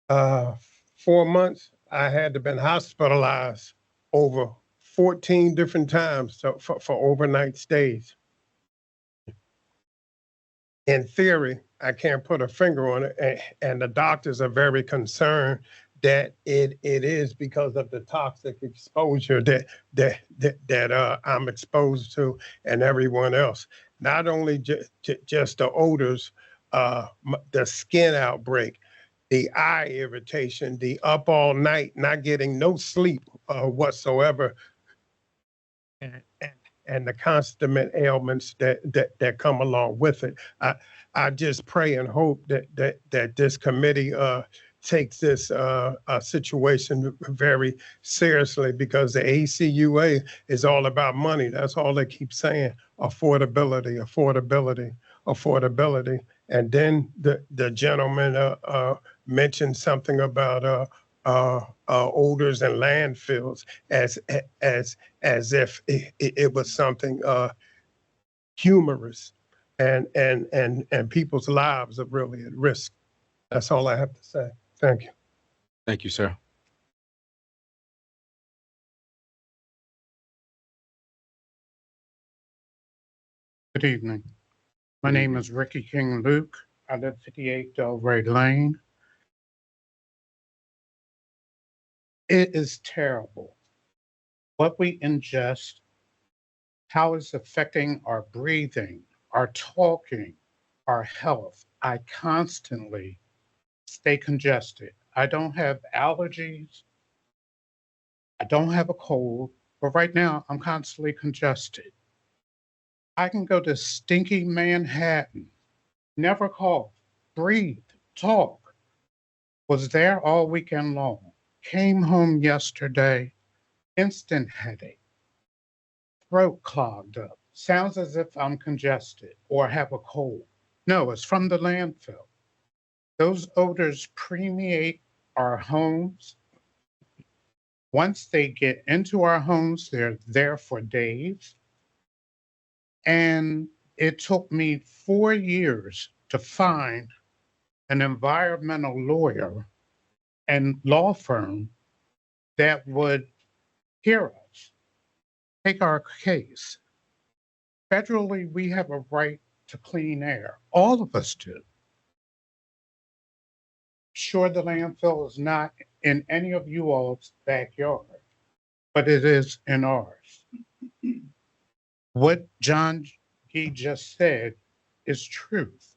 4 months, I had to been hospitalized over 14 different times for overnight stays. In theory, I can't put a finger on it, and the doctors are very concerned that it is because of the toxic exposure that I'm exposed to and everyone else. Not only just the odors, the skin outbreak, the eye irritation, the up all night, not getting no sleep whatsoever, and the consummate ailments that come along with it. I just pray and hope that this committee takes this situation very seriously, because the ACUA is all about money. That's all they keep saying: affordability, affordability, affordability. And then the gentleman mentioned something about odors and landfills as if it was something humorous, and people's lives are really at risk. That's all I have to say. Thank you. Thank you, sir. Good evening. My name is Ricky King Luke. I live 58 Delray Lane. It is terrible what we ingest, how it's affecting our breathing, our talking, our health. I constantly stay congested. I don't have allergies. I don't have a cold, but right now I'm constantly congested. I can go to stinky Manhattan, never cough, breathe, talk. Was there all weekend long. Came home yesterday, instant headache, throat clogged up. Sounds as if I'm congested or have a cold. No, it's from the landfill. Those odors permeate our homes. Once they get into our homes, they're there for days. And it took me 4 years to find an environmental lawyer and law firm that would hear us, take our case. Federally, we have a right to clean air. All of us do. Sure, the landfill is not in any of you all's backyard, but it is in ours. What John Gee just said is truth.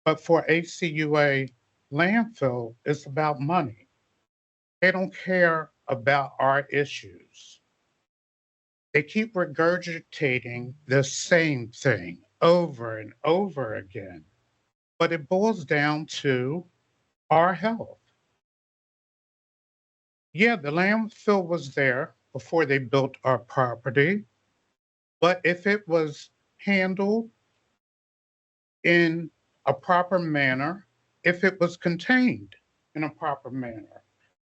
But for ACUA, landfill is about money. They don't care about our issues. They keep regurgitating the same thing over and over again, but it boils down to our health. Yeah, the landfill was there before they built our property. But if it was handled in a proper manner, if it was contained in a proper manner,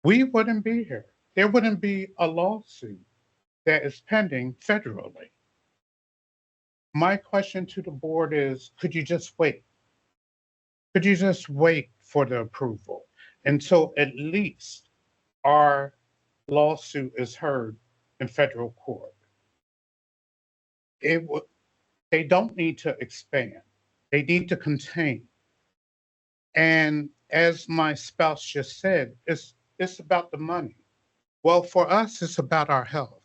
we wouldn't be here. There wouldn't be a lawsuit that is pending federally. My question to the board is, could you just wait? Could you just wait for the approval until at least our lawsuit is heard in federal court? They don't need to expand. They need to contain. And as my spouse just said, it's about the money. Well, for us, it's about our health.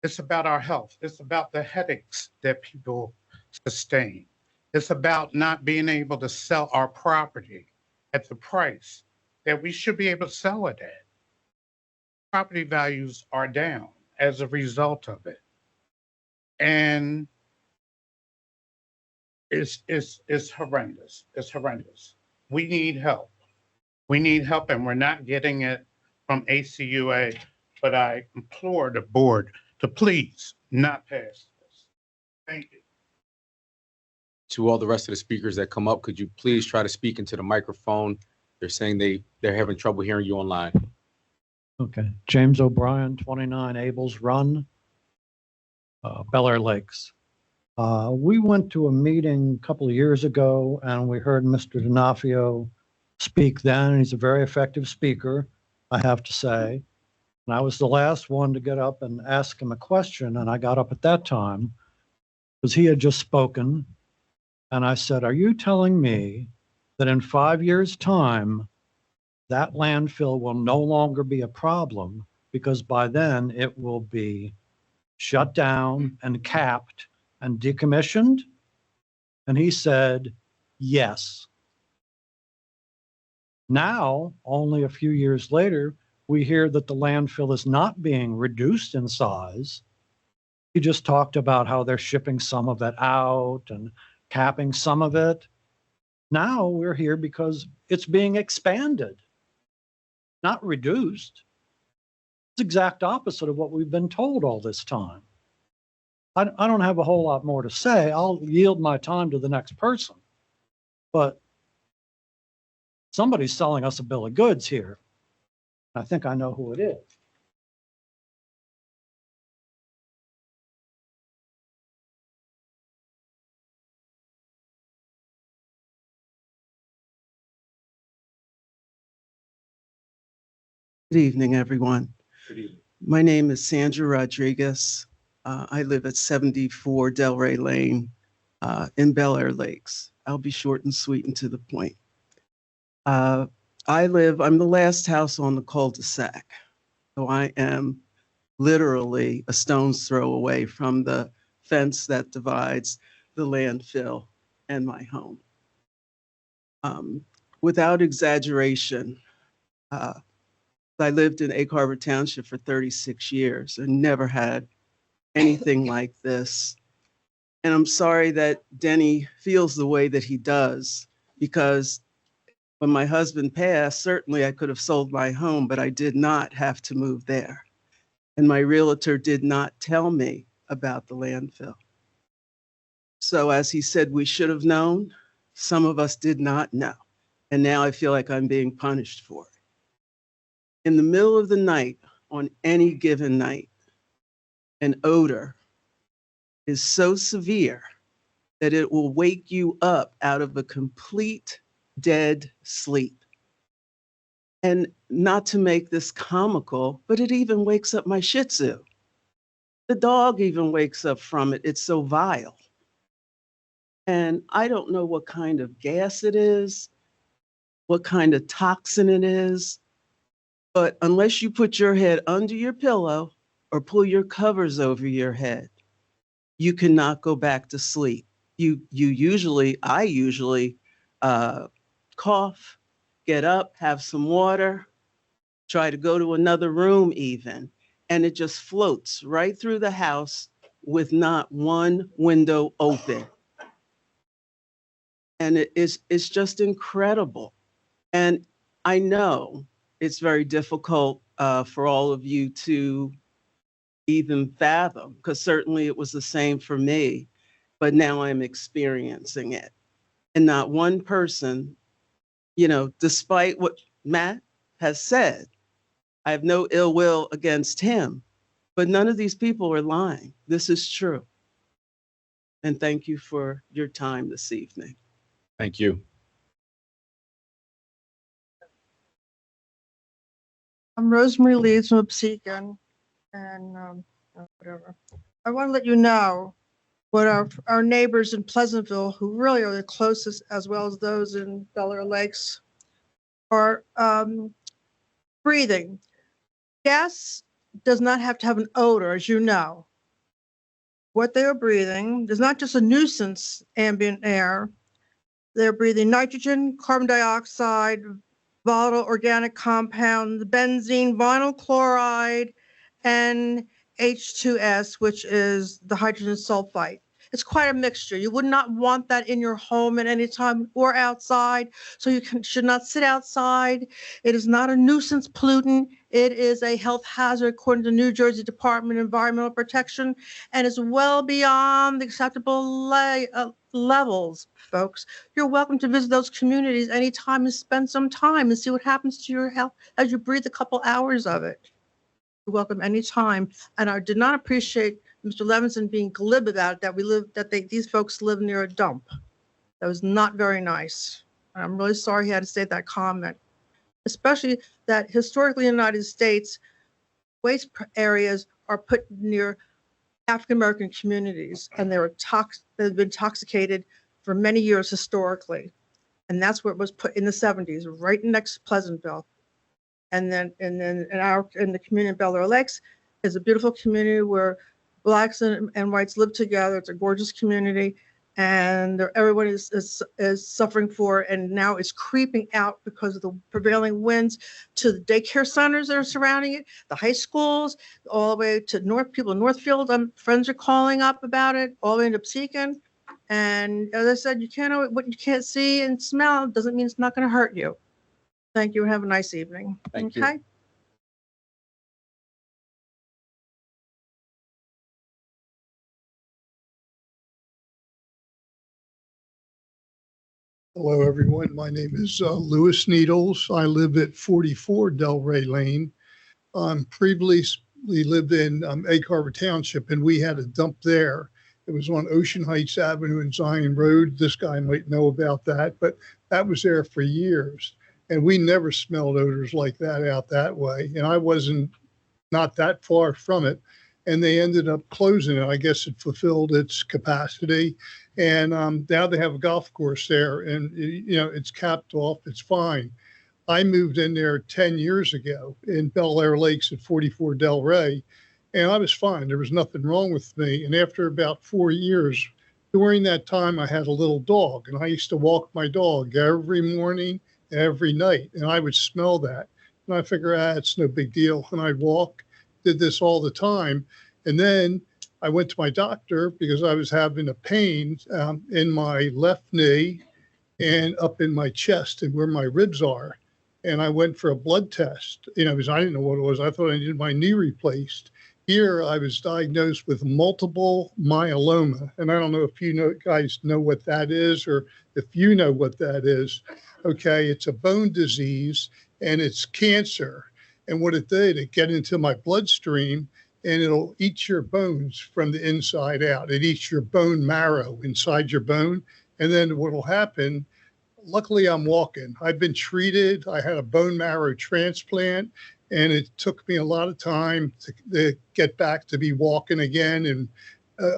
It's about our health. It's about the headaches that people sustain. It's about not being able to sell our property at the price that we should be able to sell it at. Property values are down as a result of it. And it's horrendous. It's horrendous. We need help. We need help, and we're not getting it from ACUA, but I implore the board to please not pass this. Thank you. To all the rest of the speakers that come up, could you please try to speak into the microphone? They're saying they're having trouble hearing you online. Okay. James O'Brien, 29 Abels Run, Bel Air Lakes. We went to a meeting a couple of years ago and we heard Mr. D'Onofrio speak then. He's a very effective speaker, I have to say. And I was the last one to get up and ask him a question. And I got up at that time because he had just spoken. And I said, are you telling me that in 5 years' time, that landfill will no longer be a problem because by then it will be shut down and capped and decommissioned? And he said, yes. Now, only a few years later, we hear that the landfill is not being reduced in size. He just talked about how they're shipping some of it out and capping some of it. Now we're here because it's being expanded, not reduced. It's the exact opposite of what we've been told all this time. I don't have a whole lot more to say. I'll yield my time to the next person. But somebody's selling us a bill of goods here. I think I know who it is. Good evening, everyone. Good evening. My name is Sandra Rodriguez. I live at 74 Delray Lane in Bel Air Lakes. I'll be short and sweet and to the point. I'm the last house on the cul-de-sac. So I am literally a stone's throw away from the fence that divides the landfill and my home. Without exaggeration, I lived in Egg Harbor Township for 36 years and never had anything like this. And I'm sorry that Denny feels the way that he does, because when my husband passed, certainly I could have sold my home, but I did not have to move there. And my realtor did not tell me about the landfill. So as he said, we should have known. Some of us did not know. And now I feel like I'm being punished for it. In the middle of the night, on any given night, an odor is so severe that it will wake you up out of a complete dead sleep. And not to make this comical, but it even wakes up my Shih Tzu. The dog even wakes up from it. It's so vile. And I don't know what kind of gas it is, what kind of toxin it is, but unless you put your head under your pillow or pull your covers over your head, you cannot go back to sleep. I usually cough, get up, have some water, try to go to another room even, and it just floats right through the house with not one window open. And it's just incredible. And I know it's very difficult for all of you to even fathom, because certainly it was the same for me, but now I'm experiencing it. And not one person, you know, despite what Matt has said, I have no ill will against him, but none of these people are lying. This is true. And thank you for your time this evening. Thank you. I'm Rosemary Leeds from Obsequion, and whatever. I want to let you know what our neighbors in Pleasantville, who really are the closest, as well as those in Bel Air Lakes, are breathing. Gas does not have to have an odor, as you know. What they are breathing is not just a nuisance ambient air. They're breathing nitrogen, carbon dioxide, volatile organic compounds, benzene, vinyl chloride, and H2S, which is the hydrogen sulfide. It's quite a mixture. You would not want that in your home at any time or outside, so you should not sit outside. It is not a nuisance pollutant. It is a health hazard according to New Jersey Department of Environmental Protection, and is well beyond the acceptable levels, folks. You're welcome to visit those communities anytime and spend some time and see what happens to your health as you breathe a couple hours of it. You're welcome anytime. And I did not appreciate Mr. Levinson being glib about it, these folks live near a dump. That was not very nice. I'm really sorry he had to say that comment, especially that historically in the United States, waste areas are put near African-American communities, and they've been intoxicated for many years historically. And that's where it was put in the 70s, right next to Pleasantville. And then in the community of Bel Air Lakes is a beautiful community where Blacks and whites live together. It's a gorgeous community, and everyone is suffering for it, and now it's creeping out because of the prevailing winds to the daycare centers that are surrounding it, the high schools, all the way to people in Northfield. Friends are calling up about it, all the way into Obsequion. And as I said, you can't know what you can't see and smell. Doesn't mean it's not going to hurt you. Thank you, and have a nice evening. Thank you. Okay? Hello, everyone. My name is Louis Needles. I live at 44 Delray Lane. Previously lived in Egg Harbor Township, and we had a dump there. It was on Ocean Heights Avenue and Zion Road. This guy might know about that, but that was there for years. And we never smelled odors like that out that way. And I wasn't not that far from it. And they ended up closing it. I guess it fulfilled its capacity. And now they have a golf course there, and it's capped off. It's fine. I moved in there 10 years ago in Bel Air Lakes at 44 Delray, and I was fine. There was nothing wrong with me. And after about 4 years, during that time, I had a little dog, and I used to walk my dog every morning, every night, and I would smell that. And I figure, it's no big deal. And I'd walk, did this all the time. And then I went to my doctor because I was having a pain in my left knee and up in my chest and where my ribs are. And I went for a blood test, because I didn't know what it was. I thought I needed my knee replaced. Here, I was diagnosed with multiple myeloma. And I don't know if guys know what that is, or if you know what that is. Okay, it's a bone disease and it's cancer. And what it did, it get into my bloodstream, and it'll eat your bones from the inside out. It eats your bone marrow inside your bone. And then what'll happen, luckily I'm walking. I've been treated. I had a bone marrow transplant, and it took me a lot of time to get back to be walking again. And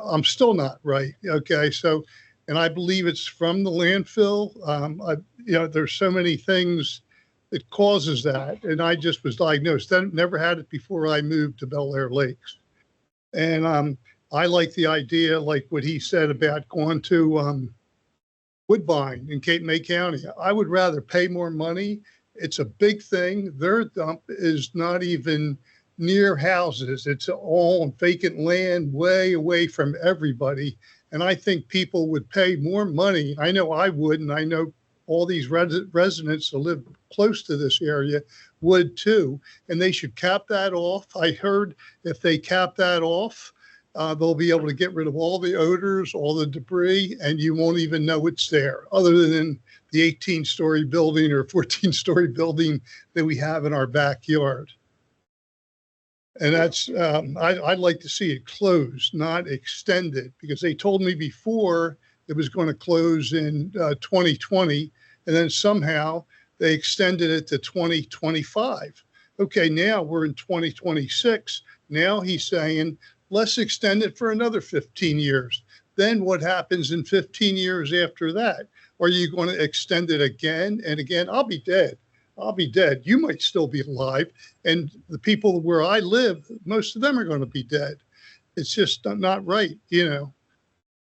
I'm still not right. Okay, so, and I believe it's from the landfill. There's so many things that causes that. And I just was diagnosed. I never had it before I moved to Bel Air Lakes. And I like the idea, like what he said about going to Woodbine in Cape May County. I would rather pay more money. It's a big thing. Their dump is not even near houses. It's all on vacant land, way away from everybody. And I think people would pay more money. I know I would, and I know all these residents that live close to this area would too. And they should cap that off. I heard if they cap that off, they'll be able to get rid of all the odors, all the debris, and you won't even know it's there, other than the 18-story building or 14-story building that we have in our backyard. And that's, I'd like to see it closed, not extended, because they told me before it was going to close in 2020, and then somehow they extended it to 2025. Okay, now we're in 2026. Now he's saying, let's extend it for another 15 years. Then what happens in 15 years after that? Are you going to extend it again and again? I'll be dead. I'll be dead. You might still be alive. And the people where I live, most of them are going to be dead. It's just not right, you know.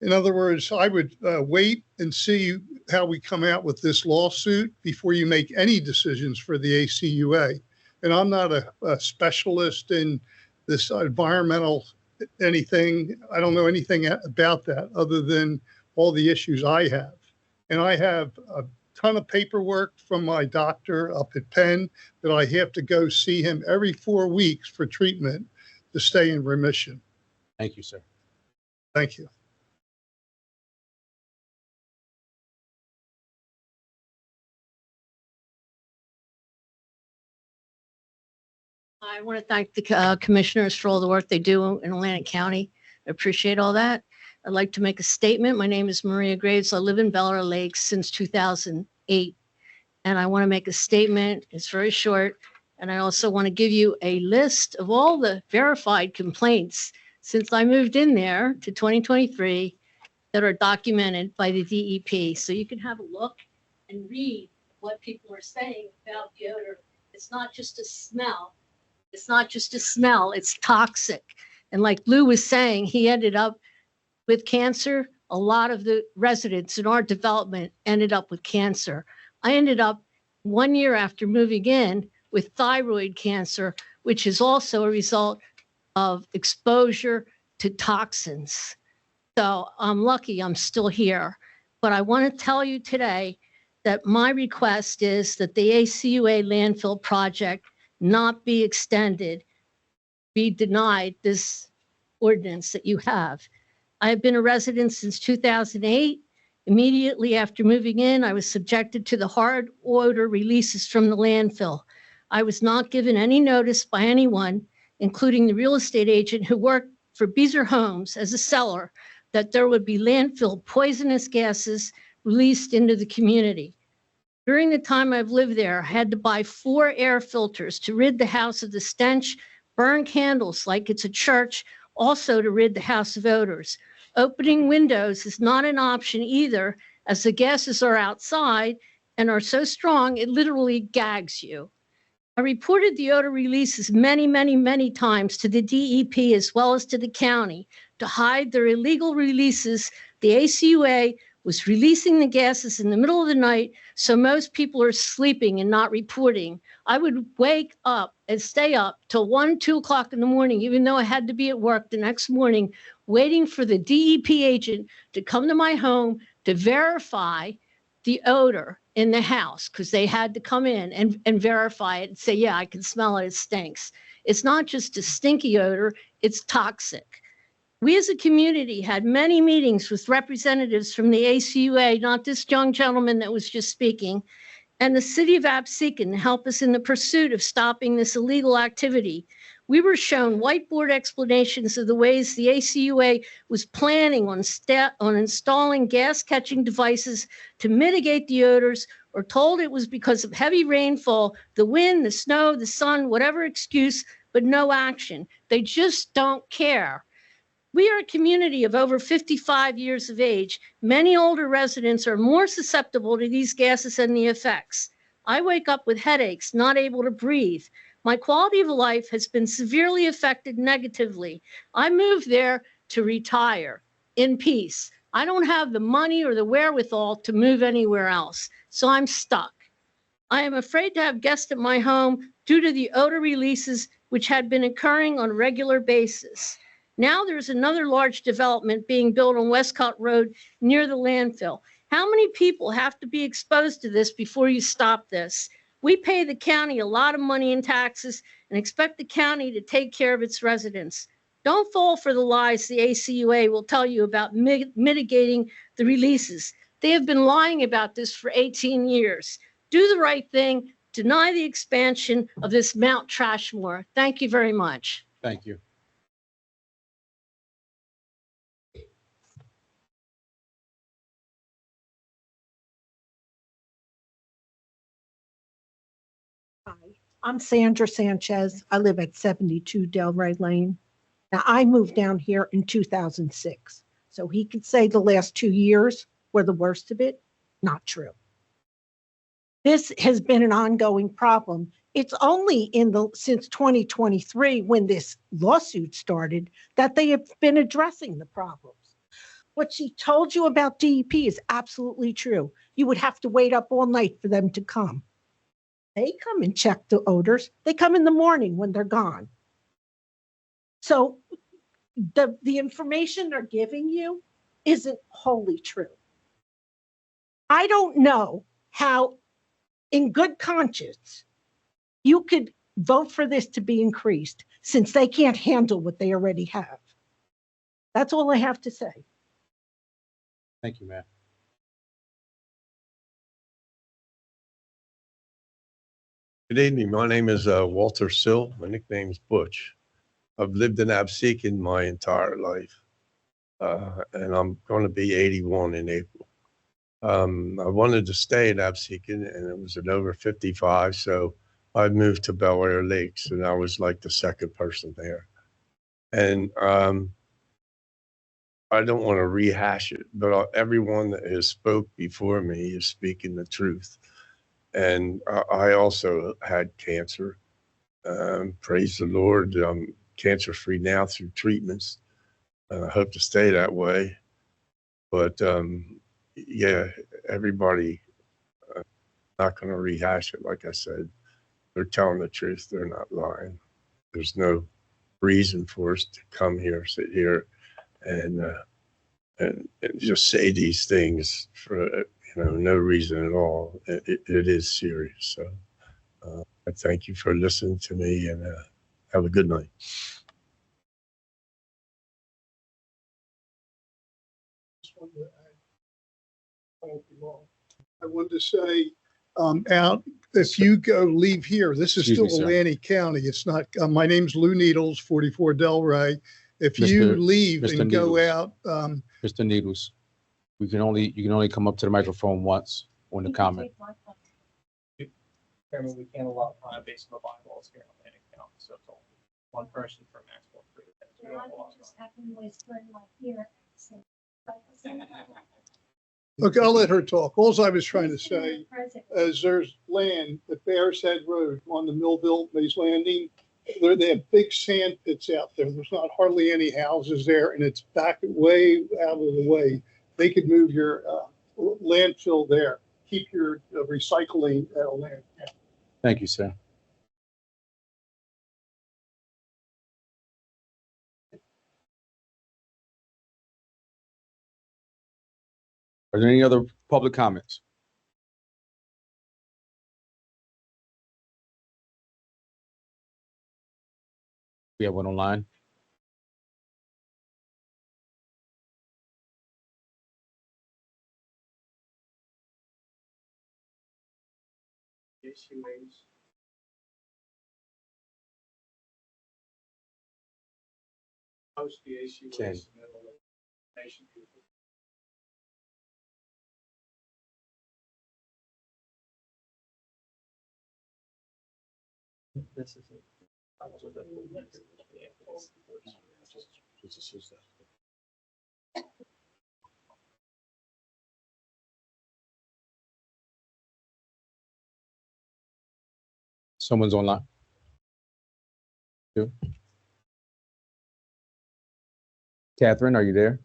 In other words, I would wait and see how we come out with this lawsuit before you make any decisions for the ACUA. And I'm not a specialist in this environmental anything. I don't know anything about that other than all the issues I have. And I have a ton of paperwork from my doctor up at Penn that I have to go see him every 4 weeks for treatment to stay in remission. Thank you, sir. Thank you. I want to thank the commissioners for all the work they do in Atlantic County. I appreciate all that. I'd like to make a statement. My name is Maria Graves. I live in Bel Air Lakes since 2008. And I want to make a statement. It's very short. And I also want to give you a list of all the verified complaints since I moved in there to 2023 that are documented by the DEP. So you can have a look and read what people are saying about the odor. It's not just a smell. It's not just a smell, it's toxic. And like Lou was saying, he ended up with cancer. A lot of the residents in our development ended up with cancer. I ended up 1 year after moving in with thyroid cancer, which is also a result of exposure to toxins. So I'm lucky I'm still here. But I want to tell you today that my request is that the ACUA landfill project not be extended, be denied this ordinance that you have. I have been a resident since 2008. Immediately after moving in, I was subjected to the hard odor releases from the landfill. I was not given any notice by anyone, including the real estate agent who worked for Beazer Homes as a seller, that there would be landfill poisonous gases released into the community. During the time I've lived there, I had to buy 4 air filters to rid the house of the stench, burn candles like it's a church, also to rid the house of odors. Opening windows is not an option either, as the gases are outside and are so strong it literally gags you. I reported the odor releases many times to the DEP as well as to the county. To hide their illegal releases, the ACUA was releasing the gases in the middle of the night, so most people are sleeping and not reporting. I would wake up and stay up till 1, 2 o'clock in the morning, even though I had to be at work the next morning, waiting for the DEP agent to come to my home to verify the odor in the house, because they had to come in and verify it and say, yeah, I can smell it, it stinks. It's not just a stinky odor, it's toxic. We as a community had many meetings with representatives from the ACUA, not this young gentleman that was just speaking, and the city of Absecon to help us in the pursuit of stopping this illegal activity. We were shown whiteboard explanations of the ways the ACUA was planning on installing gas-catching devices to mitigate the odors, or told it was because of heavy rainfall, the wind, the snow, the sun, whatever excuse, but no action. They just don't care. We are a community of over 55 years of age. Many older residents are more susceptible to these gases and the effects. I wake up with headaches, not able to breathe. My quality of life has been severely affected negatively. I moved there to retire in peace. I don't have the money or the wherewithal to move anywhere else, so I'm stuck. I am afraid to have guests at my home due to the odor releases which had been occurring on a regular basis. Now there's another large development being built on Westcott Road near the landfill. How many people have to be exposed to this before you stop this? We pay the county a lot of money in taxes and expect the county to take care of its residents. Don't fall for the lies the ACUA will tell you about mitigating the releases. They have been lying about this for 18 years. Do the right thing. Deny the expansion of this Mount Trashmore. Thank you very much. Thank you. Hi, I'm Sandra Sanchez. I live at 72 Delray Lane. Now, I moved down here in 2006. So he could say the last 2 years were the worst of it. Not true. This has been an ongoing problem. It's only since 2023, when this lawsuit started, that they have been addressing the problems. What she told you about DEP is absolutely true. You would have to wait up all night for them to come. They come and check the odors. They come in the morning when they're gone. So the information they're giving you isn't wholly true. I don't know how, in good conscience, you could vote for this to be increased since they can't handle what they already have. That's all I have to say. Thank you, ma'am. Good evening. My name is Walter Sill. My nickname is Butch. I've lived in Absecon my entire life, and I'm going to be 81 in April. I wanted to stay in Absecon, and it was an over 55, so I moved to Bel Air Lakes, and I was like the second person there. And I don't want to rehash it, but everyone that has spoke before me is speaking the truth. And I also had cancer. Praise the Lord, I'm cancer-free now through treatments. I hope to stay that way. But yeah, everybody, not going to rehash it. Like I said, they're telling the truth. They're not lying. There's no reason for us to come here, sit here, and just say these things for no reason at all. It is serious. So I thank you for listening to me, and have a good night. I wanted to say, if you leave here, this is Excuse still me, sir. Atlantic County. It's not, my name's Lou Needles, 44 Delray. If Mr. you leave Mr. and go Needles. out, Mr. Needles, you can only come up to the microphone once on the comment. Chairman, we can't allow time based on the bylaws here in Atlantic County, so it's only one person for a maximum of 3 minutes. We don't allow time. look, I'll let her talk. All I was trying to say is there's land at Bears Head Road on the Millville Mays Landing. They have big sand pits out there. There's not hardly any houses there, and it's back way out of the way. They could move your landfill there. Keep your recycling at a land. Thank you, sir. Are there any other public comments? We have one online. ACUA's. Post the ACUA Ken. submittal of information to the This is it. I was with Someone's online. You? Catherine, are you there?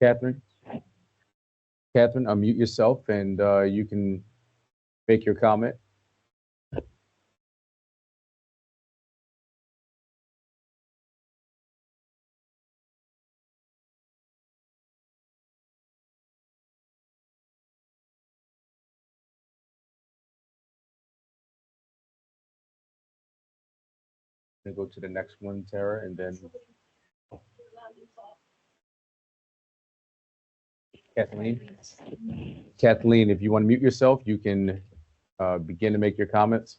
Catherine? Catherine, unmute yourself and you can make your comment. Go to the next one, Tara, and then Kathleen. Kathleen, if you want to mute yourself, you can begin to make your comments.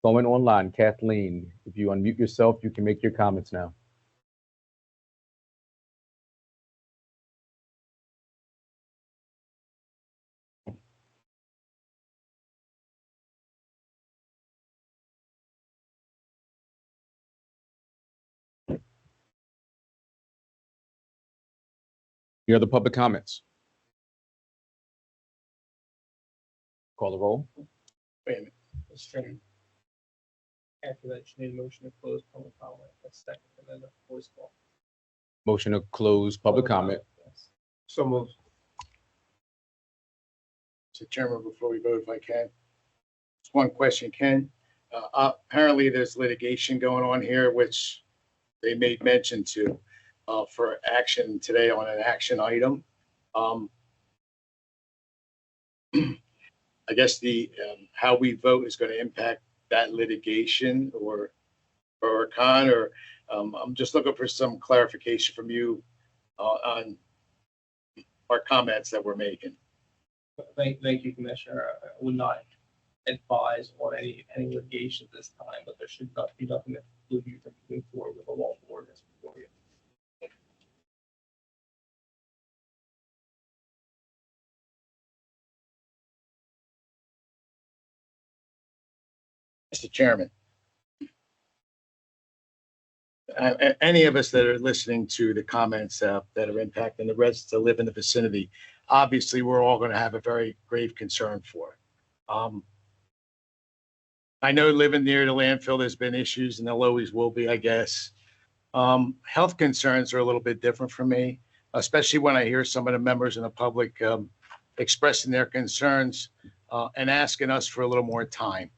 Going online, Kathleen, if you unmute yourself, you can make your comments now. Any other public comments? Call the roll. Wait a minute, Mr. Chairman. After that, you need a motion to close public comment. That's second, and then the voice call. Motion to close public comment. Yes. So moved. Mr. Chairman, before we vote, if I can, just one question, Ken. Apparently there's litigation going on here, which they made mention to, for action today on an action item. I guess the, how we vote is going to impact that litigation or con, or I'm just looking for some clarification from you on our comments that we're making. Thank you, Commissioner. I would not advise on any litigation at this time, but there should not be nothing that precludes you from moving forward with a lawful ordinance before you. Mr. Chairman, any of us that are listening to the comments that are impacting the residents that live in the vicinity, obviously, we're all going to have a very grave concern for it. I know living near the landfill, there's been issues, and there always will be, I guess. Health concerns are a little bit different for me, especially when I hear some of the members in the public expressing their concerns and asking us for a little more time.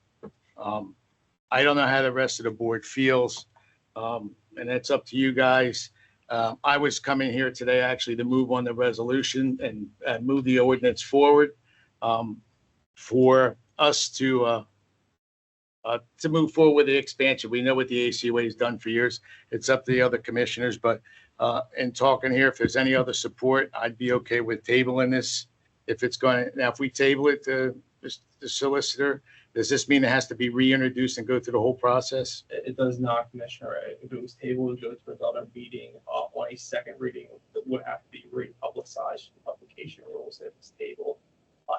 I don't know how the rest of the board feels, and that's up to you guys. I was coming here today actually to move on the resolution and move the ordinance forward for us to move forward with the expansion. We know what the ACOA has done for years. It's up to the other commissioners, but in talking here, if there's any other support, I'd be okay with tabling this. If it's going to, now if we table it to the solicitor, does this mean it has to be reintroduced and go through the whole process? It does not, Commissioner. If it was tabled, it would go to another meeting on a second reading. It would have to be re-publicized for publication rules if it's tabled.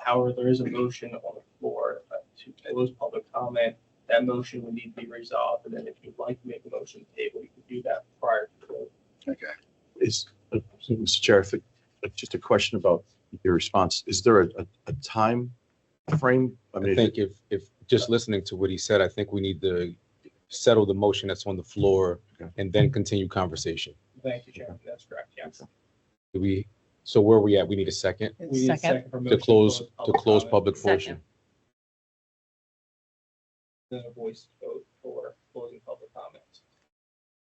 However, there is a motion on the floor to close public comment. That motion would need to be resolved, and then if you'd like to make a motion to table, you can do that prior to the vote. Okay. Mr. Chair, just a question about your response. Is there a time frame? I think if just listening to what he said, I think we need to settle the motion that's on the floor and then continue conversation. Thank you, Chairman. That's correct. Yes. So where are we at? We need a second We need a second for to motion close comment. public portion. Then a voice vote for closing public comments.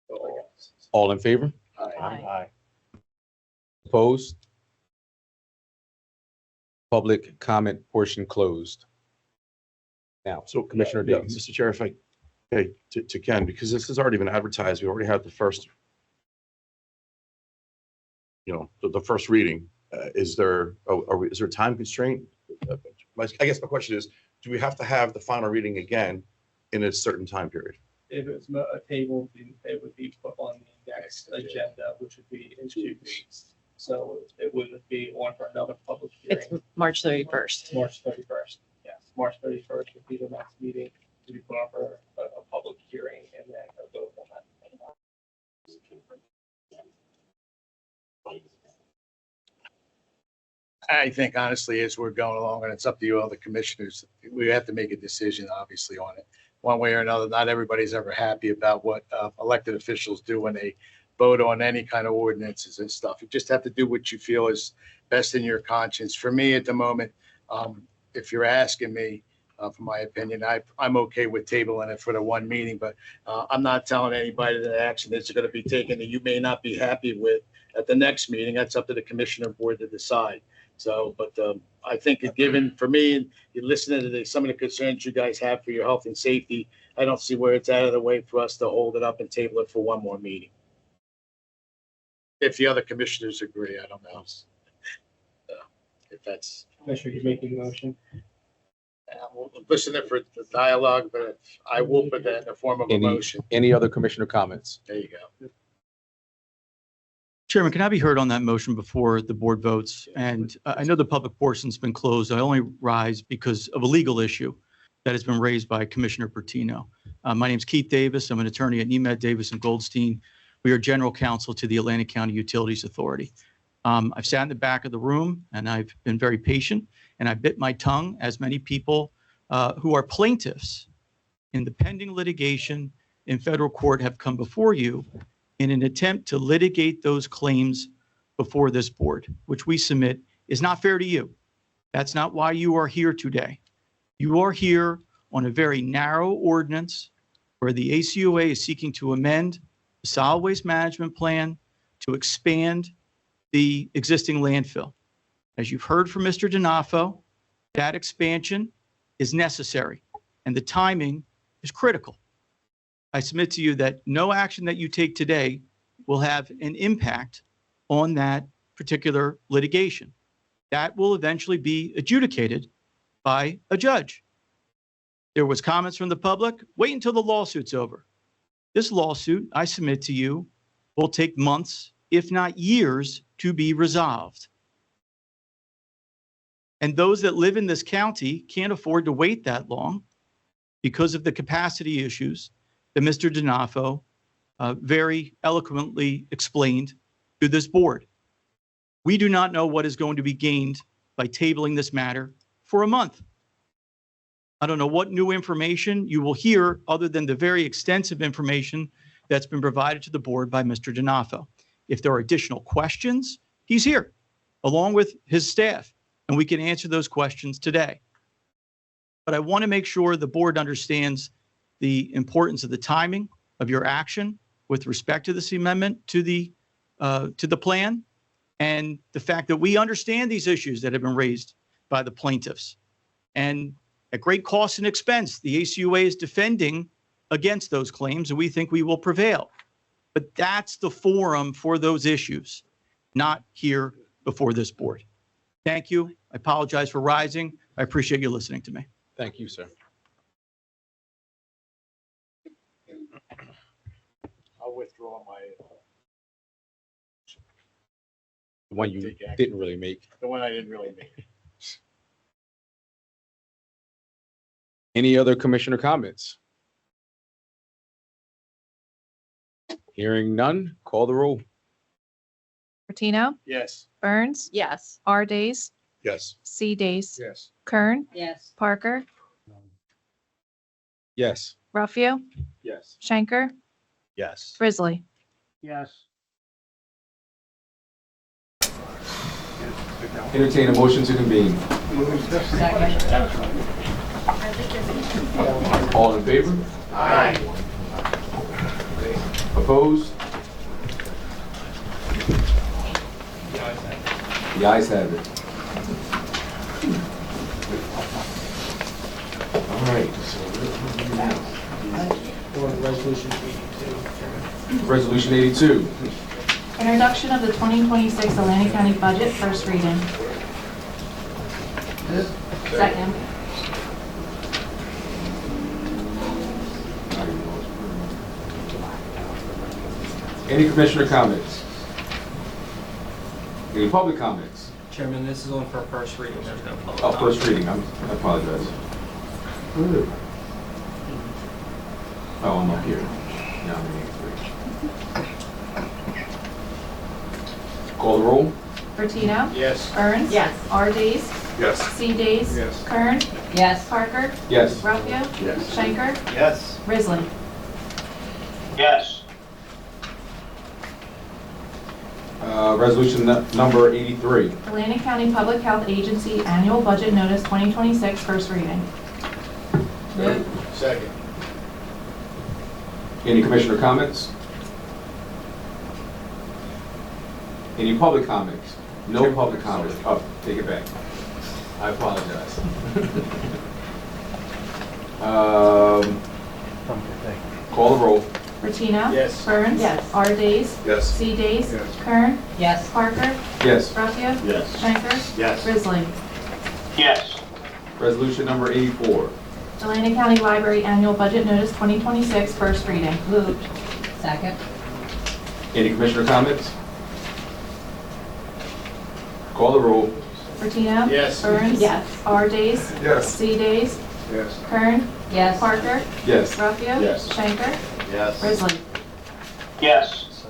So, All in favor? aye. Opposed? Public comment portion closed. Now, So Commissioner yeah, Davis. Mr. Chair, if I, okay, to Ken, because this has already been advertised, we already had the first, the first reading. Is there a time constraint? I guess my question is, do we have to have the final reading again in a certain time period? If it's a table, it would be put on the next agenda, which would be in 2 weeks. So it wouldn't be on for another public hearing. It's March 31st. March 31st. Yes, March 31st would be the next meeting to be put on for a public hearing and then a vote on that. I think honestly, as we're going along, and it's up to you, all the commissioners, we have to make a decision, obviously, on it. One way or another, not everybody's ever happy about what elected officials do when they vote on any kind of ordinances and stuff. You just have to do what you feel is best in your conscience. For me, at the moment, if you're asking me, for my opinion. I'm okay with tabling it for the one meeting, but I'm not telling anybody that action that's going to be taken that you may not be happy with at the next meeting. That's up to the commissioner board to decide. So, but I think given for me, and you listening to some of the concerns you guys have for your health and safety, I don't see where it's out of the way for us to hold it up and table it for one more meeting. If the other commissioners agree, I don't know. If that's. Commissioner, you're making a motion. We'll listen for the dialogue, but I will put that in the form of a motion. Any other commissioner comments? There you go. Chairman, can I be heard on that motion before the board votes? And I know the public portion's been closed. I only rise because of a legal issue that has been raised by Commissioner Bertino. My name's Keith Davis. I'm an attorney at Nemeth Davis and Goldstein. We are general counsel to the Atlantic County Utilities Authority. I've sat in the back of the room and I've been very patient and I bit my tongue as many people who are plaintiffs in the pending litigation in federal court have come before you in an attempt to litigate those claims before this board, which we submit is not fair to you. That's not why you are here today. You are here on a very narrow ordinance where the ACUA is seeking to amend the solid waste management plan to expand the existing landfill. As you've heard from Mr. Donofo, that expansion is necessary and the timing is critical. I submit to you that no action that you take today will have an impact on that particular litigation. That will eventually be adjudicated by a judge. There was comments from the public. Wait until the lawsuit's over. This lawsuit, I submit to you, will take months, if not years, to be resolved. And those that live in this county can't afford to wait that long because of the capacity issues that Mr. Donofo very eloquently explained to this board. We do not know what is going to be gained by tabling this matter for a month. I don't know what new information you will hear other than the very extensive information that's been provided to the board by Mr. Donofo. If there are additional questions, he's here along with his staff, and we can answer those questions today. But I want to make sure the board understands the importance of the timing of your action with respect to this amendment to the plan, and the fact that we understand these issues that have been raised by the plaintiffs. And at great cost and expense, the ACUA is defending against those claims, and we think we will prevail. But that's the forum for those issues, not here before this board. Thank you. I apologize for rising. I appreciate you listening to me. Thank you, sir. I'll withdraw my. The one you didn't really make. The one I didn't really make. Any other commissioner comments? Hearing none, call the roll. Bertino, Yes. Burns, Yes. R Days, Yes. C Days, Yes. Kern, Yes. Parker, Yes. Ruffio, Yes. Schenker, Yes. Grizzly. Yes. Entertain a motion to convene. All in favor? Aye. Opposed? The ayes have it. All right. Resolution 82. Introduction of the 2026 Atlantic County budget, first reading. Second. Any commissioner comments? Any public comments? Chairman, this is on for first reading. There's no public. Oh, first reading. I apologize. Oh, I'm up here. No, I'm in 83. Call the roll. Bertino, Yes. Burns, Yes. R Days, Yes. C Days, Yes. Kern, Yes. Parker, Yes. Ruffio, Yes. Schenker, Yes. Grizzly. Yes. Resolution number 83. Atlantic County Public Health Agency Annual Budget Notice 2026, first reading. Second. Any commissioner comments? Any public comments? No public comments. Oh, take it back. I apologize. Call the roll. Bertino? Yes. Burns? Yes. R Days? Yes. C Days? Yes. Kern? Yes. Parker? Yes. Ruffio? Yes. Schenker? Yes. Grizzly. Yes. Resolution number 84. Atlantic County Library Annual Budget Notice 2026, first reading. Moved. Second. Any commissioner comments? Call the roll. Bertino? Yes. Burns? Yes. R Days? Yes. C Days? Yes. Kern? Yes. Parker? Yes. Ruffio? Yes. Schenker? Yes. Grizzly. Yes.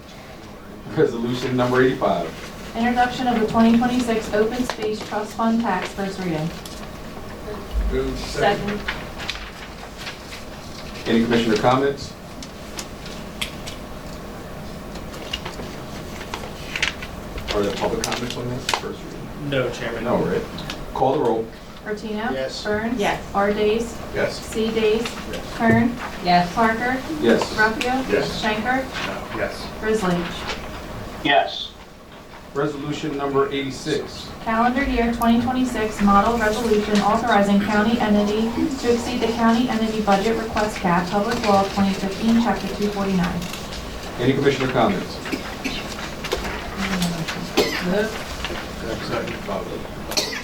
Resolution number 85. Introduction of the 2026 Open Space Trust Fund Tax, first reading. Second. Any commissioner comments? Are there public comments on this first reading? No, Chairman. No, right? Call the roll. Bertino? Yes. Burns? Yes. R Days? Yes. C Days? Kern? Yes. Parker? Yes. Ruffio? Yes. Schenker? Yes. Grizzly. Yes. Resolution number 86. Calendar year 2026 model resolution authorizing county entity to exceed the county entity budget request cap, Public Law 2015, Chapter 249. Any commissioner comments?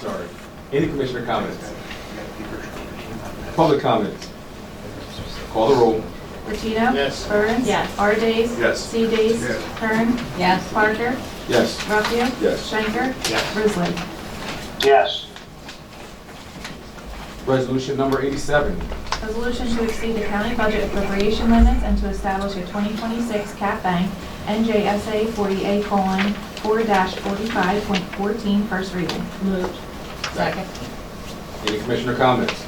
Sorry. Any commissioner comments? Public comments? Call the roll. Bertino? Yes. Burns? Yes. R Days? Yes. C Days? Yes. Kern? Yes. Parker? Yes. Ruffio? Yes. Schenker? Yes. Grizzly. Yes. Resolution number 87. Resolution to exceed the county budget appropriation limits and to establish a 2026 cap bank, NJSA 40A:4-45.14, first reading. Moved. Second. Any commissioner comments?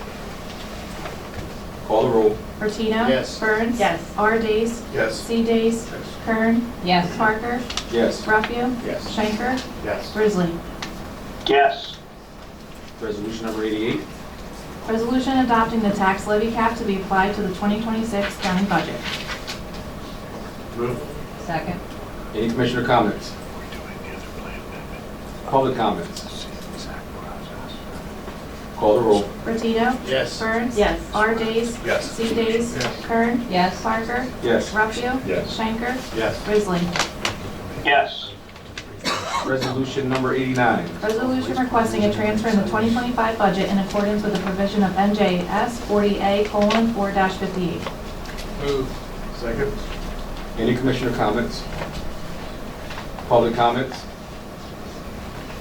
Call the roll. Bertino? Yes. Burns? Yes. R Days? Yes. C Days? Kern? Yes. Parker? Yes. Ruffio? Yes. Schenker? Yes. Grizzly. Yes. Resolution number 88. Resolution adopting the tax levy cap to be applied to the 2026 county budget. Move. Second. Any commissioner comments? Public comments? Call the roll. Bertino? Yes. Burns? Yes. R Days? Yes. C Days? Yes. Kern? Yes. Parker? Yes. Ruffio? Yes. Schenker? Yes. Grizzly. Yes. Resolution number 89. Resolution requesting a transfer in the 2025 budget in accordance with the provision of NJS 40A:4-58. Move. Second. Any commissioner comments? Public comments?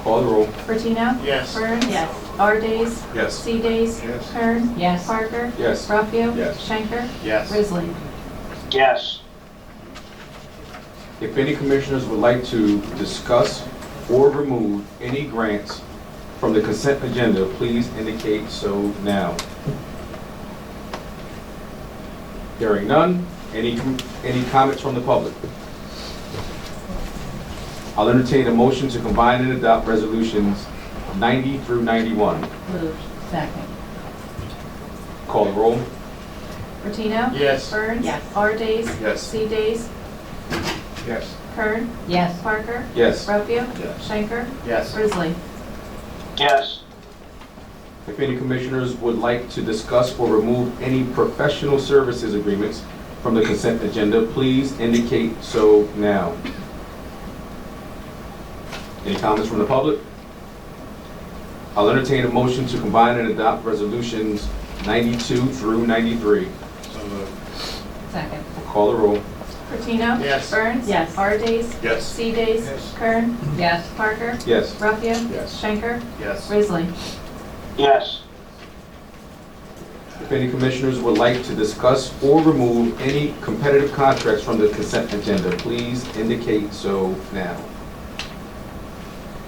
Call the roll. Bertino? Yes. Burns? Yes. R Days? Yes. C Days? Yes. Kern? Yes. Parker? Yes. Ruffio? Yes. Schenker? Yes. Grizzly. Yes. If any commissioners would like to discuss or remove any grants from the consent agenda, please indicate so now. Hearing none, any comments from the public? I'll entertain a motion to combine and adopt resolutions 90 through 91. Moved. Second. Call the roll. Bertino? Yes. Burns? Yes. R Days? Yes. C Days? Yes. Kern? Yes. Parker? Yes. Ruffio? Yes. Schenker? Yes. Grizzly. Yes. If any commissioners would like to discuss or remove any professional services agreements from the consent agenda, please indicate so now. Any comments from the public? I'll entertain a motion to combine and adopt resolutions 92 through 93. Second. Call the roll. Bertino? Yes. Burns? Yes. R Days? Yes. C Days? Yes. Kern? Yes. Parker? Yes. Ruffio? Yes. Schenker? Yes. Grizzly. Yes. If any commissioners would like to discuss or remove any competitive contracts from the consent agenda, please indicate so now.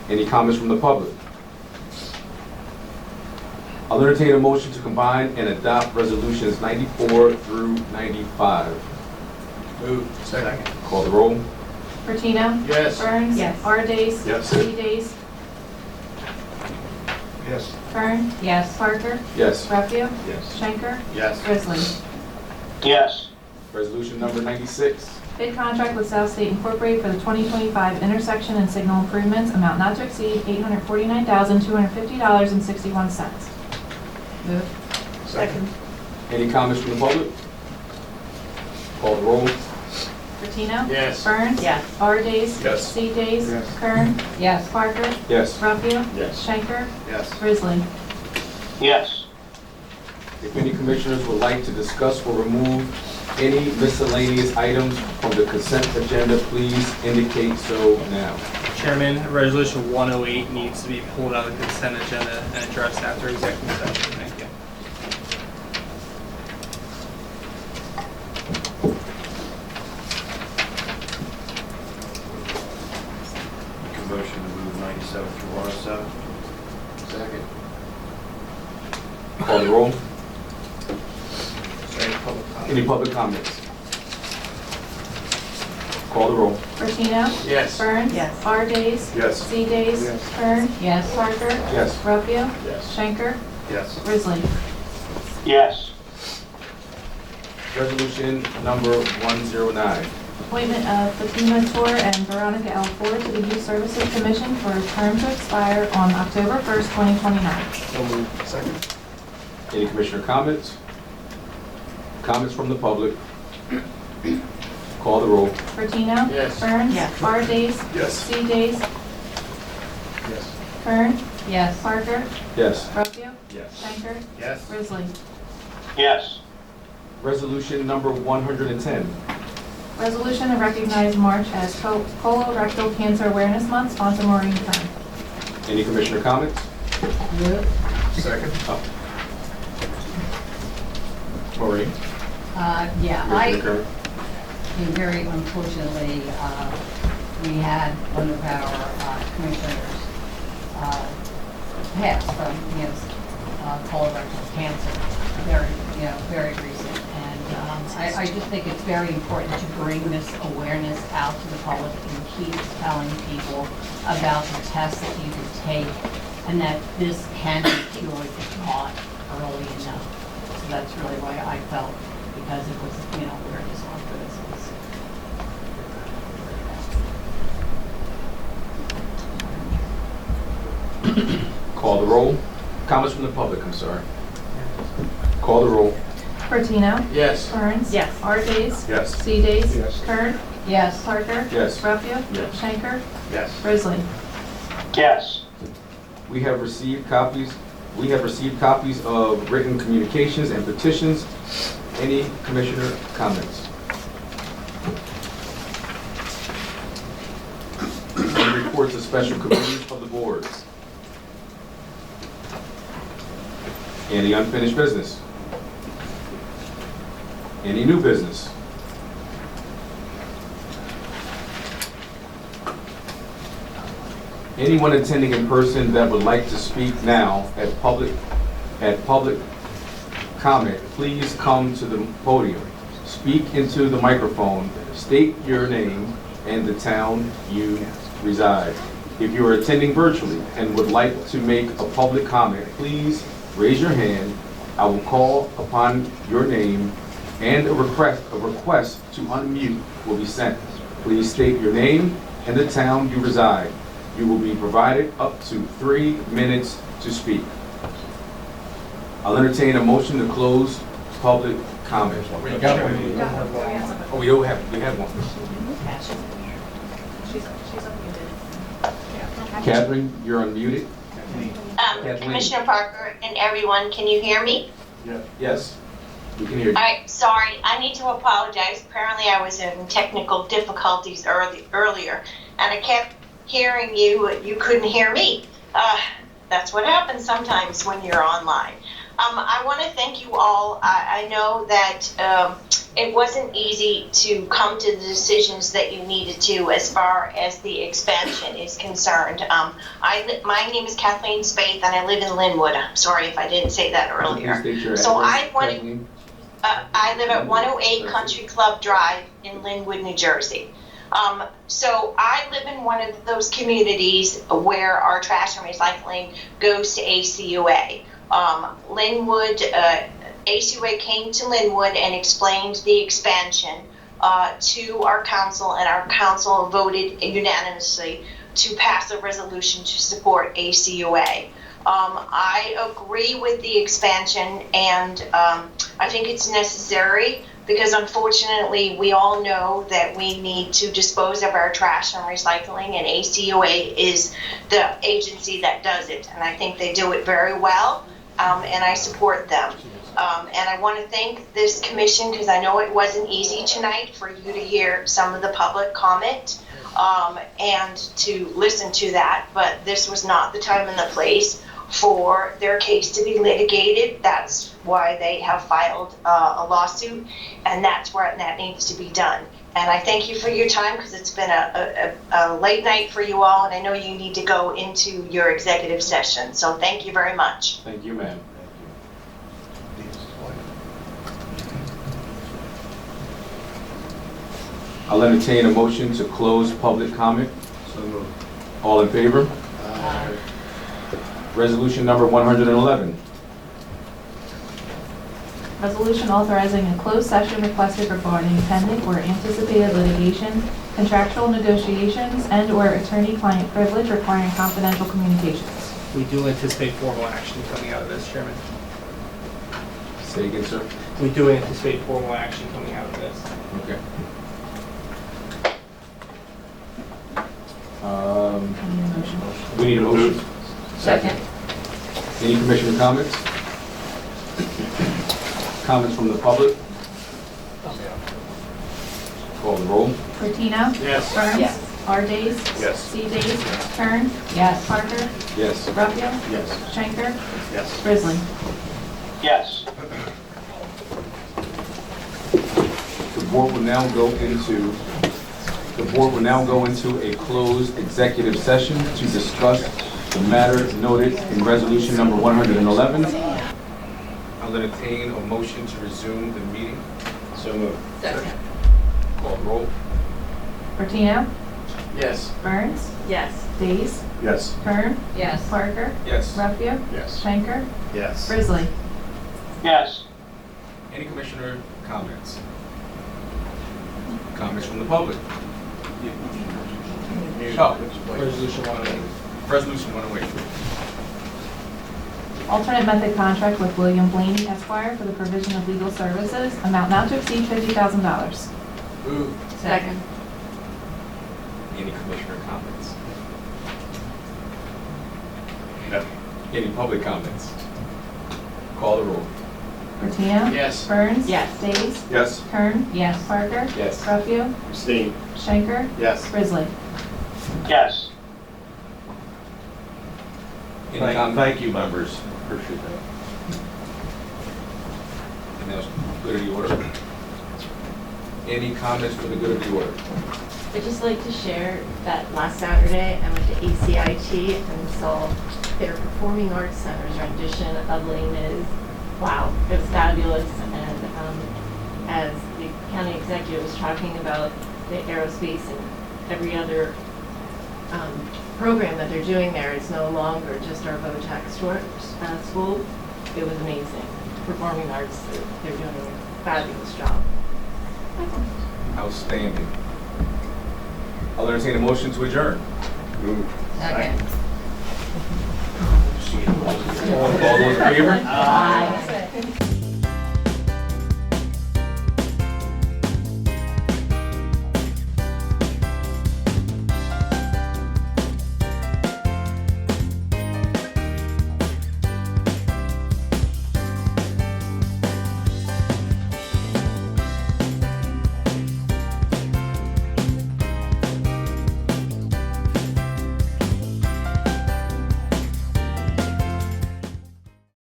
Any comments from the public? I'll entertain a motion to combine and adopt resolutions 94 through 95. Move. Second. Call the roll. Bertino? Yes. Burns? Yes. R Days? Yes. C Days? Yes. Kern? Yes. Parker? Yes. Ruffio? Yes. Schenker? Yes. Grizzly. Yes. Resolution number 96. Bid contract with South State Incorporated for the 2025 intersection and signal improvements, amount not to exceed $849,250.61. Move. Second. Any comments from the public? Call the roll. Bertino? Yes. Burns? Yes. R. Days? Yes. C. Days? Yes. Kern? Yes. Parker? Yes. Ruffio? Yes. Schenker? Yes. Grizzly. Yes. If any commissioners would like to discuss or remove any miscellaneous items from the consent agenda, please indicate so now. Chairman, Resolution 108 needs to be pulled out of the consent agenda and addressed after executive session. Thank you. Make a motion to move 97 through 107. Second. Call the roll. Any public comments? Call the roll. Bertino? Yes. Burns? Yes. R. Days? Yes. C. Days? Yes. Kern? Yes. Parker? Yes. Ruffio? Yes. Schenker? Yes. Grizzly. Yes. Resolution number 109. Appointment of Fatima Tor and Veronica L. Ford to the Youth Services Commission for a term to expire on October 1st, 2029. So moved. Second. Any commissioner comments? Comments from the public? Call the roll. Bertino? Yes. Burns? Yes. R. Days? Yes. C. Days? Yes. Kern? Yes. Parker? Yes. Ruffio? Yes. Schenker? Yes. Grizzly. Yes. Resolution number 110. Resolution to recognize March as Colorectal Cancer Awareness Month, sponsor Maureen Kern. Any commissioner comments? Move. Second. Maureen. Yeah, Commissioner Kern. very unfortunately, we had one of our commissioners pass from, colorectal cancer, very recent. And I just think it's very important to bring this awareness out to the public and keep telling people about the tests that you can take and that this can be cured if caught early enough. So that's really why I felt, because it was, awareness on for this. Call the roll. Comments from the public, I'm sorry. Call the roll. Bertino? Yes. Burns? Yes. R. Days? Yes. C. Days? Yes. Kern? Yes. Parker? Yes. Ruffio? Yes. Schenker? Yes. Grizzly. Yes. We have received copies of written communications and petitions. Any commissioner comments? Any reports of special committees of the boards? Any unfinished business? Any new business? Anyone attending in person that would like to speak now at public comment, please come to the podium. Speak into the microphone, state your name and the town you reside. If you are attending virtually and would like to make a public comment, please raise your hand. I will call upon your name and a request to unmute will be sent. Please state your name and the town you reside. You will be provided up to 3 minutes to speak. I'll entertain a motion to close public comment. We got one. Oh, we have one. Catherine, you're unmuted. Commissioner Parker and everyone, can you hear me? Yes, we can hear you. All right, sorry, I need to apologize. Apparently I was in technical difficulties earlier, and I kept hearing you, you couldn't hear me. That's what happens sometimes when you're online. I want to thank you all. I know that it wasn't easy to come to the decisions that you needed to as far as the expansion is concerned. My name is Kathleen Spaeth and I live in Linwood. I'm sorry if I didn't say that earlier. So I wanted, I live at 108 Country Club Drive in Linwood, New Jersey. So I live in one of those communities where our trash and recycling goes to ACUA. Linwood, ACUA came to Linwood and explained the expansion to our council, and our council voted unanimously to pass a resolution to support ACUA. I agree with the expansion, and I think it's necessary because unfortunately we all know that we need to dispose of our trash and recycling, and ACUA is the agency that does it, and I think they do it very well, and I support them. And I want to thank this commission because I know it wasn't easy tonight for you to hear some of the public comment and to listen to that, but this was not the time and the place for their case to be litigated. That's why they have filed a lawsuit, and that's where that needs to be done. And I thank you for your time because it's been a late night for you all, and I know you need to go into your executive session. So thank you very much. Thank you, ma'am. I'll entertain a motion to close public comment. So moved. All in favor? Aye. Resolution number 111. Resolution authorizing a closed session requested regarding pending or anticipated litigation, contractual negotiations, and/or attorney-client privilege requiring confidential communications. We do anticipate formal action coming out of this, Chairman. Say again, sir. We do anticipate formal action coming out of this. Okay. We need a motion. Second. Any commissioner comments? Comments from the public? Call the roll. Bertino? Yes. Burns? Yes. R. Days? Yes. C. Days? Kern? Yes. Parker? Yes. Ruffio? Yes. Schenker? Yes. Grizzly? Yes. The board will now go into a closed executive session to discuss the matter noted in resolution number 111. I'll entertain a motion to resume the meeting. So moved. Second. Call the roll. Bertino? Yes. Burns? Yes. Days? Yes. Kern? Yes. Parker? Yes. Ruffio? Yes. Schenker? Yes. Grizzly? Yes. Any commissioner comments? Comments from the public? Oh, Resolution 108. resolution 108. Alternate method contract with William Blaney Esquire for the provision of legal services, amount not to exceed $50,000. Move. Second. Any commissioner comments? No. Any public comments? Call the roll. Bertino? Yes. Burns? Yes. Days? Yes. Kern? Yes. Parker? Yes. Ruffio? Abstain. Schenker? Yes. Grizzly? Yes. Any comments? Thank you, members. Appreciate that. And that's good of the order. Any comments for the good of the order? I'd just like to share that last Saturday, I went to ACIT and saw their Performing Arts Center's rendition of Les Mis. Wow, it was fabulous. And as the county executive was talking about the aerospace and every other program that they're doing there, it's no longer just our VOTAC school. It was amazing. Performing Arts, they're doing a fabulous job. Outstanding. I'll entertain a motion to adjourn. Move. Second. All those in favor? Aye.